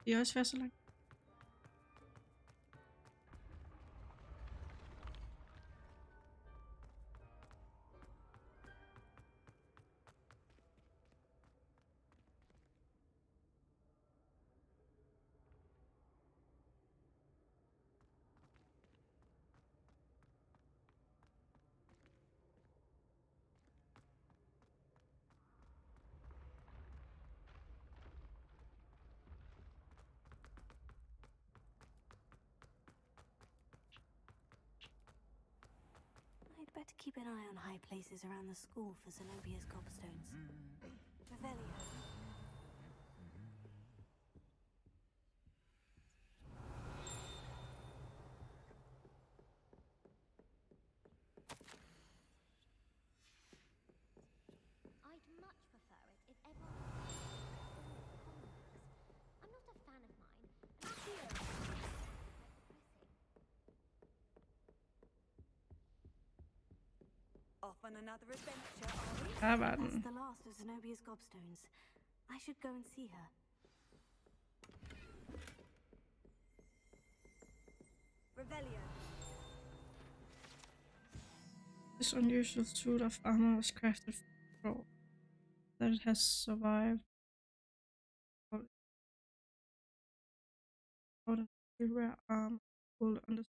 Det er også været så langt. better keep an eye on high places around the school for Zenobia's gobstones. Revelio. I'd much prefer it if everyone I'm not a fan of mine, and I feel Off on another adventure, are we? Der var den. That's the last of Zenobia's gobstones. I should go and see her. Revelio. This unusual suit of armor was crafted for that it has survived ordinary rare armor pulled under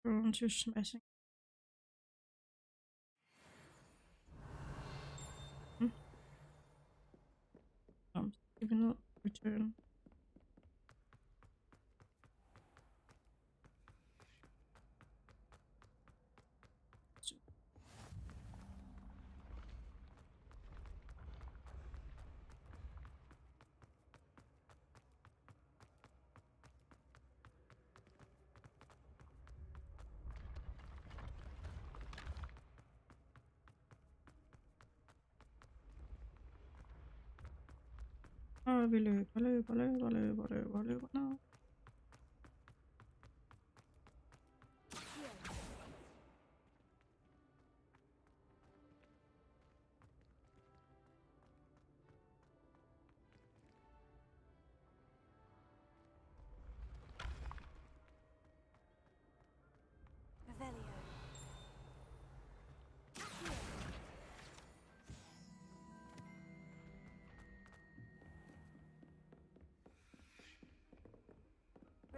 prone to smashing. Even return. Og vi løber nu. Revelio.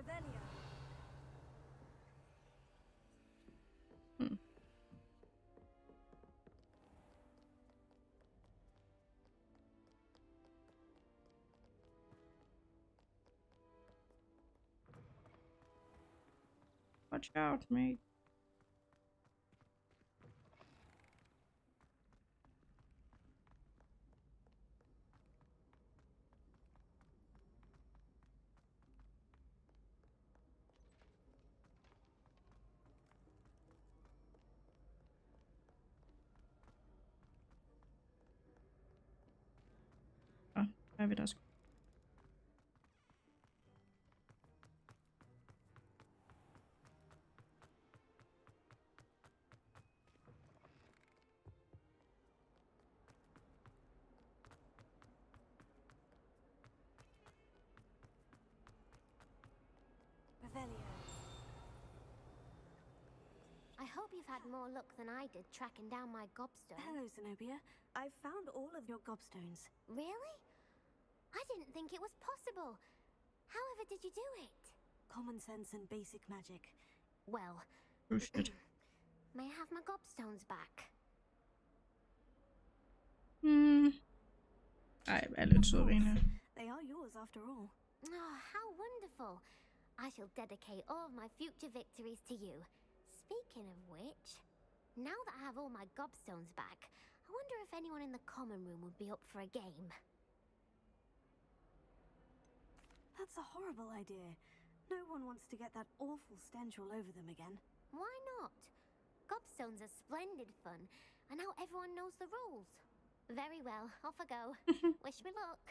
Revelio. Watch out, mate. Her er vi der. Revelio. I hope you've had more luck than I did tracking down my gobstone. Hello, Zenobia. I've found all of your gobstones. Really? I didn't think it was possible. However did you do it? Common sense and basic magic. Well, Oh shit. may I have my gobstones back? Ej, er lidt sød, Rene. They are yours after all. Oh, how wonderful. I shall dedicate all of my future victories to you. Speaking of which, now that I have all my gobstones back, I wonder if anyone in the common room would be up for a game. That's a horrible idea. No one wants to get that awful stench all over them again. Why not? Gobstones are splendid fun, and now everyone knows the rules. Very well, off I go. Wish me luck.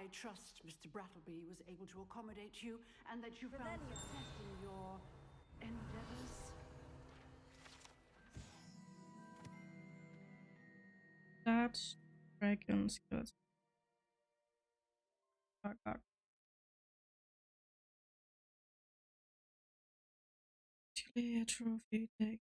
I trust Mr. Brattleby was able to accommodate you and that you found success in your endeavors. That's dragon skills. Clear trophy deck.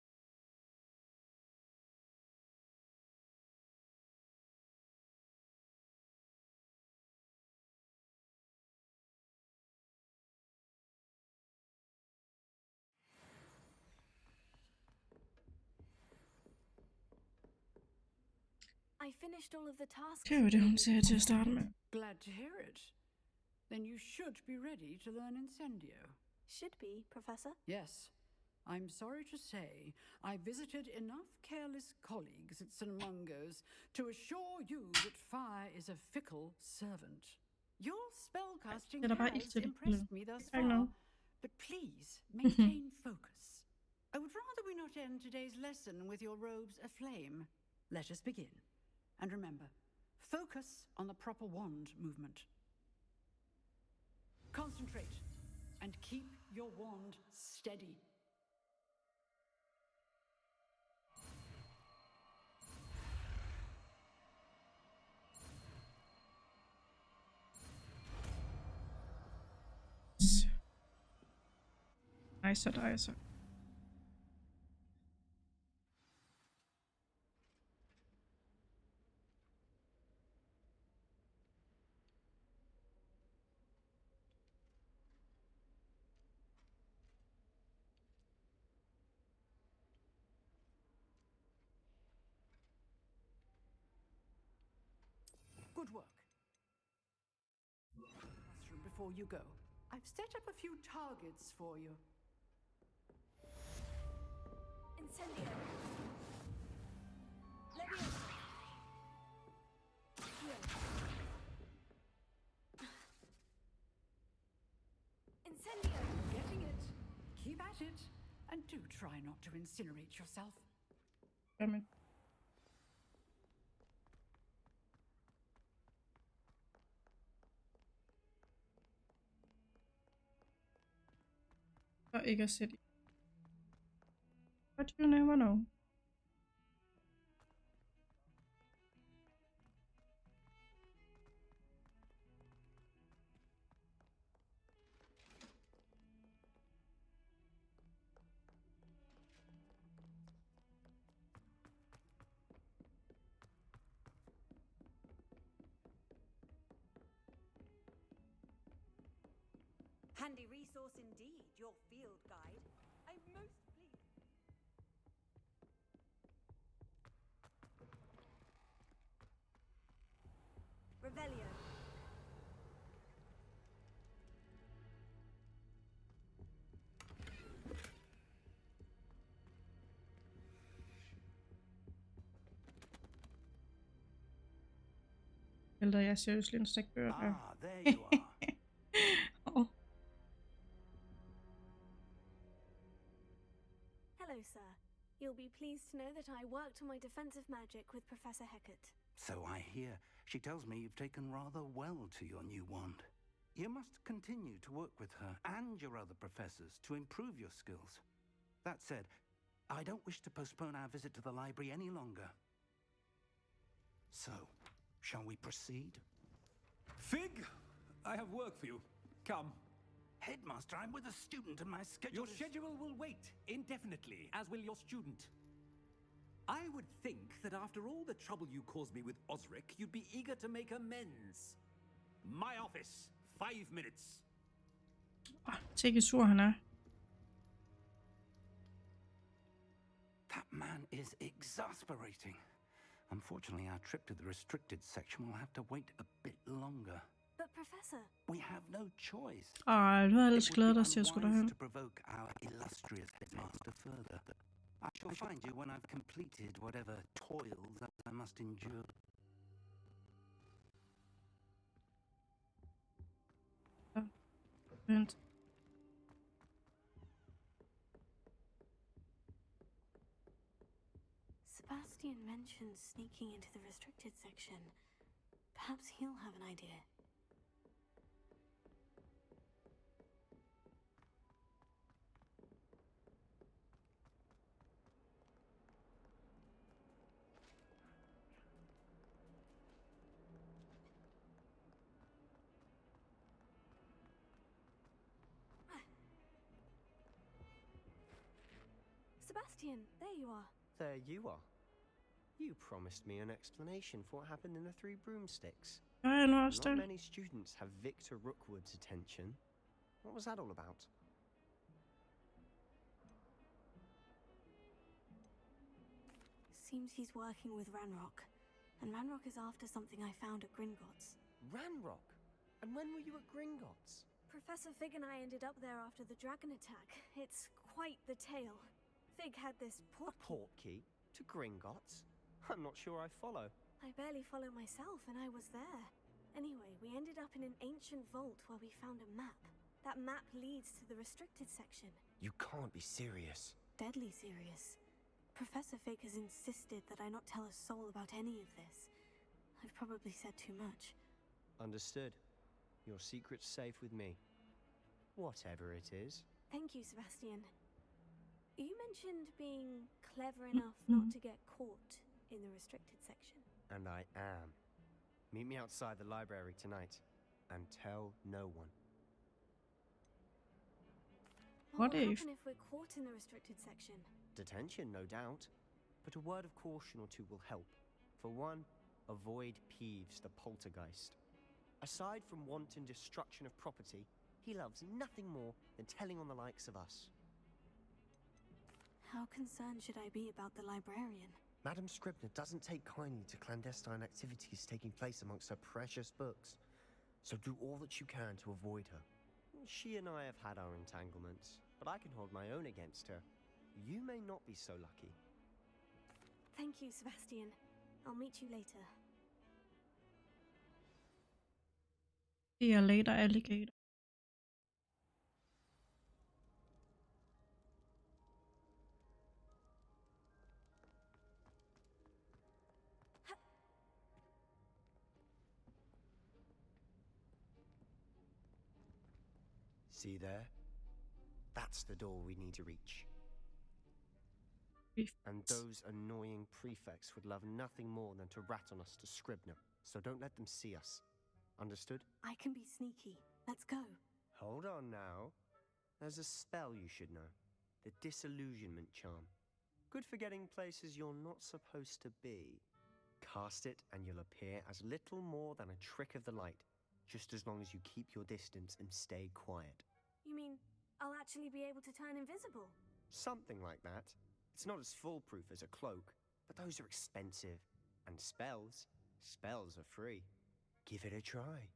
I finished all of the tasks. Det var det, hun sagde til at starte med. Glad to hear it. Then you should be ready to learn Incendio. Should be, Professor. Yes. I'm sorry to say, I visited enough careless colleagues at St. Mungo's to assure you that fire is a fickle servant. Your spellcasting has impressed me thus far, but please maintain focus. I would rather we not end today's lesson with your robes aflame. Let us begin. And remember, focus on the proper wand movement. Concentrate and keep your wand steady. Nicer. Good work. Classroom before you go. I've set up a few targets for you. Incendio. Leviosa. Incendio. Getting it. Keep at it. And do try not to incinerate yourself. Jamen. Og ikke at sætte. But you never know. Handy resource indeed, your field guide. I'm most pleased. Revelio. Eller jeg seriously en stak bøger. Ah, there you are. Oh. Hello, sir. You'll be pleased to know that I worked on my defensive magic with Professor Hecat. So I hear. She tells me you've taken rather well to your new wand. You must continue to work with her and your other professors to improve your skills. That said, I don't wish to postpone our visit to the library any longer. So, shall we proceed? Fig, I have work for you. Come. Headmaster, I'm with a student and my schedule Your schedule will wait indefinitely, as will your student. I would think that after all the trouble you caused me with Osric, you'd be eager to make amends. My office, 5 minutes. Sikke sur han er. That man is exasperating. Unfortunately, our trip to the restricted section will have to wait a bit longer. But Professor... We have no choice. Ej, du havde ellers glædet dig til at skulle It would derhen. be unwise to provoke our illustrious headmaster further. I shall find you when I've completed whatever toils I must endure. Vent. Sebastian mentioned sneaking into the restricted section. Perhaps he'll have an idea. Sebastian, there you are. There you are. You promised me an explanation for what happened in the Three Broomsticks. I know, Not many students have Victor Rookwood's attention. What was that all about? Seems he's working with Ranrock. And Ranrock is after something I found at Gringotts. Ranrock? And when were you at Gringotts? Professor Fig and I ended up there after the dragon attack. It's quite the tale. Fig had this port key to Gringotts? I'm not sure I follow. I barely follow myself, and I was there. Anyway, we ended up in an ancient vault where we found a map. That map leads to the restricted section. You can't be serious. Deadly serious. Professor Fig has insisted that I not tell a soul about any of this. I've probably said too much. Understood. Your secret's safe with me. Whatever it is. Thank you, Sebastian. You mentioned being clever enough not to get caught in the restricted section. And I am. Meet me outside the library tonight. And tell no one. What will happen if we're caught in the restricted section? Detention, no doubt. But a word of caution or two will help. For one, avoid Peeves the poltergeist. Aside from wanton destruction of property, he loves nothing more than telling on the likes of us. How concerned should I be about the librarian? Madame Scribner doesn't take kindly to clandestine activities taking place amongst her precious books. So do all that you can to avoid her. She and I have had our entanglements, but I can hold my own against her. You may not be so lucky. Thank you, Sebastian. I'll meet you later. See you later, alligator. See there? That's the door we need to reach. And those annoying prefects would love nothing more than to rat on us to Scribner, so don't let them see us. Understood? I can be sneaky. Let's go. Hold on now. There's a spell you should know. The Disillusionment Charm. Good for getting places you're not supposed to be. Cast it and you'll appear as little more than a trick of the light, just as long as you keep your distance and stay quiet. You mean I'll actually be able to turn invisible? Something like that. It's not as foolproof as a cloak, but those are expensive. And spells are free. Give it a try.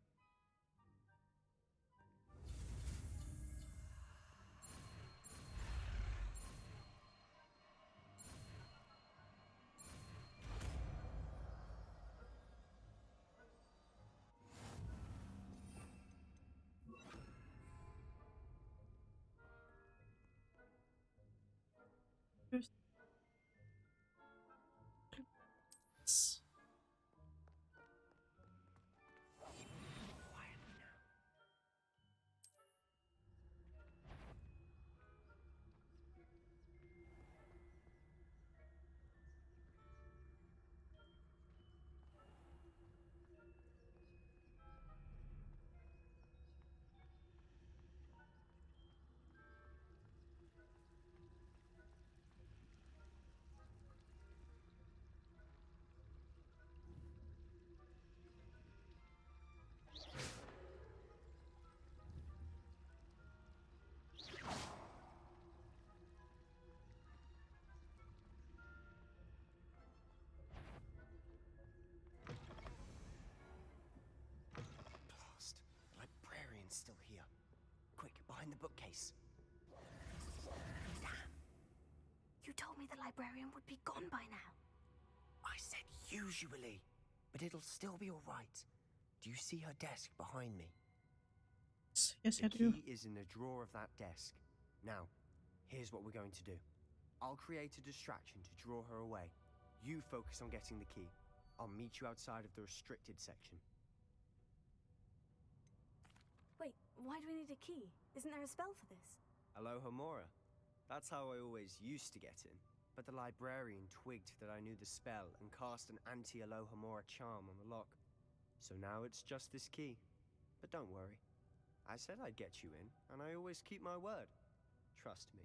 Still here. Quick, behind the bookcase. Damn. You told me the librarian would be gone by now. I said usually, but it'll still be all right. Do you see her desk behind me? Yes, I do. The key is in the drawer of that desk. Now, here's what we're going to do. I'll create a distraction to draw her away. You focus on getting the key. I'll meet you outside of the restricted section. Wait, why do we need a key? Isn't there a spell for this? Alohomora. That's how I always used to get in. But the librarian twigged that I knew the spell and cast an anti-Alohomora charm on the lock. So now it's just this key. But don't worry. I said I'd get you in, and I always keep my word. Trust me.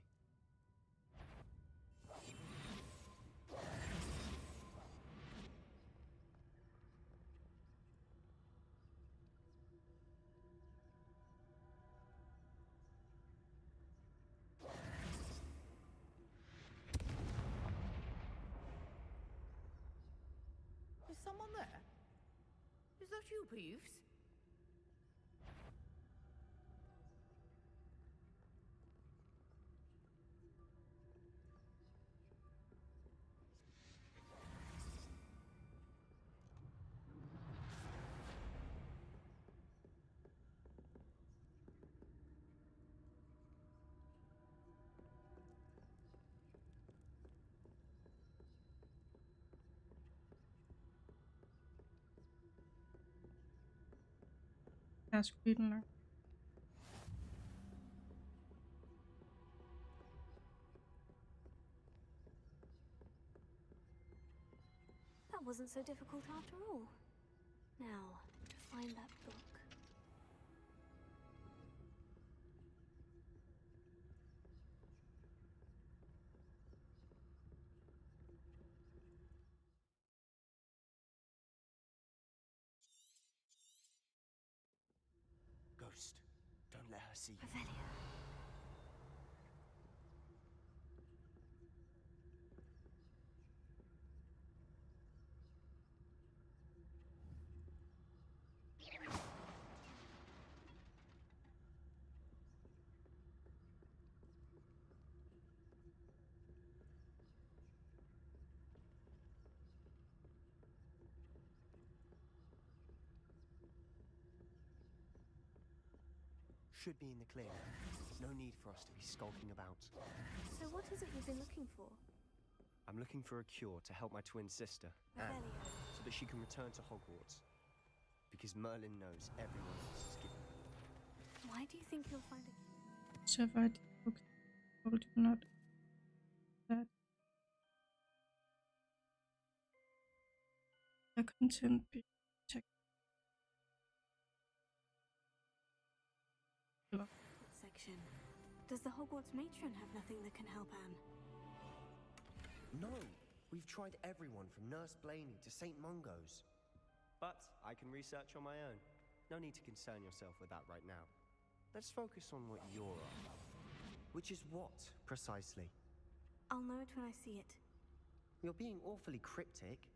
someone there? Is that you, Peeves? Jeg er sgu lige den nok. That wasn't so difficult after all. Now, to find that book. Ghost, don't let her see you. Revelio. Should be in the clear. No need for us to be skulking about. So what is it you've been looking for? I'm looking for a cure to help my twin sister, Anne, Revelio. so that she can return to Hogwarts. Because Merlin knows everyone else is given. Why do you think you'll find a... So far, the book told you not that the content be checked. Section. Does the Hogwarts matron have nothing that can help Anne? No! We've tried everyone from Nurse Blaney to St. Mungo's. But I can research on my own. No need to concern yourself with that right now. Let's focus on what you're after. Which is what, precisely? I'll know it when I see it. You're being awfully cryptic.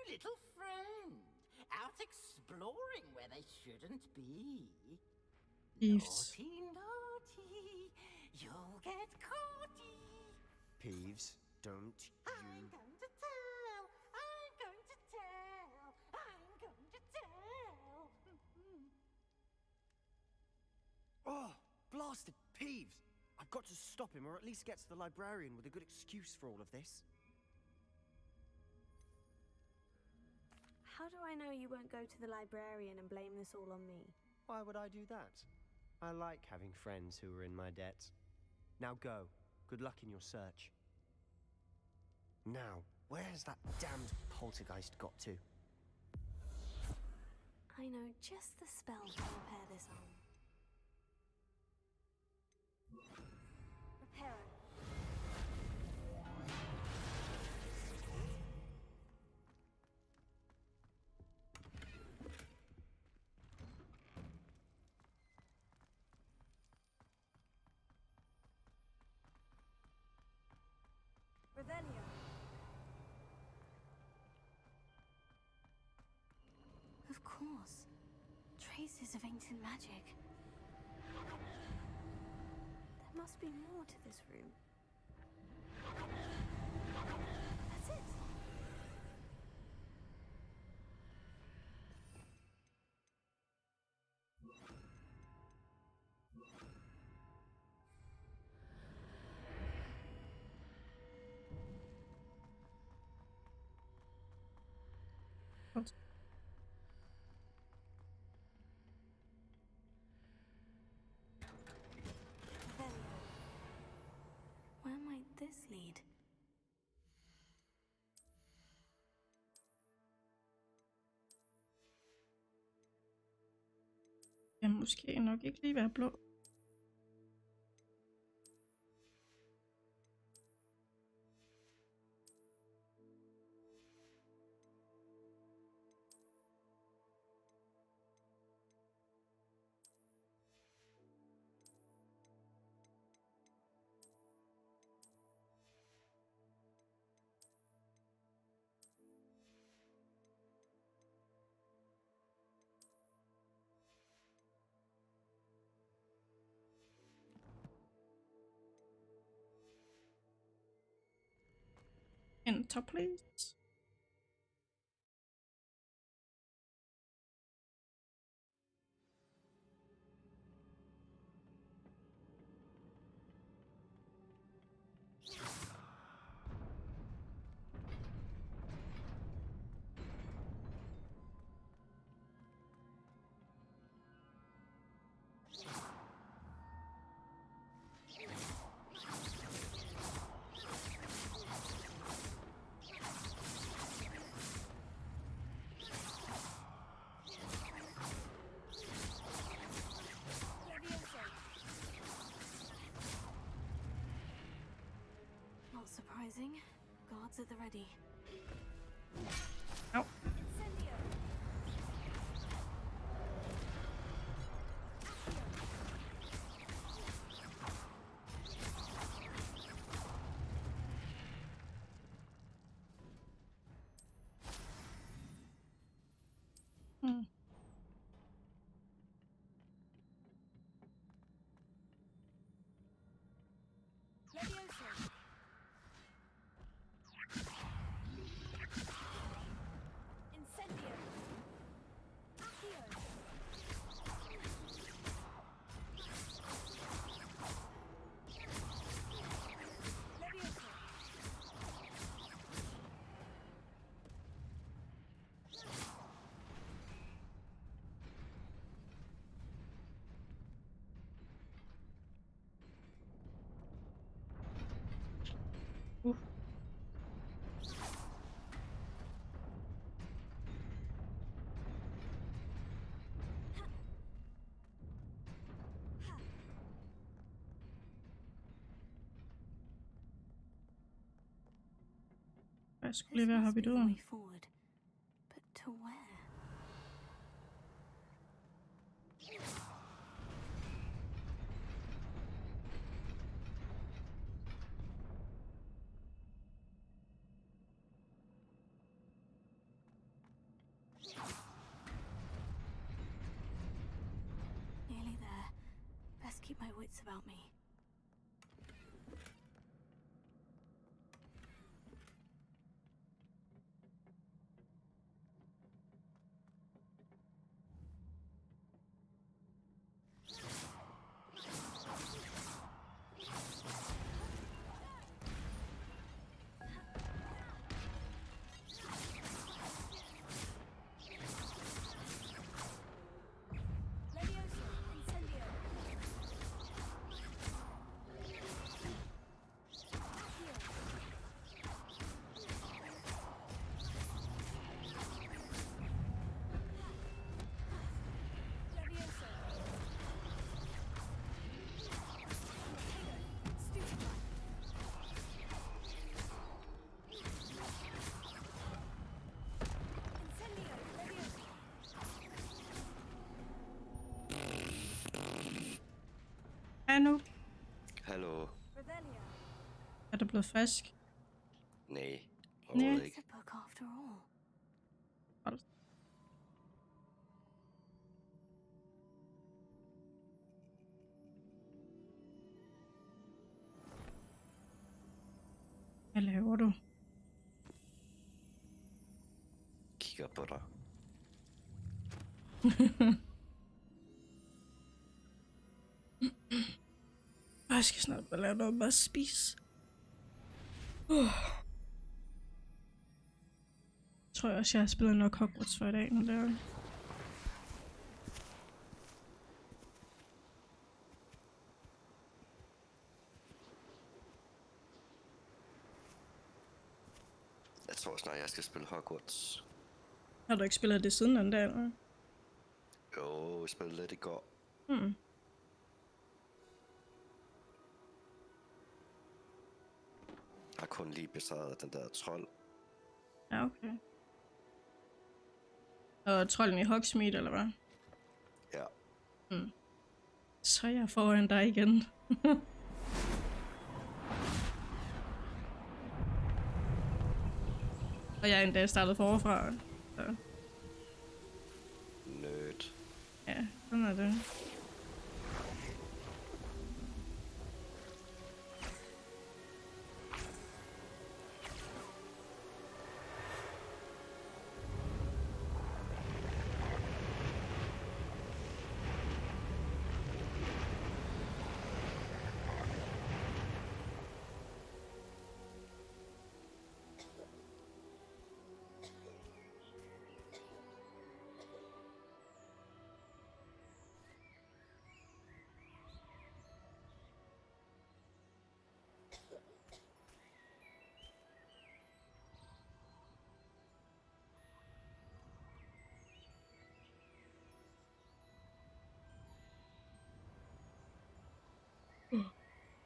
Little friend, out exploring where they shouldn't be. Peeves. Naughty, naughty, you'll get caughty. Peeves, don't you... I'm going to tell, I'm going to tell, I'm going to tell. Oh, blasted Peeves! I've got to stop him, or at least get to the librarian with a good excuse for all of this. How do I know you won't go to the librarian and blame this all on me? Why would I do that? I like having friends who are in my debt. Now go. Good luck in your search. Now, where has that damned poltergeist got to? I know just the spell to repair this arm. Repair it. Revelio. Of course. Traces of ancient magic. There must be more to this room. That's it. Where might this lead? Kan måske nok ikke lige være blå. Enter, please. Not surprising. Guards at the ready. Ow. Jeg skulle lige være hoppe i døren. Forward. But to where? Nearly there. Best keep my wits about me. Nu. Hallo. Er det blevet frisk? Nej, overhovedet ikke. It's a book after all. Hvad laver du? Kigger på dig. Jeg skal snart bare lave noget med at spise. Jeg tror jeg også, jeg har spillet nok Hogwarts for i dag, men det er... Jeg tror snart, jeg skal spille Hogwarts. Har du ikke spillet det siden den dag, eller? Jo, jeg spillede lidt i går. Hmm. Jeg har kun lige besejret den der trold. Ja, okay. Og trolden i Hogsmeade, eller hvad? Ja. Hmm. Så er jeg foran dig igen. Og jeg er endda startet forfra. Så. Nødt. Ja, sådan er det.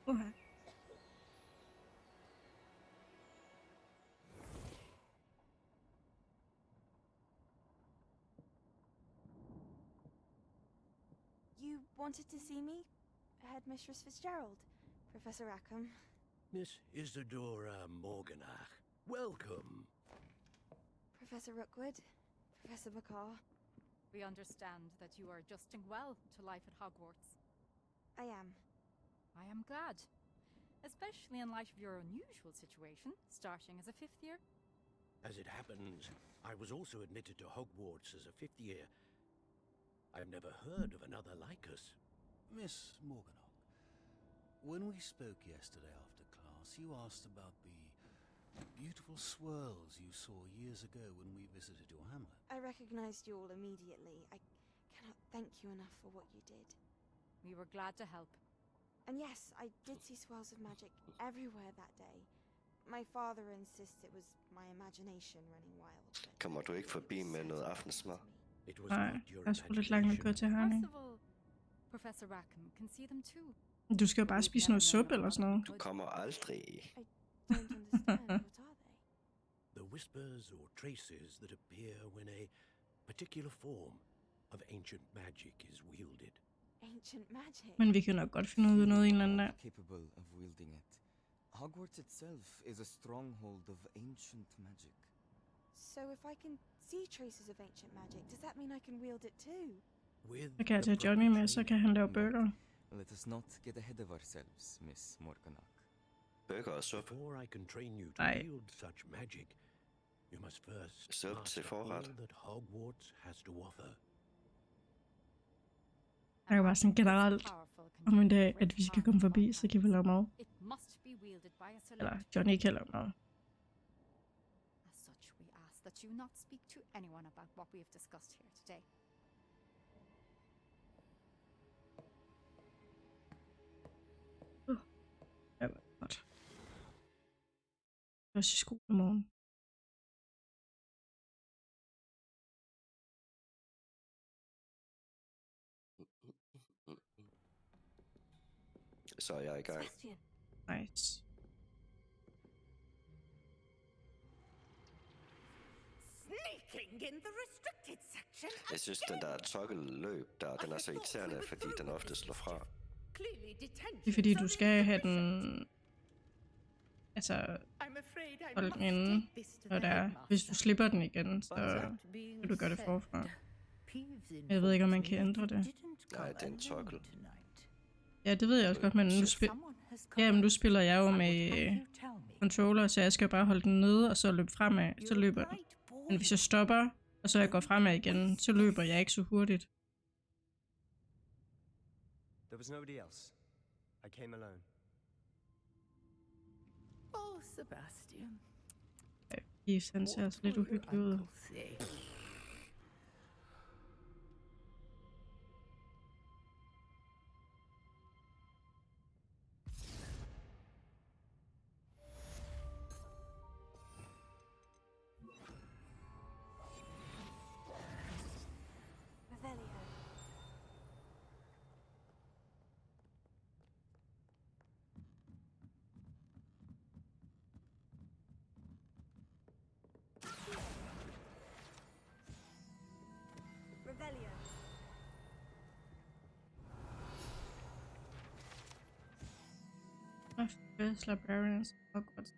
Okay. You wanted to see me? Headmistress Fitzgerald, Professor Rackham. Miss Isadora Morganach, welcome. Professor Rookwood, Professor McCaw. We understand that you are adjusting well to life at Hogwarts. I am. I am glad. Especially in light of your unusual situation, starting as a 5th year. As it happens, I was also admitted to Hogwarts as a 5th year. I've never heard of another like us. Miss Morganach, when we spoke yesterday after class, you asked about the beautiful swirls you saw years ago when we visited your hamlet. I recognized you all immediately. I cannot thank you enough for what you did. We were glad to help. And yes, I did see swirls of magic everywhere that day. My father insists it was my imagination running wild. Kommer du ikke forbi med noget aftensmad? Nej, jeg er sgu lidt langt at køre til Herning. Possible. Professor Rackham can see them too. Du skal jo bare spise noget suppe eller sådan noget. Du kommer aldrig. The whispers or traces that appear when a particular form of ancient magic is wielded. Ancient magic? Men vi kan nok godt finde ud af noget en eller anden dag. Capable of wielding it. Hogwarts itself is a stronghold of ancient magic. So if I can see traces of ancient magic, does that mean I can wield it too? Så kan jeg tage Johnny med, så kan han lave burger. Let us not get ahead of ourselves, Miss Morganach. Burger og suppe. Before I can train you to Nej. wield such magic, you must first Suppe til master all forret. that Hogwarts has to offer. Der er bare sådan generelt om en dag, at vi skal komme forbi, så kan vi lave mad. It must be wielded by a select. Eller Johnny kan lave mad. As such, we ask that you not speak to anyone about what we have discussed here today. Ja, godt. Også i skole i morgen. Så er jeg i gang. Nice. Sneaking in the restricted section. Jeg synes, den der toggle-løb der, den er så irriterende, fordi den ofte slår fra. Clearly detention. Det er fordi, du skal have den... Altså... Hold den inde, og der... Hvis du slipper den igen, så kan du gøre det forfra. Jeg ved ikke, om man kan ændre det. Nej, det er en toggle. Ja, det ved jeg også godt, men nu spiller jeg jo med controller, så jeg skal jo bare holde den nede, og så løbe fremad, så løber den. Men hvis jeg stopper, og så jeg går fremad igen, så løber jeg ikke så hurtigt. There was nobody else. I came alone. Oh, Sebastian. Gives, han ser altså lidt uhyggelig ud. Revelio. My first librarians Hogwarts.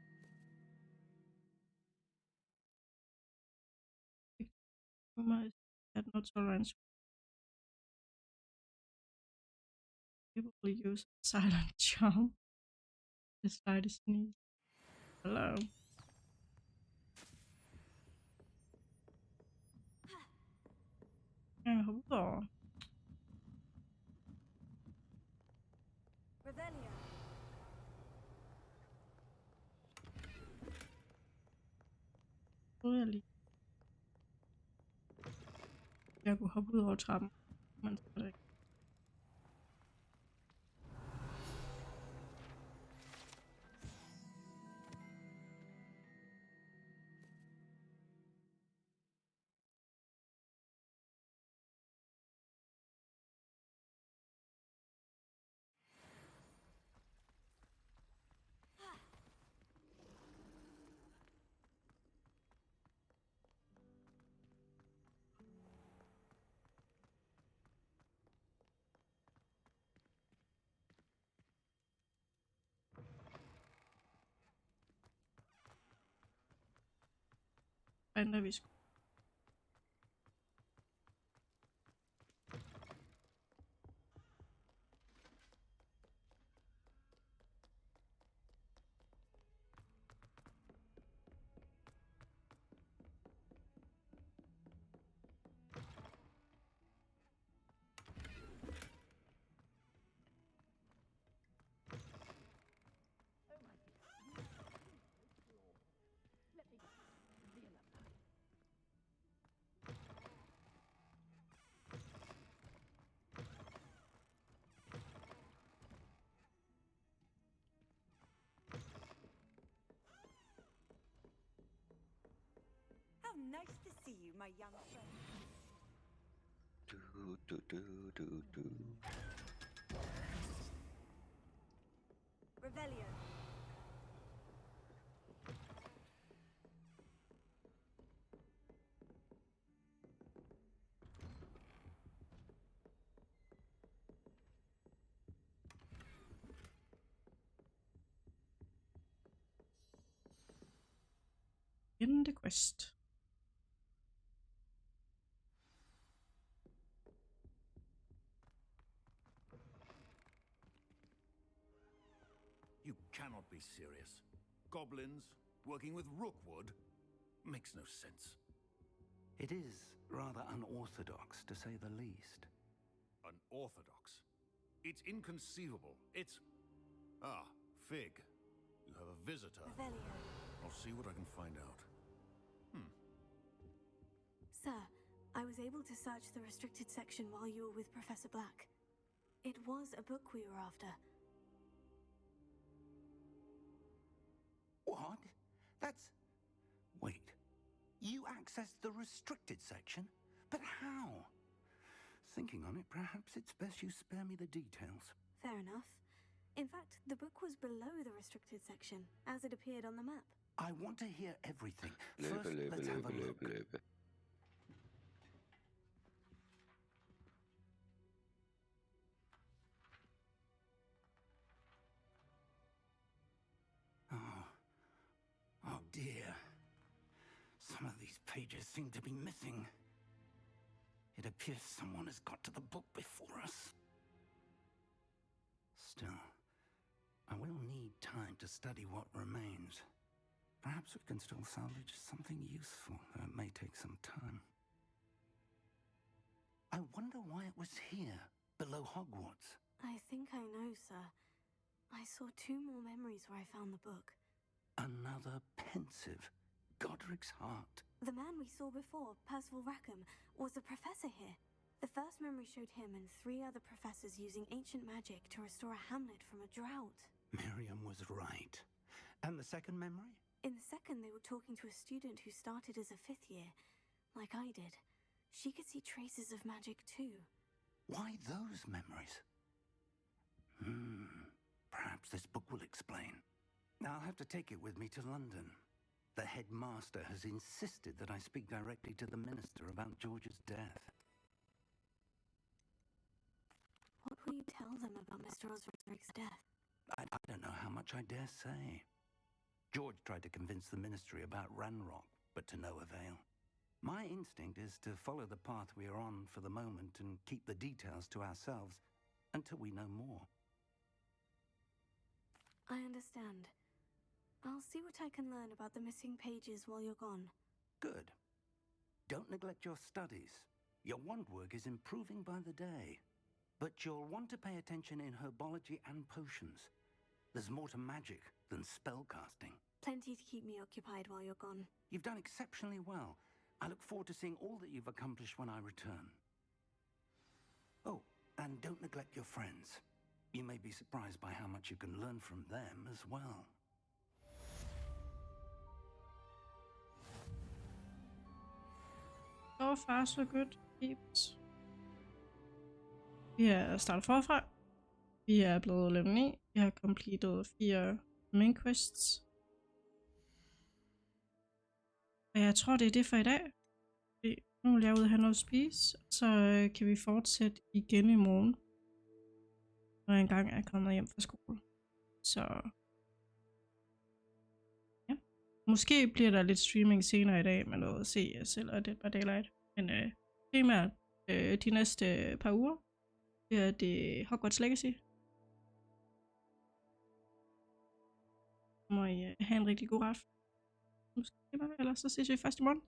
Humor had no tolerance. People will use silent charm. The slightest sneeze. Hello. Jeg hopper over. Revelio. Really? Jeg kunne hoppe ud over trappen. Men så er det ikke. Venter vi sgu. How nice to see you, my young friend. Revelio. In the quest. You cannot be serious. Goblins working with Rookwood makes no sense. It is rather unorthodox, to say the least. Unorthodox? It's inconceivable. It's... Ah, Fig. You have a visitor. Revelio. I'll see what I can find out. Sir, I was able to search the restricted section while you were with Professor Black. It was a book we were after. What? That's... Wait. You accessed the restricted section? But how? Thinking on it, perhaps it's best you spare me the details. Fair enough. In fact, the book was below the restricted section, as it appeared on the map. I want to hear everything. First, let's have a look. Oh dear. Some of these pages seem to be missing. It appears someone has got to the book before us. Still, I will need time to study what remains. Perhaps we can still salvage something useful, though it may take some time. I wonder why it was here, below Hogwarts. I think I know, sir. I saw 2 more memories where I found the book. Another pensive. Godric's heart. The man we saw before, Percival Rackham, was a professor here. The first memory showed him and 3 other professors using ancient magic to restore a hamlet from a drought. Miriam was right. And the second memory? In the second, they were talking to a student who started as a 5th year, like I did. She could see traces of magic too. Why those memories? Perhaps this book will explain. I'll have to take it with me to London. The headmaster has insisted that I speak directly to the minister about George's death. What will you tell them about Mr. Osric's death? I don't know how much I dare say. George tried to convince the ministry about Ranrock, but to no avail. My instinct is to follow the path we are on for the moment and keep the details to ourselves until we know more. I understand. I'll see what I can learn about the missing pages while you're gone. Good. Don't neglect your studies. Your wand work is improving by the day. But you'll want to pay attention in herbology and potions. There's more to magic than spellcasting. Plenty to keep me occupied while you're gone. You've done exceptionally well. I look forward to seeing all that you've accomplished when I return. Oh, and don't neglect your friends. You may be surprised by how much you can learn from them as well. So far, so good, peeps. Vi er startet forfra. Vi er blevet level 9. Vi har completed 4 main quests. Og jeg tror, det er det for i dag. Nu vil jeg ud og have noget at spise. Så kan vi fortsætte igen i morgen. Når jeg engang er kommet hjem fra skole. Så ja. Måske bliver der lidt streaming senere i dag med noget CS eller Dead by Daylight. Men primært de næste par uger. Det er Hogwarts Legacy. Må I have en rigtig god aften. Ellers så ses vi først i morgen.